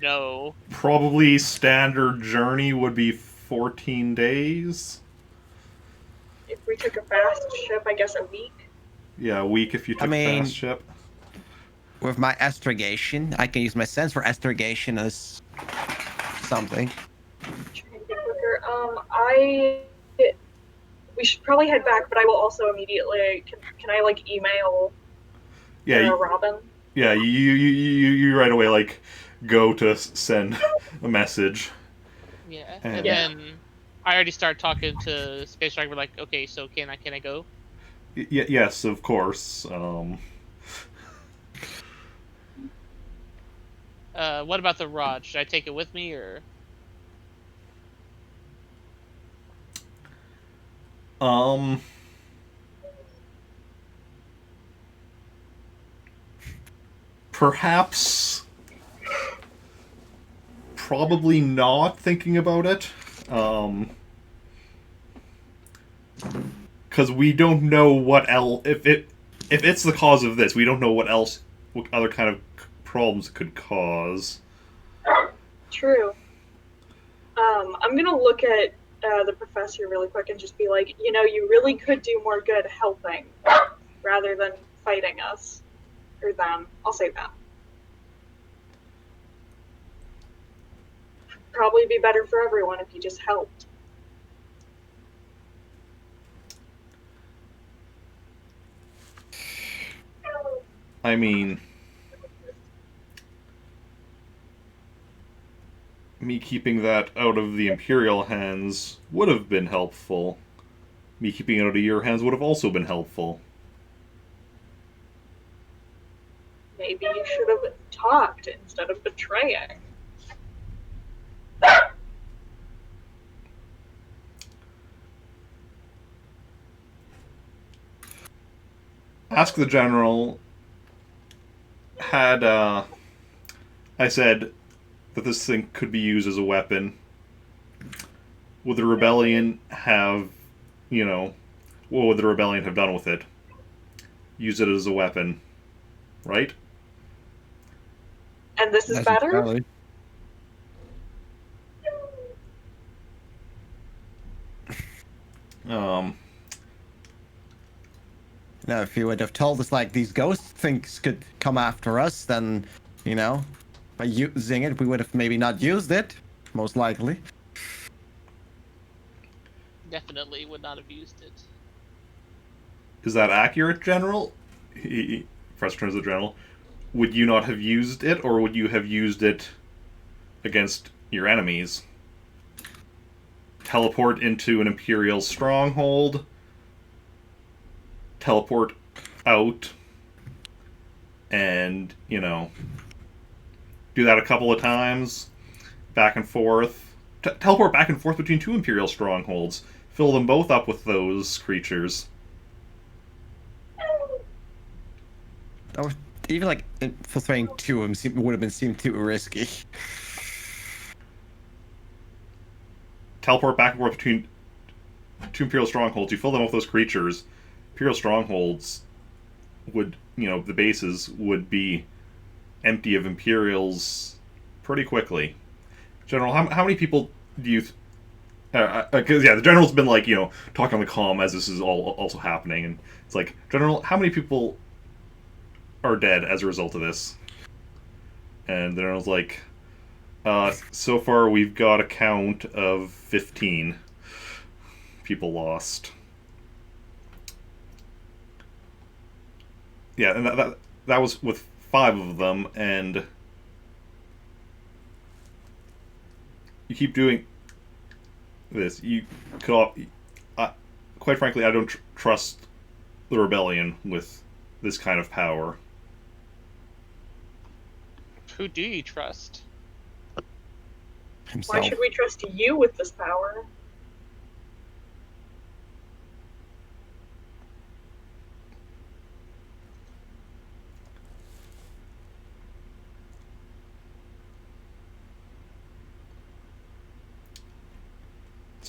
S3: know.
S1: Probably standard journey would be 14 days.
S4: If we took a fast ship, I guess a week.
S1: Yeah, a week if you took
S2: mean-
S1: fast ship.
S2: With my astrogation, I can use my sense for astrogation as something.
S4: Trying to get quicker. We should probably head back, but I will also immediately. Can I like email
S1: Yeah,
S4: Robin?
S1: yeah. You right away like go to send a message.
S3: Yeah.
S1: And-
S3: And
S4: Yeah.
S3: then I already start talking to Space Dragon. We're like, okay, so can I go?
S1: Yes, of course.
S3: What about the rod? Should I take it with me or?
S1: Perhaps. Probably not thinking about it. Because we don't know what else. If it's the cause of this, we don't know what other kind of problems it could cause.
S4: True. I'm gonna look at the professor really quick and just be like, you really could do more good helping rather than fighting us. Or them. I'll say them. Probably be better for everyone if you just helped.
S1: I mean, me keeping that out of the Imperial hands would have been helpful. Me keeping it out of your hands would have also been helpful.
S4: Maybe you should have talked instead of betraying.
S1: Ask the General. Had, I said that this thing could be used as a weapon. Would the Rebellion have, what would the Rebellion have done with it? Use it as a weapon, right?
S4: And this is
S2: That's
S4: better?
S2: entirely- No, if you would have told us like these ghost things could come after us, then by using it, we would have maybe not used it, most likely.
S3: Definitely would not have used it.
S1: Is that accurate, General? Professor turns to the General. Would you not have used it, or would you have used it against your enemies? Teleport into an Imperial stronghold. Teleport out. And, do that a couple of times. Back and forth. Teleport back and forth between two Imperial strongholds. Fill them both up with those creatures.
S2: Or even like infiltrating two of them would have seemed too risky.
S1: Teleport back and forth between two Imperial strongholds. You fill them with those creatures. Imperial strongholds would, the bases would be empty of Imperials pretty quickly. General, how many people do you... Because, the General's been, talking on the comm as this is all also happening, and it's like, General, how many people are dead as a result of this? And the General's like, so far we've got a count of 15 people lost. Yeah, and that was with 5 of them, and you keep doing this. You could, quite frankly, I don't trust the Rebellion with this kind of power.
S3: Who do you trust?
S4: Why
S2: Himself.
S4: should we trust you with this power?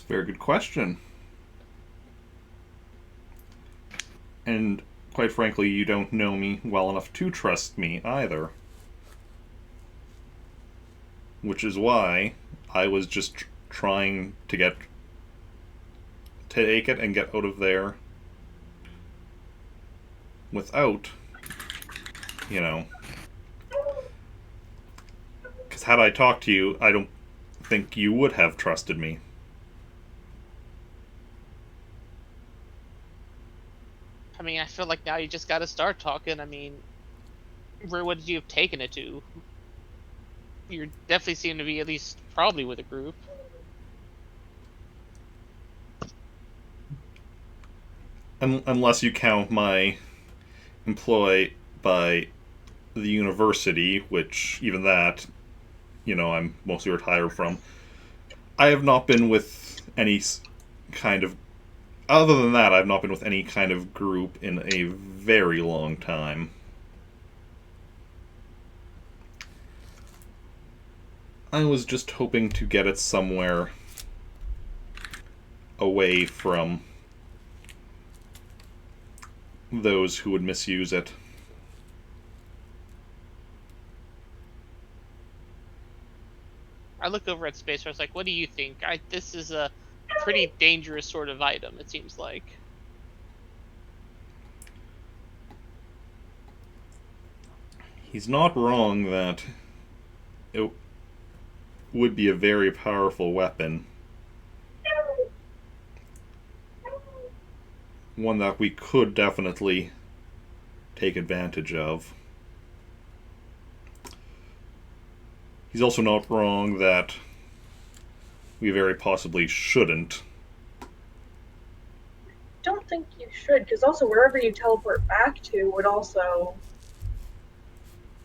S1: It's a very good question. And quite frankly, you don't know me well enough to trust me either. Which is why I was just trying to take it and get out of there without, because had I talked to you, I don't think you would have trusted me.
S3: I mean, I feel like now you just gotta start talking. I mean, where would you have taken it to? You definitely seem to be at least probably with a group.
S1: Unless you count my employ by the university, which even that, I'm mostly retired from. I have not been with any kind of... Other than that, I've not been with any kind of group in a very long time. I was just hoping to get it somewhere away from those who would misuse it.
S3: I look over at Space Force like, what do you think? This is a pretty dangerous sort of item, it seems like.
S1: He's not wrong that it would be a very powerful weapon. One that we could definitely take advantage of. He's also not wrong that we very possibly shouldn't.
S4: Don't think you should, because also wherever you teleport back to would also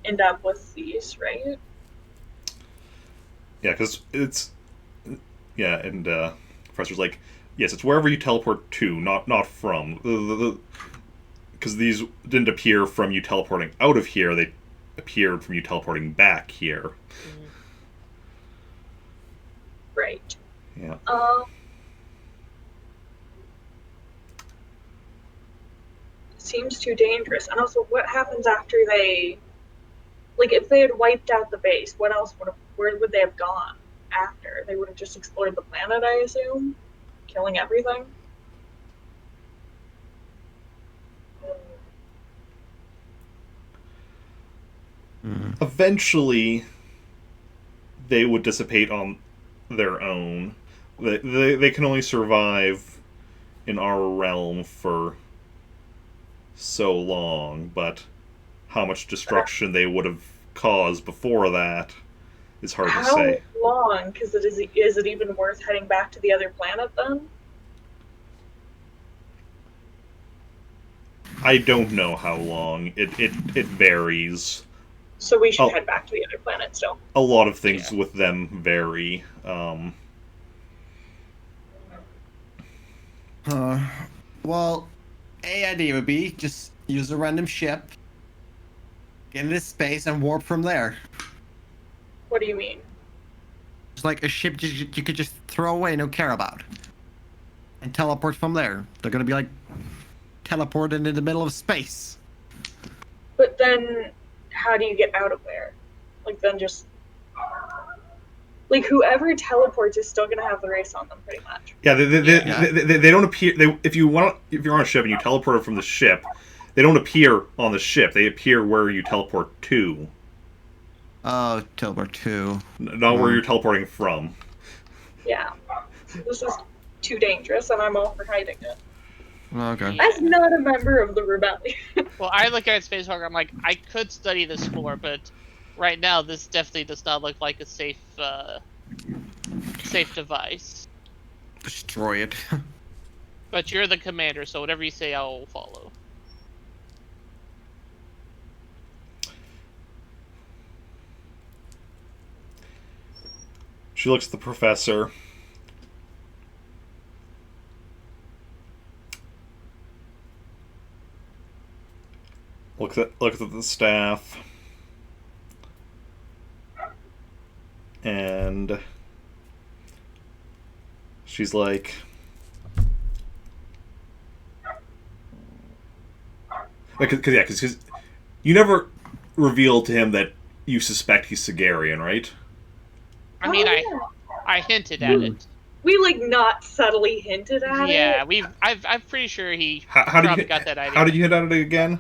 S4: end up with these, right?
S1: Yeah, because it's... Yeah, and Professor's like, yes, it's wherever you teleport to, not from. Because these didn't appear from you teleporting out of here, they appeared from you teleporting back here.
S4: Right.
S1: Yeah.
S4: Seems too dangerous. And also, what happens after they... Like, if they had wiped out the base, where would they have gone after? They would have just explored the planet, I assume? Killing everything?
S1: Eventually, they would dissipate on their own. They can only survive in our realm for so long, but how much destruction they would have caused before that is hard to say.
S4: How long? Because is it even worth heading back to the other planet then?
S1: I don't know how long. It varies.
S4: So we should head back to the other planet still.
S1: A lot of things with them vary.
S2: Well, a idea would be just use a random ship, get into space, and warp from there.
S4: What do you mean?
S2: It's like a ship you could just throw away and don't care about, and teleport from there. They're gonna be like teleported into the middle of space.
S4: But then, how do you get out of there? Like, then just... Like, whoever teleports is still gonna have the race on them, pretty much.
S1: Yeah, they don't appear... if you're on a ship and you teleport from the ship, they don't appear on the ship. They appear where you teleport to.
S2: Oh, teleport to.
S1: Not where you're teleporting from.
S4: Yeah. So this is too dangerous, and I'm all for hiding it.
S2: Okay.
S4: As not a member of the rebellion.
S3: Well, I look at Space Hawk, I'm like, I could study this more, but right now this definitely does not look like a safe device.
S2: Destroy it.
S3: But you're the commander, so whatever you say, I'll follow.
S1: She looks at the professor. Looks at the staff. she's like, because you never revealed to him that you suspect he's Sigarian, right?
S3: I mean,
S4: yeah.
S3: I hinted at it.
S4: We like not subtly hinted at
S3: Yeah,
S4: it.
S3: I'm pretty sure he
S1: How did
S3: probably
S1: you
S3: got that idea.
S1: How did you hit at it again?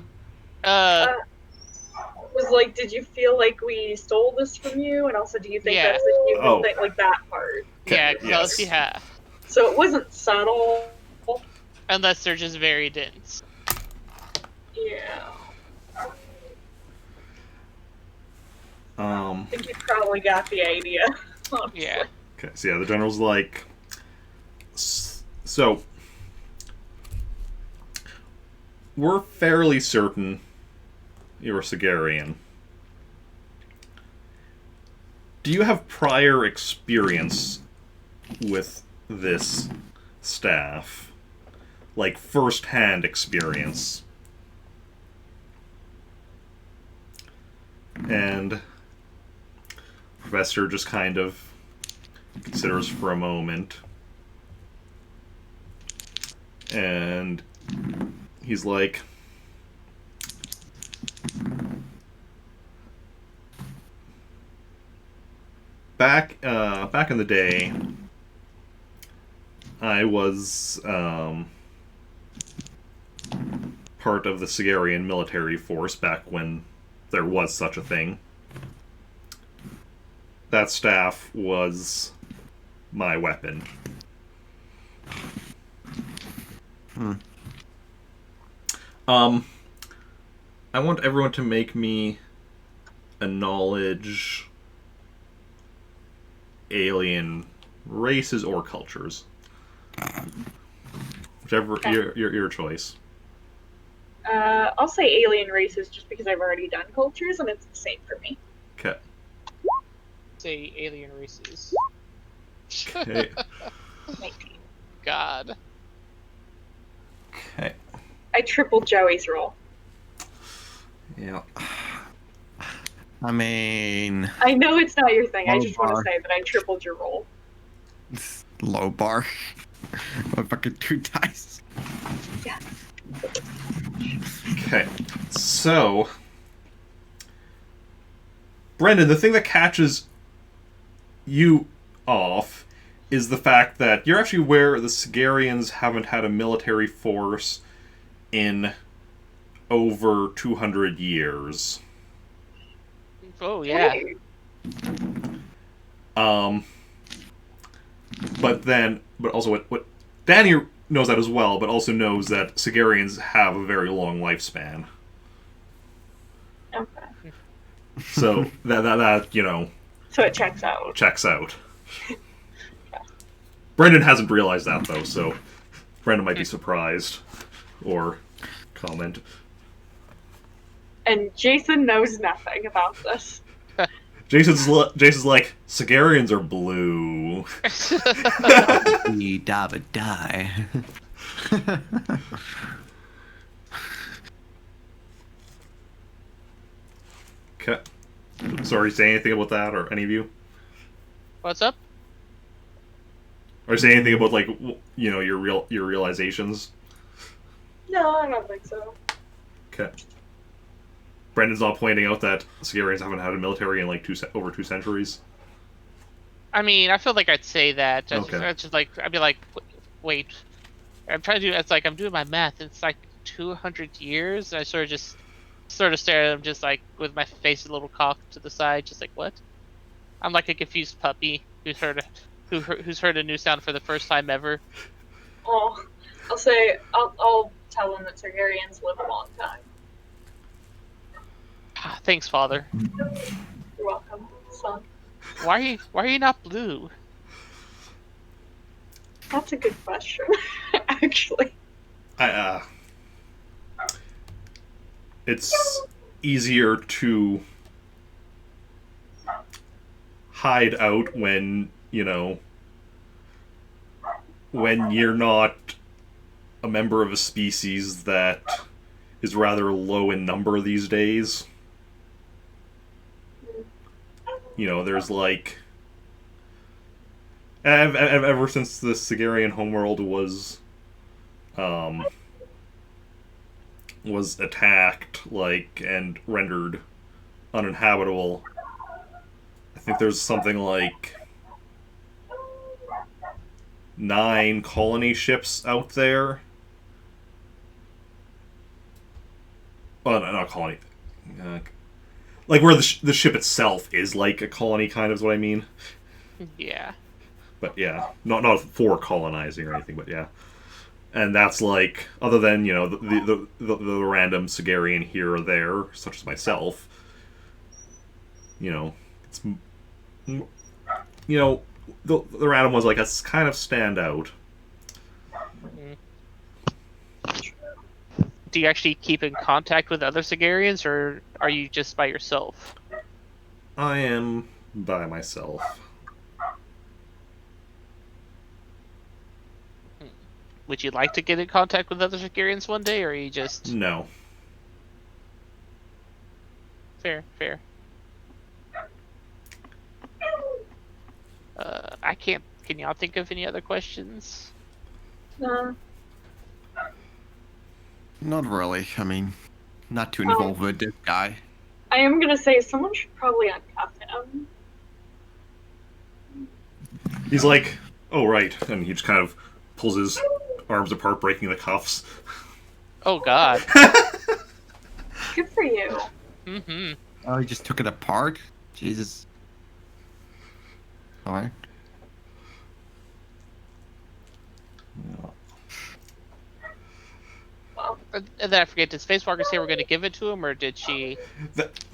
S4: Was like, did you feel like we stole this from you? And also, do you think
S3: Yeah.
S4: that's a human
S1: Oh.
S4: thing? Like that part.
S3: Yeah,
S1: Yes.
S3: close, yeah.
S4: So it wasn't subtle.
S3: Unless they're just very dense.
S4: Yeah.
S1: Um.
S4: I think you probably got the idea. Honestly.
S3: Yeah.
S1: Okay. So yeah, the general's like, so we're fairly certain you're Sigarian. Do you have prior experience with this staff? Like, first-hand experience? And Professor just kind of considers for a moment. And he's like, back in the day, I was part of the Sigarian military force back when there was such a thing. That staff was my weapon. I want everyone to make me a knowledge alien races or cultures. Whichever your choice.
S4: I'll say alien races just because I've already done cultures and it's the same for me.
S1: Okay.
S3: Say alien races.
S1: Okay.
S4: 19.
S3: God.
S1: Okay.
S4: I tripled Joey's roll.
S1: Yeah.
S2: I mean,
S4: I know it's not your thing. I
S2: Low
S4: just want
S2: bar.
S4: to say that I tripled your roll.
S2: low bar. My fucking 2 dice.
S4: Yeah.
S1: Okay. So, Brendan, the thing that catches you off is the fact that you're actually aware the Sigarians haven't had a military force in over 200 years.
S3: Oh yeah.
S4: Hey.
S1: But also what Danny knows that as well, but also knows that Sigarians have a very long lifespan.
S4: Okay.
S1: So that you know,
S4: So it checks out.
S1: checks out. Brendan hasn't realized that though, so Brendan might be surprised or comment.
S4: And Jacen knows nothing about this.
S1: Jason's like, Sigarians are blue.
S2: We dabba die.
S1: Okay. Sorry, say anything about that, or any of you?
S3: What's up?
S1: Or say anything about like you know your realizations?
S4: No, I don't think so.
S1: Okay. Brendan's not pointing out that Sigarians haven't had a military in like over 2 centuries.
S3: I mean, I feel like I'd say that.
S1: Okay.
S3: I'd be like, wait. I'm trying to do. It's like I'm doing my math. It's like 200 years. And I sort of stare at him, just like with my face a little cocked to the side, just like what? I'm like a confused puppy who's heard a new sound for the first time ever.
S4: Oh, I'll tell him that Targaryens live a long time.
S3: Ah, thanks, Father.
S4: You're welcome, son.
S3: Why are you not blue?
S4: That's a good question, actually.
S1: It's easier to hide out when, you know, when you're not a member of a species that is rather low in number these days. You know, there's like... Ever since the Sigarian homeworld was attacked, like, and rendered uninhabitable, I think there's something like 9 colony ships out there. Well, no, not colony. Like where the ship itself is like a colony, kind of is what I mean.
S3: Yeah.
S1: But yeah, not for colonizing or anything, but yeah. And that's like, other than, you know, the random Sigarian here or there, such as myself, you know, it's, you know, the random ones like us kind of stand out.
S3: Do you actually keep in contact with other Sigarians, or are you just by yourself?
S1: I am by myself.
S3: Would you like to get in contact with other Sigarians one day, or are you just...
S1: No.
S3: Fair. I can't... Can y'all think of any other questions?
S4: No.
S2: Not really. I mean, not too involved with this guy.
S4: I am gonna say someone should probably uncuff him.
S1: He's like, oh, right. And he just kind of pulls his arms apart, breaking the cuffs.
S3: Oh, God.
S4: Good for you.
S3: Mm-hmm.
S2: Oh, he just took it apart? Jesus. Alright.
S4: Well,
S3: And then I forget, did Spacewalker say we're going to give it to him, or did she...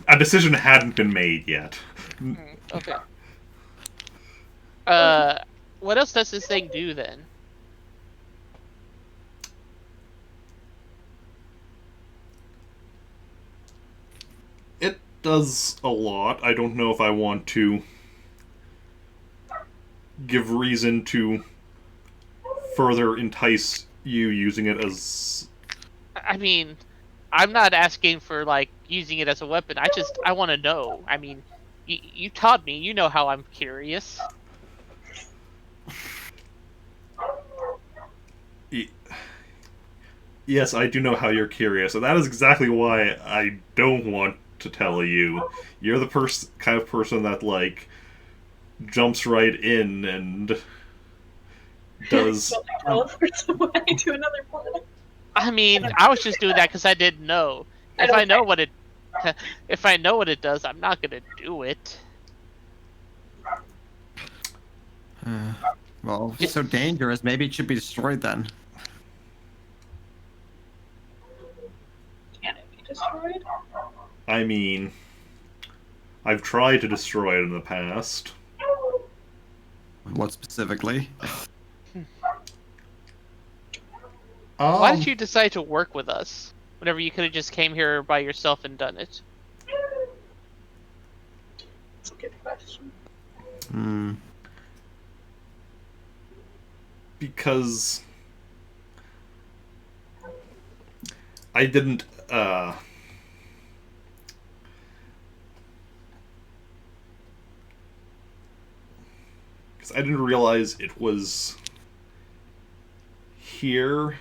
S1: A decision hadn't been made yet.
S3: Okay. What else does this thing do, then?
S1: It does a lot. I don't know if I want to give reason to further entice you using it as...
S3: I mean, I'm not asking for, like, using it as a weapon. I want to know. I mean, you taught me. You know how I'm curious.
S1: Yes, I do know how you're curious, and that is exactly why I don't want to tell you. You're the kind of person that, like, jumps right in and does...
S4: teleports away to another planet.
S3: I mean, I was just doing that because I didn't know. If I know what it does, I'm not gonna do it.
S2: Well, if it's so dangerous, maybe it should be destroyed then.
S4: Can it be destroyed?
S1: I mean, I've tried to destroy it in the past.
S2: What specifically?
S3: Why did you decide to work with us whenever you could have just came here by yourself and done it?
S4: That's a good question.
S1: Because I didn't, because I didn't realize it was here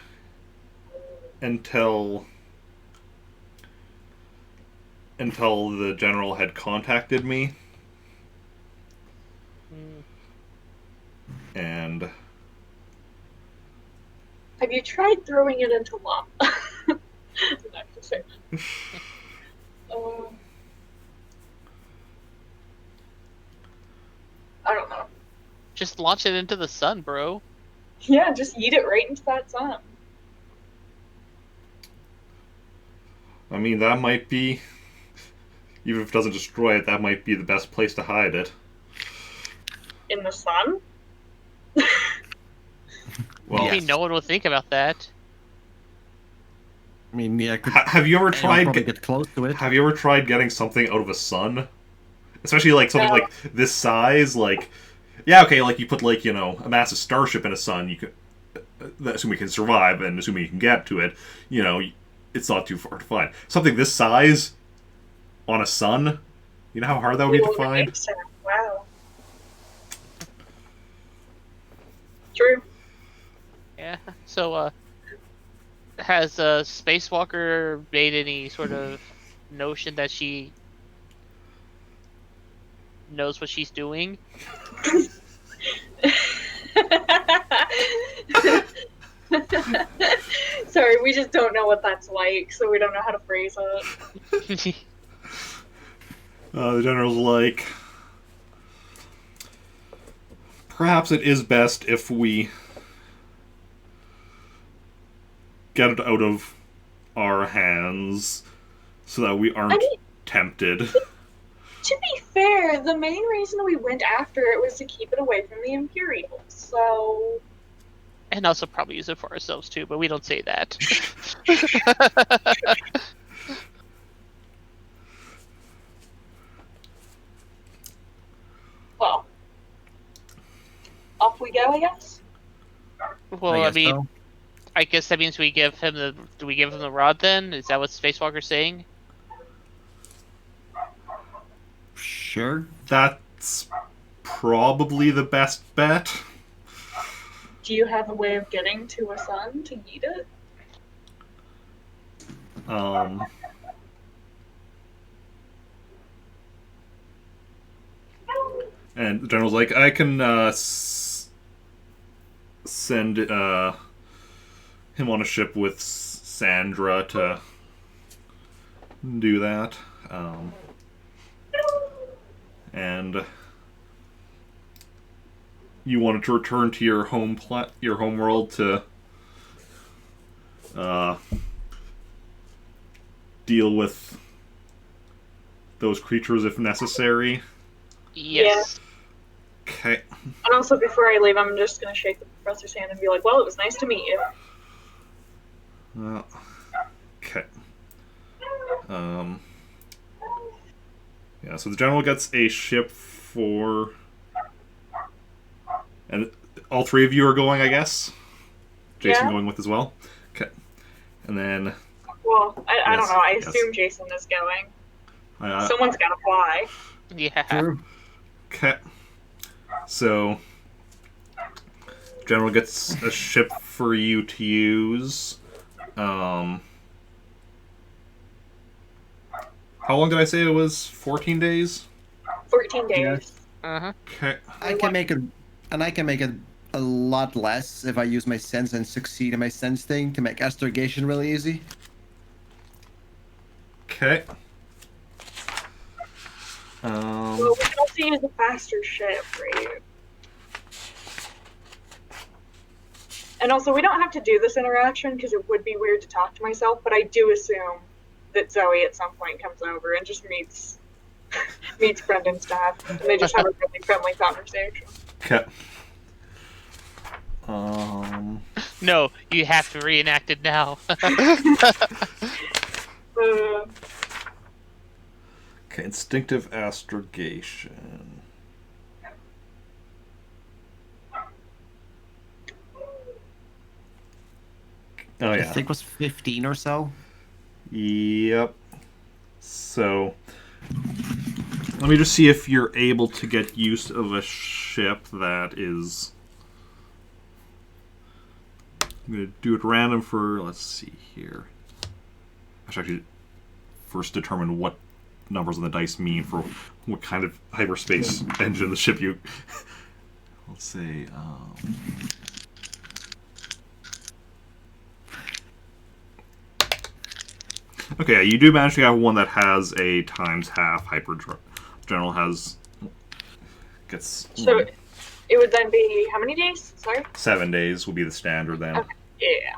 S1: until the general had contacted me. And
S4: Have you tried throwing it into lava? I don't know.
S3: Just launch it into the sun, bro.
S4: Yeah, just eat it right into that sun.
S1: I mean, that might be, even if it doesn't destroy it, that might be the best place to hide it.
S4: In the sun?
S1: Well,
S3: Maybe no one will think about that.
S2: I mean, yeah,
S1: have you ever tried
S2: get close to it?
S1: Have you ever tried getting something out of a sun? Especially like something like this size, like, yeah, okay, like you put, like, you know, a massive starship in a sun, you could, assuming you can survive and assuming you can get to it, you know, it's not too far to find. Something this size on a sun, you know how hard that would be to find?
S4: Wow.
S3: So, has Spacewalker made any sort of notion that she knows what she's doing?
S4: Sorry, we just don't know what that's like, so we don't know how to phrase it.
S1: The general's like, perhaps it is best if we get it out of our hands so that we aren't tempted.
S4: To be fair, the main reason we went after it was to keep it away from the Imperials, so...
S3: And also probably use it for ourselves too, but we don't say that.
S4: Well, off we go, I guess?
S3: Well, I mean,
S2: so.
S3: I guess that means we give him the... Do we give him the rod then? Is that what Spacewalker's saying?
S2: Sure.
S1: That's probably the best bet.
S4: Do you have a way of getting to a sun to eat it?
S1: And the general's like, I can send him on a ship with Sandra to do that. And you wanted to return to your home world to deal with those creatures if necessary.
S3: Yes.
S1: Okay.
S4: And also, before I leave, I'm just going to shake the professor's hand and be like, well, it was nice to meet you.
S1: Okay. Yeah, so the general gets a ship for... And all three of you are going, I guess? Jacen going with as well? Okay. And then...
S4: Well, I don't know. I
S1: yes.
S4: assume Jacen is going. Someone's got to fly.
S3: Yeah.
S2: True.
S1: Okay. So... General gets a ship for you to use. How long did I say it was? 14 days?
S4: 14 days.
S3: Uh-huh.
S1: Okay.
S2: I can make it a lot less if I use my sense and succeed in my sense thing to make astrogation really easy.
S1: Okay.
S4: Well, we can also use a faster ship, right? And also, we don't have to do this interaction because it would be weird to talk to myself, but I do assume that Zoe at some point comes over and just meets Brendan's dad, and they just have a really friendly conversation.
S1: Okay.
S3: No, you have to reenact it now.
S1: Okay, instinctive astrogation. Oh, yeah.
S2: I think it was 15 or so.
S1: Yep. So, let me just see if you're able to get use of a ship that is... I'm going to do it random for, let's see here. I should actually first determine what numbers on the dice mean for what kind of hyperspace engine the ship you... Let's say... Okay, you do manage to have one that has a times half hyper. General gets...
S4: So it would then be how many days? Sorry?
S1: 7 days will be the standard then.
S4: Okay. Yeah.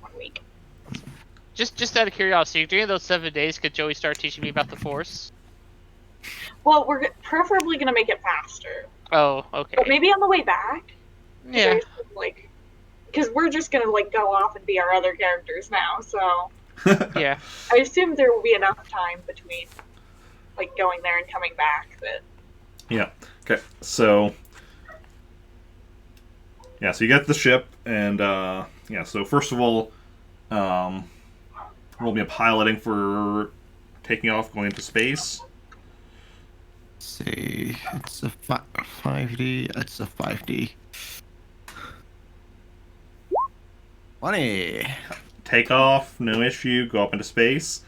S4: 1 week.
S3: Just out of curiosity, during those 7 days, could Joey start teaching me about the Force?
S4: Well, we're preferably going to make it faster.
S3: Oh, okay.
S4: But maybe on the way back.
S3: Yeah.
S4: Like, because we're just going to like go off and be our other characters now, so...
S3: Yeah.
S4: I assume there will be enough time between, like, going there and coming back that...
S1: Yeah. Okay, so... Yeah, so you get the ship, and, yeah, so first of all, roll me a piloting for taking off, going into space.
S2: Let's see, it's a 5D, it's a 5D. 20.
S1: Take off, no issue. Go up into space.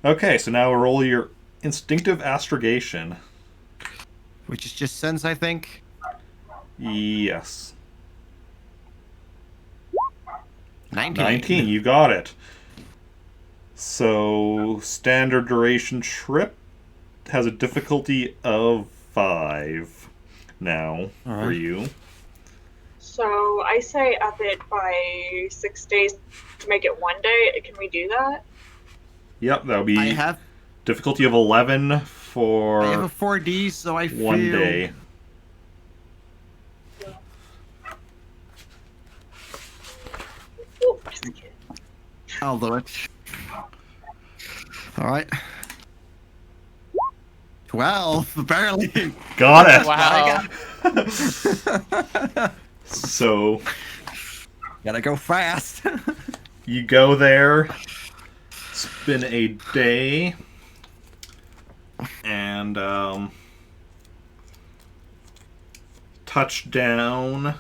S1: Okay, so now roll your instinctive astrogation.
S2: Which is just sense, I think.
S1: Yes.
S2: 19.
S1: 19, you got it. So, standard duration trip has a difficulty of 5 now for
S2: Alright.
S1: you.
S4: So I say up it by 6 days to make it 1 day. Can we do that?
S1: Yep, that'll be
S2: I have
S1: difficulty of 11 for
S2: I have a 4D, so I feel
S1: 1 day.
S4: Ooh, just kidding.
S2: I'll do it. Alright. 12, barely.
S1: Got it!
S3: Wow.
S1: So,
S2: Gotta go fast.
S1: you go there, spend a day, and touch down.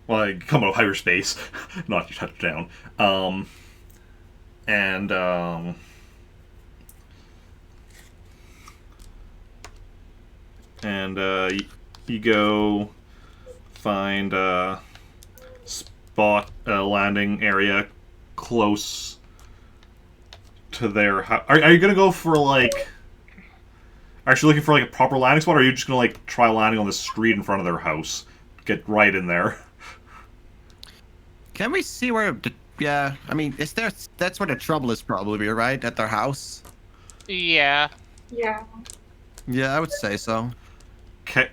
S1: Well, you come out of hyperspace, not you touch down. And you go find a spot, a landing area close to their house. Are you gonna go for like? Actually, looking for like a proper landing spot, or are you just gonna like try landing on the street in front of their house? Get right in there.
S2: Can we see where? Yeah, I mean, is there? That's where the trouble is, probably, right? At their house.
S3: Yeah.
S4: Yeah.
S2: Yeah, I would say so.
S1: Okay.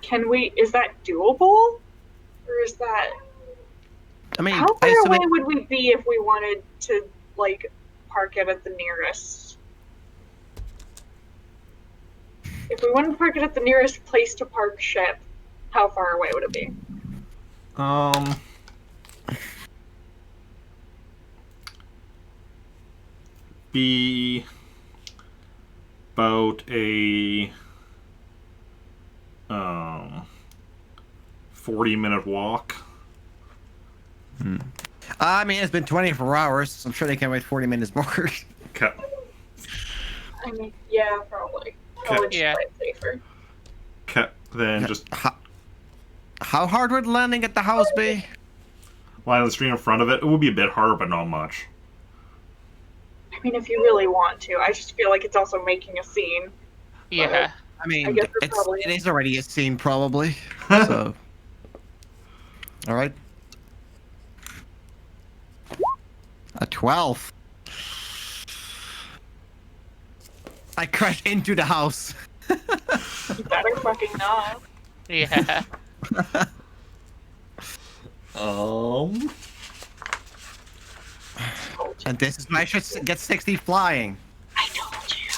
S4: Can we? Is that doable? Or is that?
S2: I mean,
S4: How
S2: I
S4: far
S2: assume
S4: away would we be if we wanted to like park it at the nearest? If we wanted to park it at the nearest place to park ship, how far away would it be?
S1: Be about a 40-minute walk.
S2: I mean, it's been 24 hours. So I'm sure they can wait 40 minutes more.
S1: Okay.
S4: I mean, yeah, probably. Probably just
S3: Yeah.
S4: play it safer.
S1: Okay. Then just
S2: How hard would landing at the house be?
S1: line on the street in front of it. It would be a bit harder, but not much.
S4: I mean, if you really want to. I just feel like it's also making a scene.
S3: Yeah.
S2: I mean,
S4: I guess we're probably-
S2: it is already a scene, probably. So, all right. A 12. I crashed into the house.
S4: You better fucking not.
S3: Yeah.
S4: Told you.
S2: And this is why I should get 60 flying.
S4: I told you.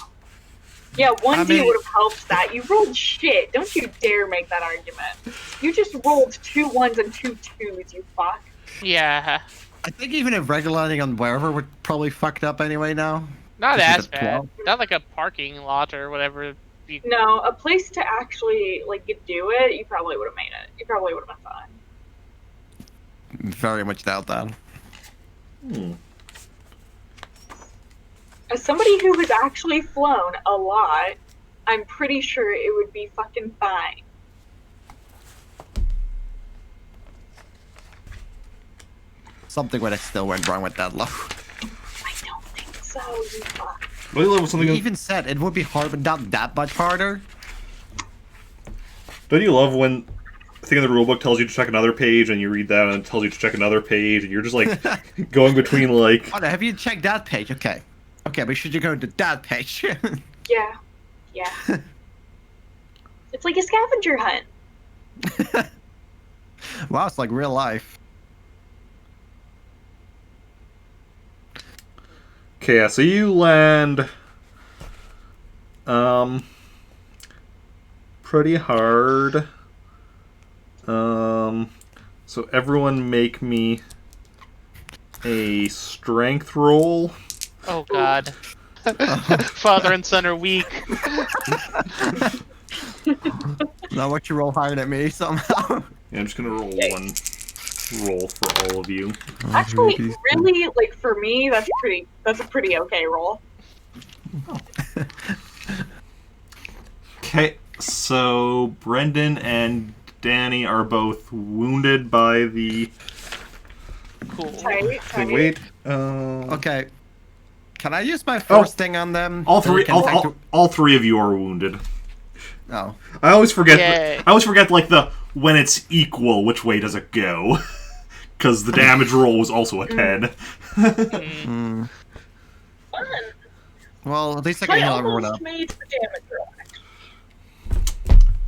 S4: Yeah, 1D
S2: mean-
S4: would have helped that. You rolled shit. Don't you dare make that argument. You just rolled 2 1s and 2 2s, you fuck.
S3: Yeah.
S2: I think even if regular landing on wherever would probably fucked up anyway now.
S3: Not
S2: This is
S3: as
S2: a
S3: bad.
S2: 12.
S3: Not like a parking lot or whatever. You...
S4: No, a place to actually, like, do it, you probably would have made it. You probably would have been fine.
S2: Very much doubt that.
S4: As somebody who has actually flown a lot, I'm pretty sure it would be fucking fine.
S2: Something would have still went wrong with that low.
S4: I don't think so, you fuck.
S1: What do you love with something?
S2: He even said it would be hard, but not that much harder.
S1: Don't you love when the thing in the rulebook tells you to check another page, and you read that, and it tells you to check another page, and you're just like going between like.
S2: Oh, no, have you checked that page? Okay. Okay, but should you go to that page?
S4: Yeah. Yeah. It's like a scavenger hunt.
S2: Wow, it's like real life.
S1: Okay, yeah, so you land pretty hard. So everyone make me a strength roll.
S3: Oh God. Father and son are weak.
S2: Now what you roll higher than me somehow.
S1: Yeah, I'm just gonna roll
S4: Okay.
S1: one. roll for all of you.
S4: Actually, really, like for me, that's a pretty okay roll.
S1: Okay, so Brendan and Danny are both wounded by the.
S3: Cool.
S4: Tight,
S1: Okay,
S4: tight.
S1: wait.
S2: Okay. Can I use my first thing on them?
S1: All
S2: So they
S1: three,
S2: can act-
S1: all three of you are wounded.
S2: Oh.
S1: I always forget.
S3: Yay.
S1: I always forget like the when it's equal, which way does it go? Because the damage roll was also a 10.
S2: Mm.
S4: Fun.
S2: Well, at least I can
S4: I
S2: heal everyone
S4: almost
S2: up.
S4: made the damage roll.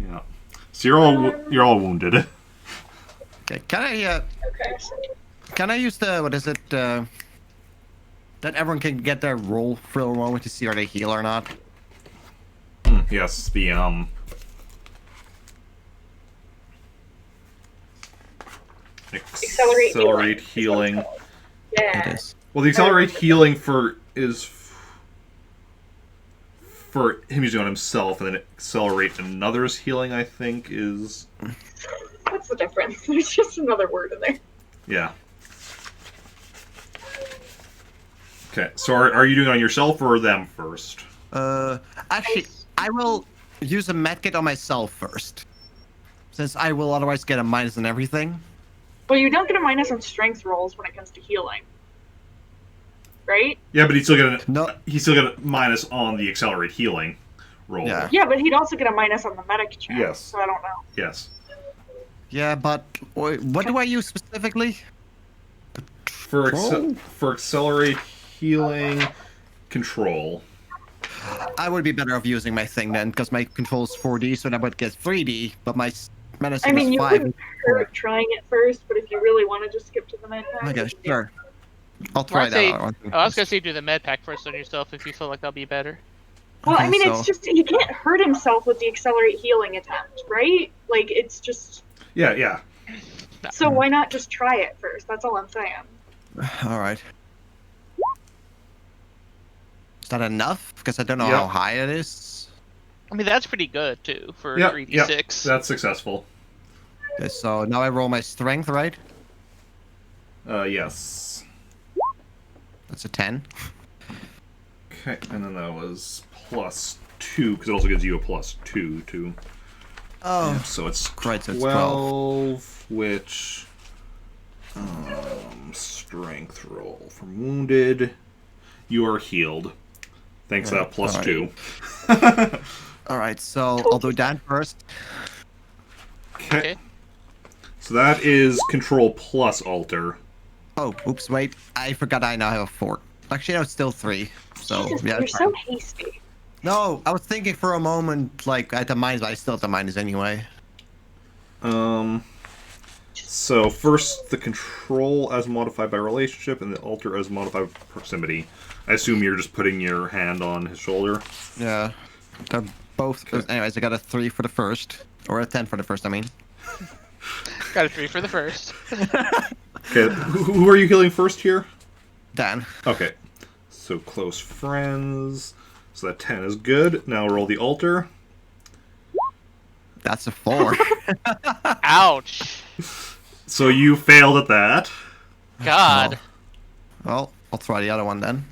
S1: Yeah. So you're all wounded.
S2: Okay.
S4: Okay.
S2: Can I use the what is it? That everyone can get their roll for a moment to see are they heal or not.
S1: Yes, the
S4: Accelerate
S1: healing.
S4: Yeah.
S2: It is.
S1: Well, the accelerate healing for him using on himself, and then accelerate another's healing. I think is
S4: What's the difference? There's just another word in there.
S1: yeah. Okay, so are you doing it on yourself or them first?
S2: Actually, I will use a medkit on myself first, since I will otherwise get a minus on everything.
S4: Well, you don't get a minus on strength rolls when it comes to healing, right?
S1: Yeah, but he's still gonna
S2: No.
S1: minus on the accelerate healing roll.
S2: Yeah.
S4: Yeah, but he'd also get a minus on the medic check.
S1: Yes.
S4: So I don't know.
S1: Yes.
S2: Yeah, but what do I use specifically?
S1: For accelerate healing control.
S2: I would be better off using my thing then, because my control is 4D, so that would get 3D, but my medicine
S4: I mean,
S2: is
S4: you
S2: 5.
S4: wouldn't hurt trying it first, but if you really want to just skip to the med pack,
S2: Okay,
S4: you can do
S2: sure. I'll
S3: Well,
S2: try
S3: I'd say-
S2: that out.
S3: I was gonna say do the med pack first on yourself if you feel like that'll be better.
S4: Well, I
S2: Okay,
S4: mean,
S2: so-
S4: it's just he can't hurt himself with the accelerate healing attempt, right? Like, it's just
S1: Yeah.
S4: so why not just try it first? That's all I'm saying.
S2: Alright. Is that enough? Because I don't know
S1: Yep.
S2: how high it is.
S3: I mean, that's pretty good too for
S1: Yep,
S3: 3d6.
S1: That's successful.
S2: Okay, so now I roll my strength, right?
S1: Yes.
S2: That's a 10.
S1: Okay, and then that was +2 because it also gives you a +2 too.
S2: Oh.
S1: So it's
S2: Right, so it's
S1: 12, which strength roll from wounded. You are healed. Thanks to that +2.
S2: Alright, so I'll do that first.
S3: Okay.
S1: So that is control plus alter.
S2: Oh, oops, wait. I forgot I now have a 4. Actually, no, it's still 3. So,
S4: Jesus,
S2: yeah,
S4: you're
S2: it's
S4: so
S2: fine.
S4: hasty.
S2: No, I was thinking for a moment, like, I had the minus, but I still have the minus anyway.
S1: So first the control as modified by relationship and the alter as modified by proximity. I assume you're just putting your hand on his shoulder.
S2: Yeah. They're both...
S1: Okay.
S2: Anyways, I got a 3 for the first. Or a 10 for the first, I mean.
S3: Got a 3 for the first.
S1: Okay, who are you healing first here?
S2: Dan.
S1: Okay, so close friends. So that 10 is good. Now roll the alter.
S2: That's a 4.
S3: Ouch.
S1: So you failed at that.
S3: God.
S2: Well, I'll try the other one then.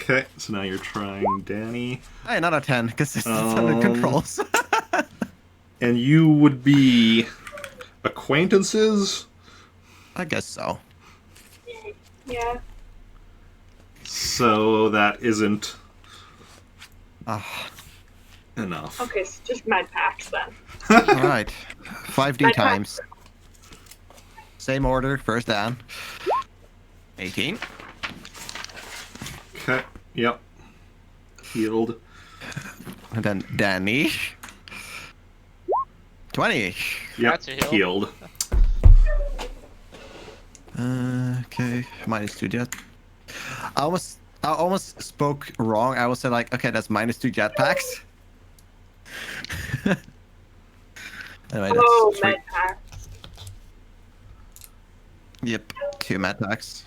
S1: Okay, so now you're trying Danny.
S2: Hey, another 10, because it's under controls.
S1: And you would be acquaintances?
S2: I guess so.
S4: Yeah.
S1: So that isn't
S2: Ah,
S1: enough.
S4: Okay, so just med packs then.
S2: Alright. 5D times. Same order, first Dan. 18.
S1: Okay, yep. Healed.
S2: And then Danny. 20.
S1: Yep,
S3: That's a heal.
S1: healed.
S2: Okay, -2 jet. I almost spoke wrong. I almost said like, okay, that's -2 jetpacks. Anyway, that's
S4: Oh,
S2: 3.
S4: med pack.
S2: Yep, 2 med packs.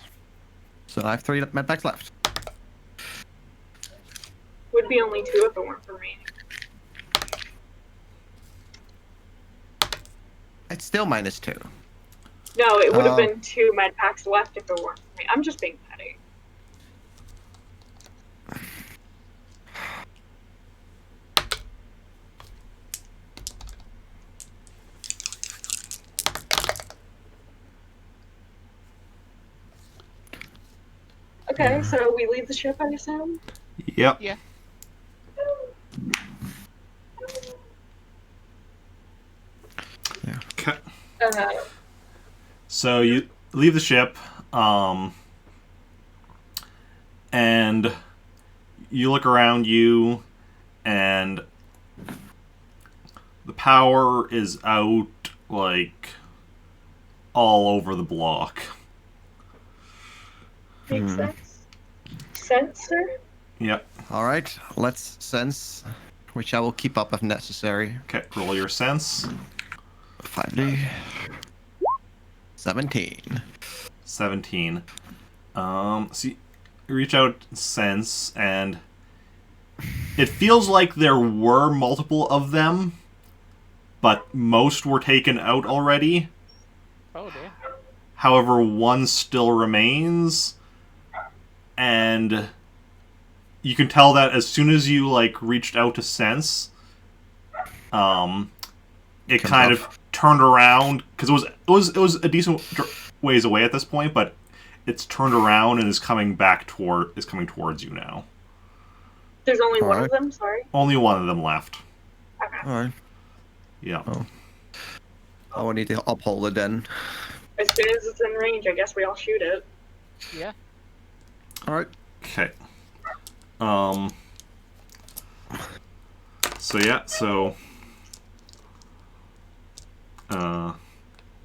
S2: So I have 3 med packs left.
S4: Would be only 2 if it weren't for me.
S2: It's still -2.
S4: No, it would have been 2 med packs left if it weren't for me. I'm just being petty. Okay, so we leave the ship, I assume?
S1: Yep.
S3: Yeah.
S1: Okay.
S4: So
S1: you leave the ship, and you look around you, and the power is out, like, all over the block.
S4: makes sense. Sense, sir?
S1: Yep.
S2: All right, let's sense, which I will keep up if necessary.
S1: Okay, roll your sense.
S2: 5D. 17.
S1: 17. So you reach out and sense, and it feels like there were multiple of them, but most were taken out already.
S3: Oh dear.
S1: However, one still remains, and you can tell that as soon as you like reached out to sense, it kind of turned around because it was a decent ways away at this point, but it's turned around and is coming towards you now.
S4: There's only one
S2: Alright.
S4: of them, sorry.
S1: Only one of them left.
S4: Okay.
S2: All right.
S1: Yeah.
S2: I will need to uphold it then.
S4: As soon as it's in range, I guess we all shoot it.
S3: Yeah.
S2: All right.
S1: Okay. So yeah,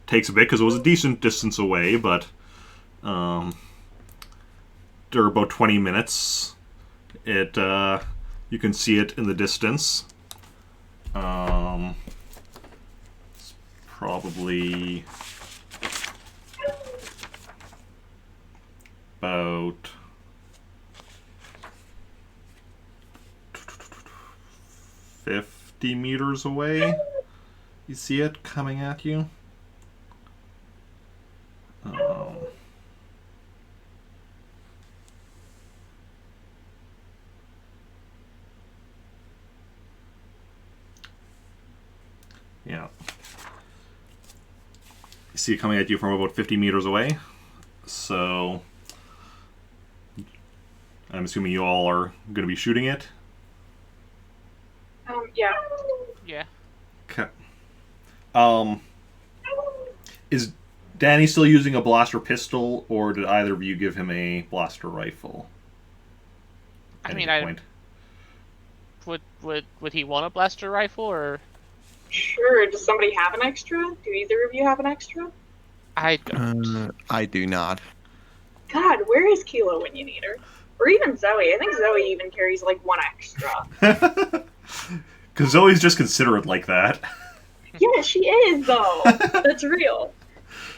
S1: takes a bit because it was a decent distance away, but after about 20 minutes, it you can see it in the distance. It's probably about 50 meters away. You see it coming at you. Yeah. You see it coming at you from about 50 meters away. So I'm assuming you all are going to be shooting it.
S4: Yeah.
S3: Yeah.
S1: Okay. Is Danny still using a blaster pistol, or did either of you give him a blaster rifle?
S3: I
S1: At
S3: mean,
S1: any point?
S3: would he want a blaster rifle or?
S4: Sure. Does somebody have an extra? Do either of you have an extra?
S3: I don't.
S2: I do not.
S4: God, where is Kilo when you need her? Or even Zoe. I think Zoe even carries like one extra.
S1: Because Zoe's just considerate like that.
S4: Yeah, she is though. That's real.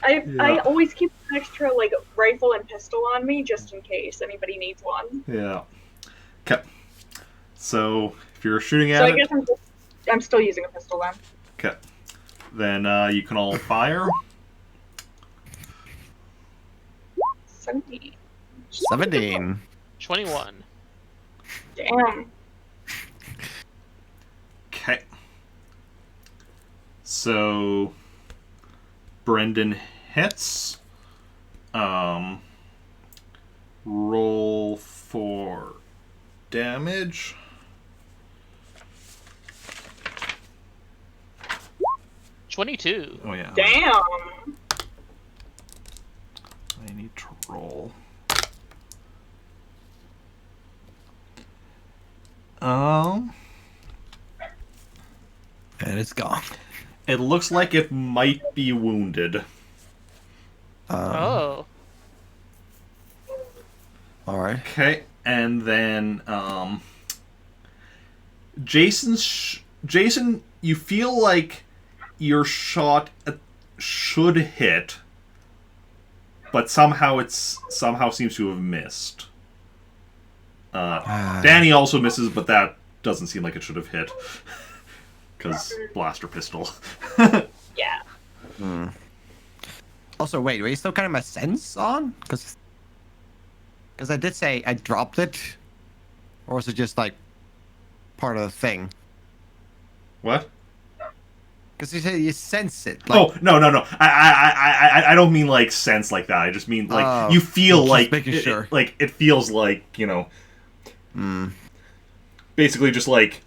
S4: I always keep an extra like rifle and pistol on me just in case anybody needs one.
S1: Yeah. Okay. So if you're shooting
S4: So
S1: at
S4: I guess I'm still using a pistol then.
S1: okay, then you can all fire.
S4: 17.
S2: 17.
S3: 21.
S4: Damn.
S1: Okay. So Brendan hits. Roll for damage.
S3: $22.
S1: Oh yeah.
S4: Damn.
S1: I need to roll.
S2: And it's gone.
S1: It looks like it might be wounded.
S3: Oh.
S2: All right.
S1: Okay, and then Jacen, you feel like your shot should hit, but somehow seems to have missed. Danny also misses, but that doesn't seem like it should have hit because blaster pistol.
S4: Yeah.
S2: Also, wait, were you still kind of my sense on? Because I did say I dropped it, or was it just like part of the thing?
S1: What?
S2: Because you said you sense it. Like,
S1: Oh no. I don't mean like sense like that. I just mean like you feel
S2: just
S1: like
S2: making sure.
S1: like it feels like basically just like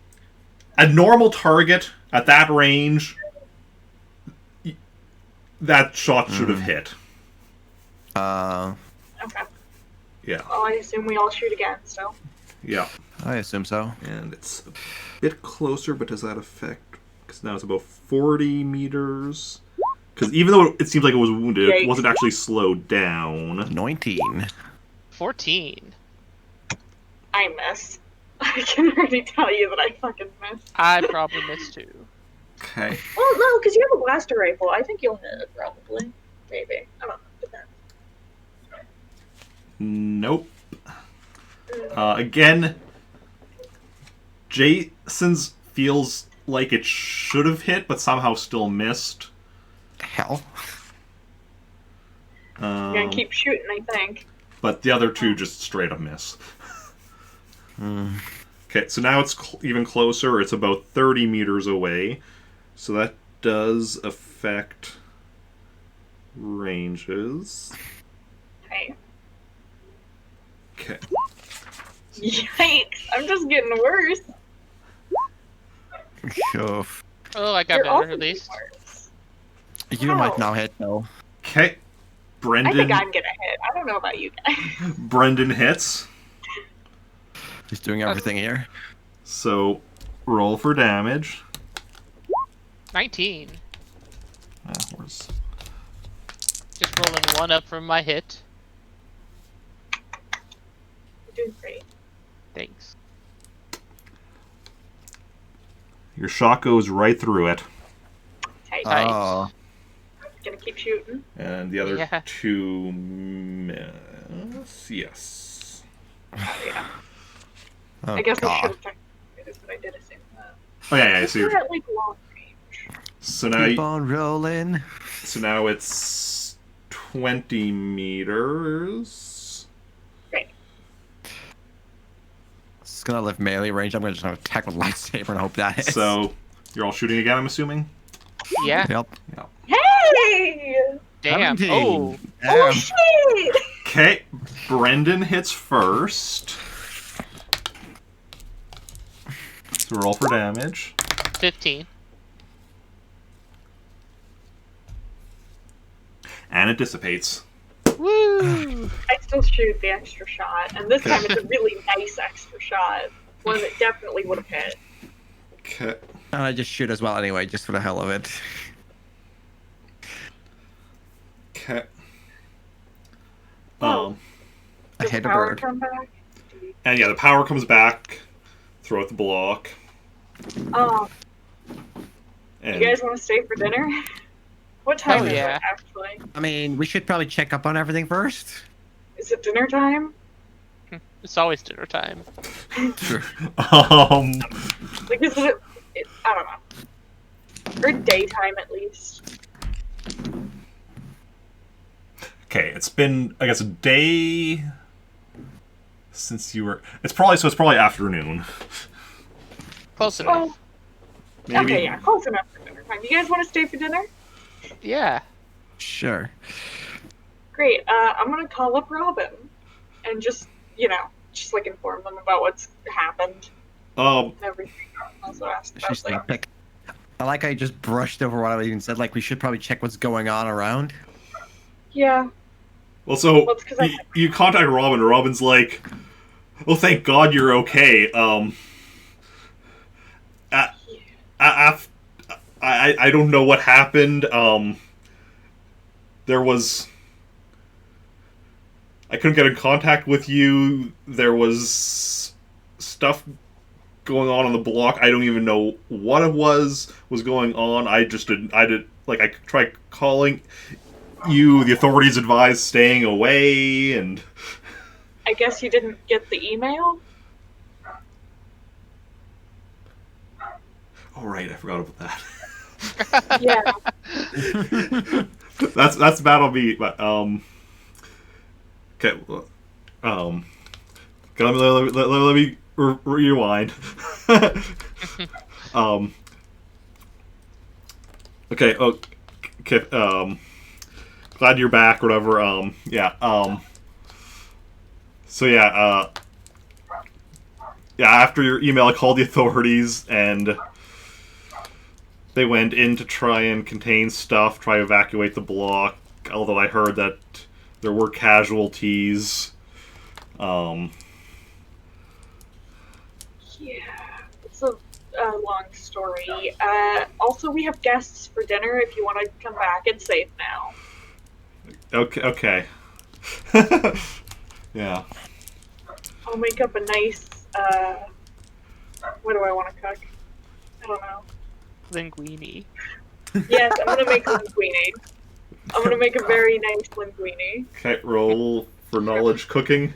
S1: a normal target at that range. That shot should have hit.
S4: Okay.
S1: Yeah.
S4: Well, I assume we all shoot again, so.
S1: Yeah.
S2: I assume so.
S1: And it's a bit closer, but does that affect? Because now it's about 40 meters. Because even though it seems like it was wounded, it wasn't actually slowed down.
S2: 19.
S3: 14.
S4: I miss. I can already tell you that I fucking miss.
S3: I probably missed too.
S1: Okay.
S4: Well, no, because you have a blaster rifle. I think you'll hit it, probably. Maybe. I don't know. Depends.
S1: Nope. Again, Jacen's feels like it should have hit, but somehow still missed.
S2: Hell.
S4: I'm gonna keep shooting, I think.
S1: But the other two just straight up miss. Okay, so now it's even closer. It's about 30 meters away. So that does affect ranges.
S4: Hey.
S1: Okay.
S4: Yikes! I'm just getting worse.
S2: Sure.
S3: Oh, I got
S4: You're
S3: better
S4: also
S3: at least.
S4: getting worse.
S2: You might now hit, though.
S1: Okay.
S4: I
S1: Brendan.
S4: think I'm gonna hit. I don't know about you guys.
S1: Brendan hits.
S2: He's doing everything here.
S1: So roll for damage.
S3: 19.
S1: Where's...
S3: Just rolling one up from my hit.
S4: You're doing great.
S3: Thanks.
S1: Your shot goes right through it.
S4: Hey,
S3: Nice.
S2: Oh.
S4: gonna keep shooting.
S1: And the other
S3: Yeah.
S1: two miss. Yes.
S4: Yeah.
S2: Oh,
S4: I guess I
S2: God.
S4: should have checked this, but I did assume that.
S1: Oh yeah, I see.
S4: We're at like long range.
S1: So now,
S2: Keep on rolling.
S1: so now it's 20 meters.
S4: Great.
S2: It's gonna live melee range. I'm gonna just attack with lightsaber and hope that hits.
S1: So you're all shooting again, I'm assuming.
S3: Yeah.
S2: Yep.
S1: Yeah.
S4: Hey!
S3: Damn.
S2: 17.
S3: Oh.
S4: Oh
S2: Damn.
S4: shit!
S1: Okay, Brendan hits first. So roll for damage.
S3: 15.
S1: And it dissipates.
S3: Woo!
S4: I still shoot the extra shot, and this time it's a really nice extra shot. One that definitely would have hit.
S1: Okay.
S2: And I just shoot as well anyway, just for the hell of it.
S1: Okay.
S4: Oh.
S2: I
S4: Does
S2: hit
S4: the
S2: a
S4: power
S2: bird.
S4: come back?
S1: And yeah, the power comes back throughout the block.
S4: Oh,
S1: And
S4: you guys want to stay for dinner? What time
S3: Hell
S4: is
S3: yeah.
S4: it, actually?
S2: I mean, we should probably check up on everything first.
S4: Is it dinner time?
S3: It's always dinner time.
S4: Like, is it, I don't know. Or daytime, at least.
S1: okay, it's been I guess a day since you were. It's probably afternoon.
S3: Close enough.
S4: Oh,
S1: Maybe.
S4: okay, yeah, close enough for dinner time. You guys want to stay for dinner?
S3: Yeah.
S2: Sure.
S4: Great. I'm gonna call up Robin and just, just like inform them about what's happened and everything. Also ask about
S2: She's
S4: things.
S2: not pick. I like how you just brushed over what I even said. Like, we should probably check what's going on around.
S4: Yeah.
S1: Well, so
S4: Well, it's 'cause I-
S1: you contact Robin, and Robin's like, "Well, thank God you're okay." I don't know what happened. There was. I couldn't get in contact with you. There was stuff going on the block. I don't even know what it was going on. I tried calling you. The authorities advised staying away, and
S4: I guess you didn't get the email?
S1: oh right, I forgot about that.
S4: Yeah.
S1: that's that'll be. But okay. Let me rewind. Okay. Oh, okay. Glad you're back. Or whatever. Yeah. So yeah. Yeah. After your email, I called the authorities, and they went in to try and contain stuff, try to evacuate the block. Although I heard that there were casualties.
S4: Yeah, it's a long story. Also, we have guests for dinner if you want to come back. It's safe now.
S1: Okay. Yeah.
S4: I'll make up a nice, what do I want to cook? I don't know.
S3: Linguine.
S4: Yes, I'm going to make linguine. I'm going to make a very nice linguine.
S1: Okay, roll for knowledge cooking.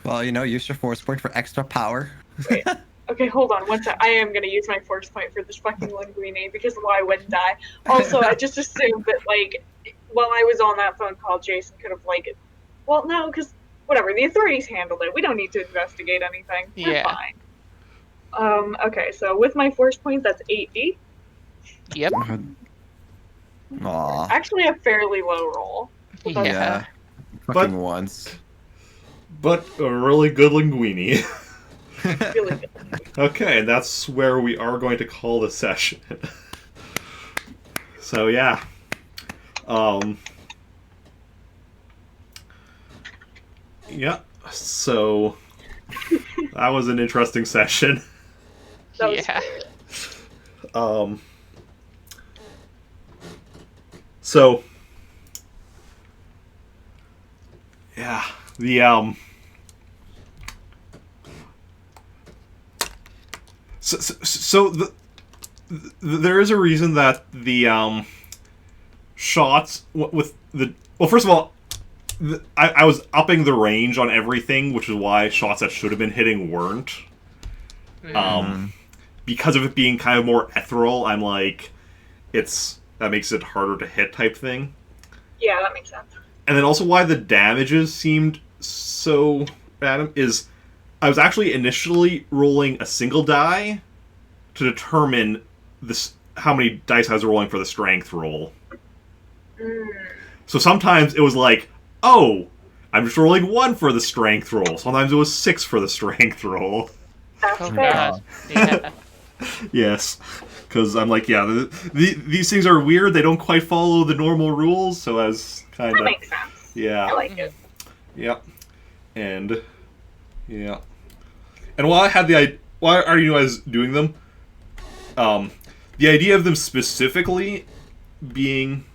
S2: Well, use your force point for extra power.
S4: Wait. Okay, hold on one sec. I am going to use my force point for this fucking linguine because why wouldn't I? Also, I just assumed that, while I was on that phone call, Jacen could have, well, no, because, whatever, the authorities handled it. We don't need to investigate anything. We're fine. Okay, so with my force point, that's 8D.
S3: Yep.
S2: Aw.
S4: Actually, a fairly low roll.
S3: Yeah.
S2: Fucking once.
S1: But a really good linguine.
S4: Really good.
S1: Okay, and that's where we are going to call the session. So yeah. Yeah. So that was an interesting session.
S4: That was
S3: Yeah.
S1: So yeah, there is a reason that the shots with the first of all, I was upping the range on everything, which is why shots that should have been hitting weren't. Because of it being kind of more ethereal, I'm like, that makes it harder to hit type thing.
S4: Yeah, that makes sense.
S1: And then also why the damages seemed so random is I was actually initially rolling a single die to determine how many dice I was rolling for the strength roll. So sometimes it was like, oh, I'm just rolling 1 for the strength roll. Sometimes it was 6 for the strength roll.
S4: That's
S3: Oh
S4: fair.
S3: god. Yeah.
S1: Yes. Because I'm like, yeah, these things are weird. They don't quite follow the normal rules. So as kind
S4: That
S1: of...
S4: makes sense.
S1: Yeah.
S4: I like it.
S1: Yep. And... Yeah. And while I already knew I was doing them, the idea of them specifically being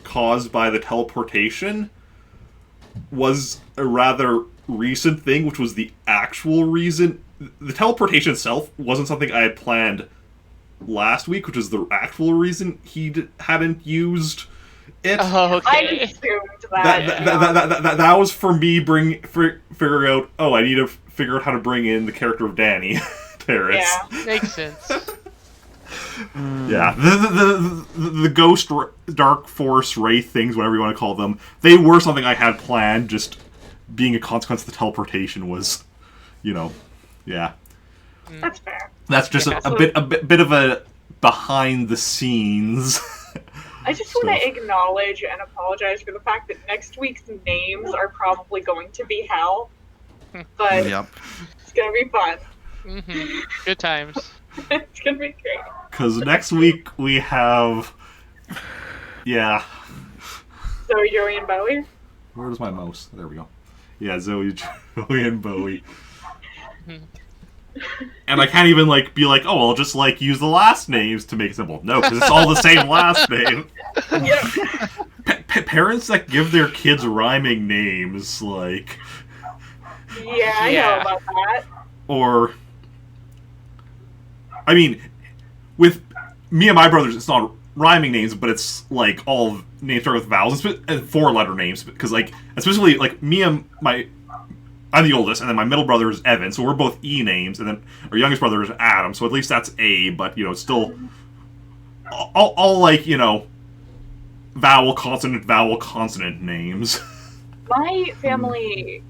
S1: caused by the teleportation was a rather recent thing, which was the actual reason. The teleportation itself wasn't something I had planned last week, which is the actual reason he hadn't used it.
S3: Oh,
S4: I
S3: okay.
S4: assumed that.
S1: That was for me figuring out, oh, I need to figure out how to bring in the character of Danny, Tarris.
S4: Yeah.
S3: Makes sense.
S1: Yeah, the ghost dark force wraith things, whatever you want to call them, they were something I had planned. Just being a consequence of the teleportation was, yeah.
S4: That's fair.
S1: That's just a bit of a behind the scenes.
S4: I just want to acknowledge and apologize for the fact that next week's names are probably going to be hell, but
S2: Yep.
S4: it's gonna be fun.
S3: Good times.
S4: It's gonna be great.
S1: Because next week we have, yeah.
S4: So Joey and Bowie.
S1: Where's my mouse? There we go. Yeah, Zoe, Joey, and Bowie. And I can't even be like, oh, I'll just use the last names to make it simple. No, because it's all the same last name.
S4: Yeah.
S1: Parents that give their kids rhyming names,
S4: Yeah, I know about that.
S1: or, I mean, with me and my brothers, it's not rhyming names, but it's all names start with vowels and 4-letter names, because especially me and I'm the oldest, and then my middle brother is Evan, so we're both E names, and then our youngest brother is Adam, so at least that's A, but, it's still all vowel, consonant names.
S4: My family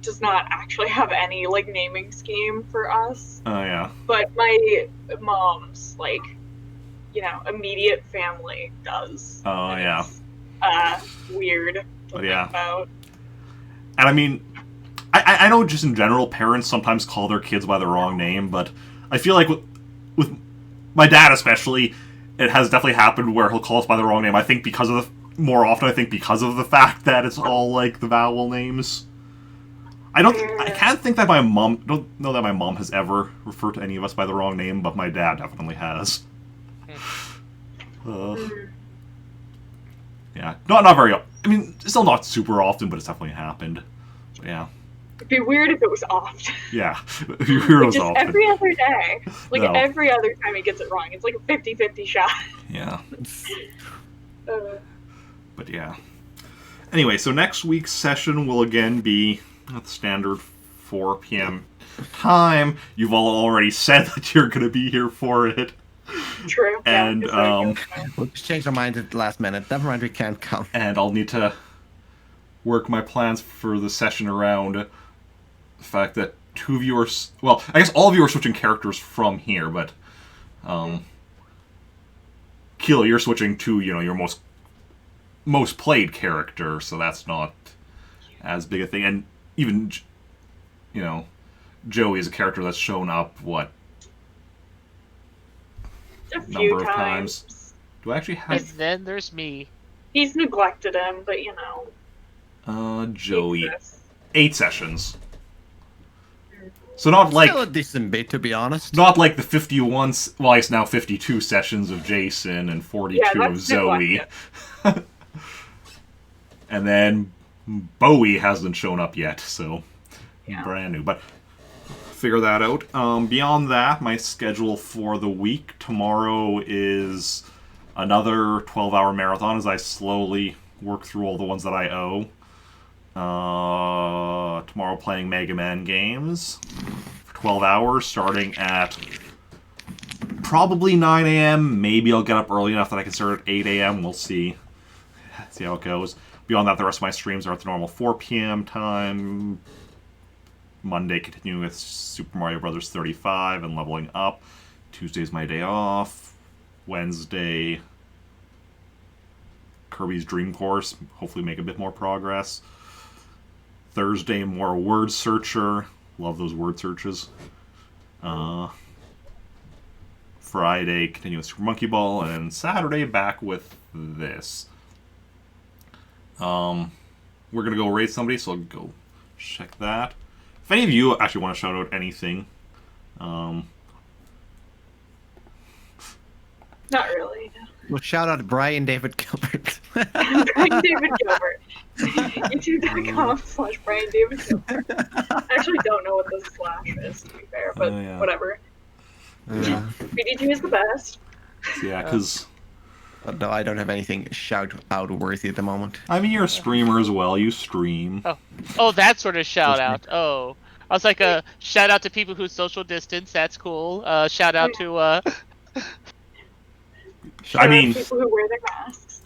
S4: does not actually have any like naming scheme for us,
S1: Oh, yeah.
S4: but my mom's like, immediate family does.
S1: Oh,
S4: And
S1: yeah.
S4: It's weird to
S1: But
S4: think
S1: yeah.
S4: about.
S1: And I mean, I know just in general, parents sometimes call their kids by the wrong name, but I feel like with my dad especially, it has definitely happened where he'll call us by the wrong name. I think more often because of the fact that it's all like the vowel names. I can't think that don't know that my mom has ever referred to any of us by the wrong name, but my dad definitely has. Yeah, not very. I mean, still not super often, but it's definitely happened. But yeah.
S4: It'd be weird if it was often.
S1: Yeah, heroes
S4: Just
S1: often.
S4: every other day. Like
S1: No.
S4: every other time he gets it wrong. It's like a 50-50 shot.
S1: Yeah.
S4: But
S1: yeah. Anyway, so next week's session will again be at the standard 4 p.m. time. You've all already said that you're going to be here for it.
S4: True.
S1: And,
S2: We'll just change our minds at the last minute. Never mind, we can't come.
S1: And I'll need to work my plans for the session around the fact that 2 of you are... Well, I guess all of you are switching characters from here, but... Kilo, you're switching to, your most played character, so that's not as big a thing. And even, Joey is a character that's shown up,
S4: a few
S1: number of times. Do I actually
S3: And
S1: have...
S3: then there's me.
S4: He's neglected him, but
S1: Joey.
S4: he exists.
S1: 8 sessions. So not like...
S2: Still a decent bit, to be honest.
S1: Not like the 51... Well, it's now 52 sessions of Jacen and 42 of Zoe. And then Bowie hasn't shown up yet, so brand new. But figure that out. Beyond that, my schedule for the week tomorrow is another 12-hour marathon as I slowly work through all the ones that I owe. Tomorrow playing Mega Man games for 12 hours, starting at probably 9 a.m. Maybe I'll get up early enough that I can start at 8 a.m. We'll see. See how it goes. Beyond that, the rest of my streams are at the normal 4 p.m. time. Monday, continuing with Super Mario Bros. 35 and leveling up. Tuesday's my day off. Wednesday, Kirby's Dream Course. Hopefully make a bit more progress. Thursday, more Word Searcher. Love those word searches. Friday, continue with Super Monkey Ball. And Saturday, back with this. We're going to go raid somebody, so I'll go check that. If any of you actually want to shout out anything,
S4: Not really. No.
S2: Well, shout out to Brian David Gilbert.
S4: Brian David Gilbert. YouTube.com/Brian David Gilbert. I actually don't know what this slash is, to be fair, but whatever. BDG is the best.
S1: Yeah, because...
S2: No, I don't have anything shout-out worthy at the moment.
S1: I mean, you're a streamer as well. You stream.
S3: Oh, that sort of shout out. Oh, I was like a shout out to people who social distance. That's cool. Shout out to
S1: I mean,
S4: people who wear their masks.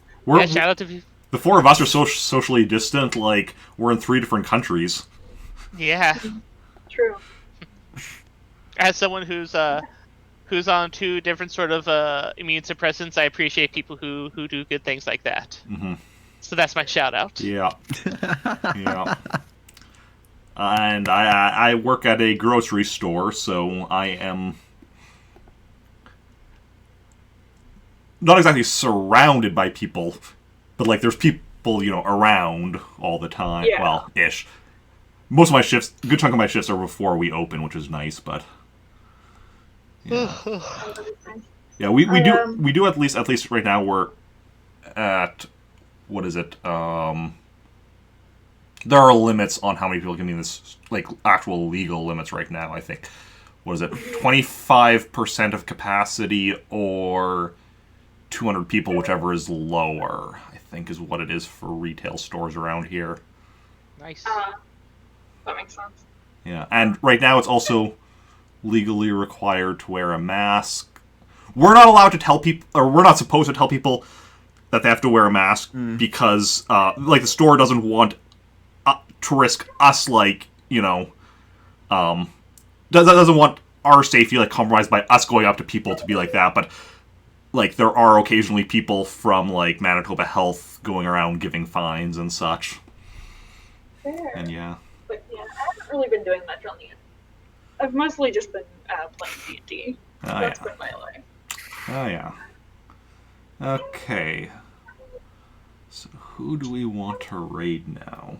S3: shout out to people.
S1: The 4 of us are socially distant. Like, we're in 3 different countries.
S3: Yeah.
S4: True.
S3: As someone who's on 2 different sort of immune suppressants, I appreciate people who do good things like that.
S1: Mm-hmm.
S3: So that's my shout out.
S1: Yeah. Yeah. And I work at a grocery store, so I am not exactly surrounded by people, but like there's people, around all the time.
S4: Yeah.
S1: Well, ish. Most of my shifts, a good chunk of my shifts are before we open, which is nice, but yeah. Yeah, we do at least right now we're at what is it? There are limits on how many people can be in this, like actual legal limits right now. I think what is it? 25% of capacity or 200 people, whichever is lower. I think is what it is for retail stores around here.
S3: Nice.
S4: That makes sense.
S1: Yeah, and right now it's also legally required to wear a mask. We're not allowed to tell people, or we're not supposed to tell people that they have to wear a mask because, like, the store doesn't want to risk us, like, you know, doesn't want our safety, like, compromised by us going up to people to be like that, but, like, there are occasionally people from, like, Manitoba Health going around giving fines and such.
S4: Fair.
S1: And yeah.
S4: But yeah, I haven't really been doing much on the internet. I've mostly just been playing D&D. That's been my life.
S1: Oh, yeah. Okay. So, who do we want to raid now?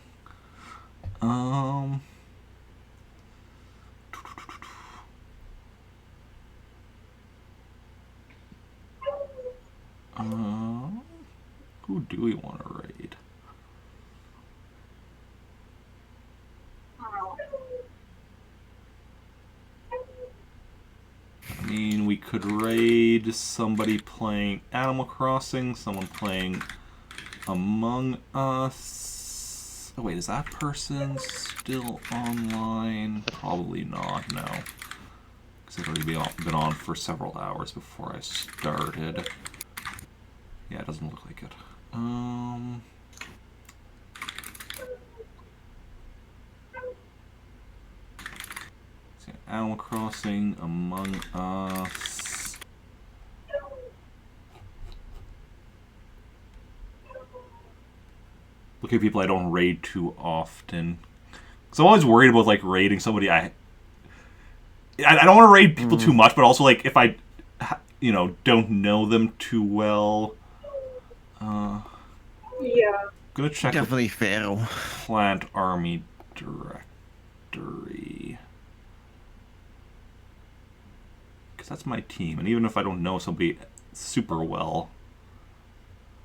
S1: Who do we want to raid?
S4: Oh.
S1: I mean, we could raid somebody playing Animal Crossing, someone playing Among Us. Oh wait, is that person still online? Probably not, no. Because they've already been on for several hours before I started. Yeah, it doesn't look like it. Animal Crossing, Among Us. Look at people I don't raid too often. Because I'm always worried about, like, raiding somebody I don't want to raid people too much, but also, like, if I, you know, don't know them too well.
S4: Yeah.
S1: Gonna check
S2: Definitely fail.
S1: Plant Army Directory. Because that's my team, and even if I don't know somebody super well,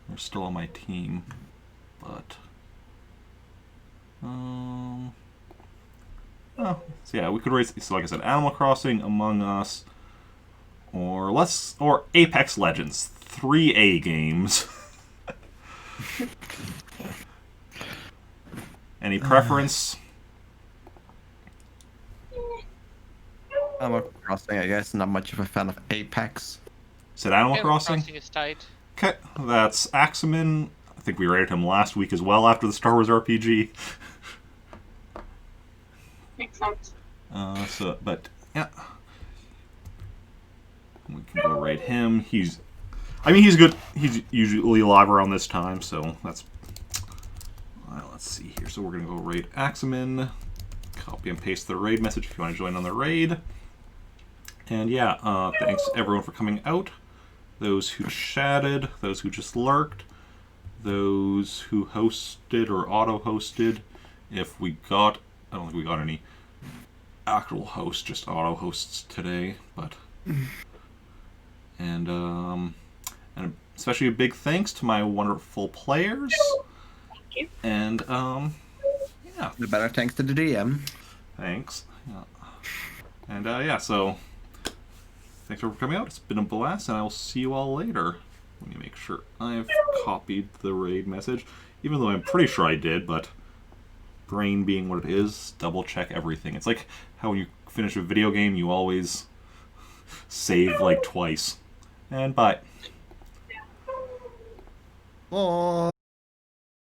S1: they're still on my team. But oh, so yeah, we could raise. So like I said, Animal Crossing, Among Us, or Apex Legends, 3A games. Any preference?
S2: Animal Crossing, I guess. Not much of a fan of Apex.
S1: Is it Animal
S3: Animal
S1: Crossing?
S3: Crossing is tight.
S1: Okay, that's Axeman. I think we rated him last week as well after the Star Wars RPG.
S4: Makes sense.
S1: But yeah, we can go rate him. I mean, he's good. He's usually live around this time, so that's. Let's see here. So we're gonna go raid Axeman. Copy and paste the raid message if you want to join on the raid. And yeah, thanks everyone for coming out. Those who chatted, those who just lurked, those who hosted or auto-hosted. If we got, I don't think we got any actual hosts, just auto-hosts today, but... And especially a big thanks to my wonderful players.
S4: Thank you.
S1: And, yeah.
S2: The better thanks to the DM.
S1: Thanks. Yeah. And, yeah, so... Thanks for coming out. It's been a blast, and I will see you all later. Let me make sure I've copied the raid message, even though I'm pretty sure I did, but brain being what it is, double check everything. It's like how when you finish a video game, you always save like twice. And bye.
S2: Oh.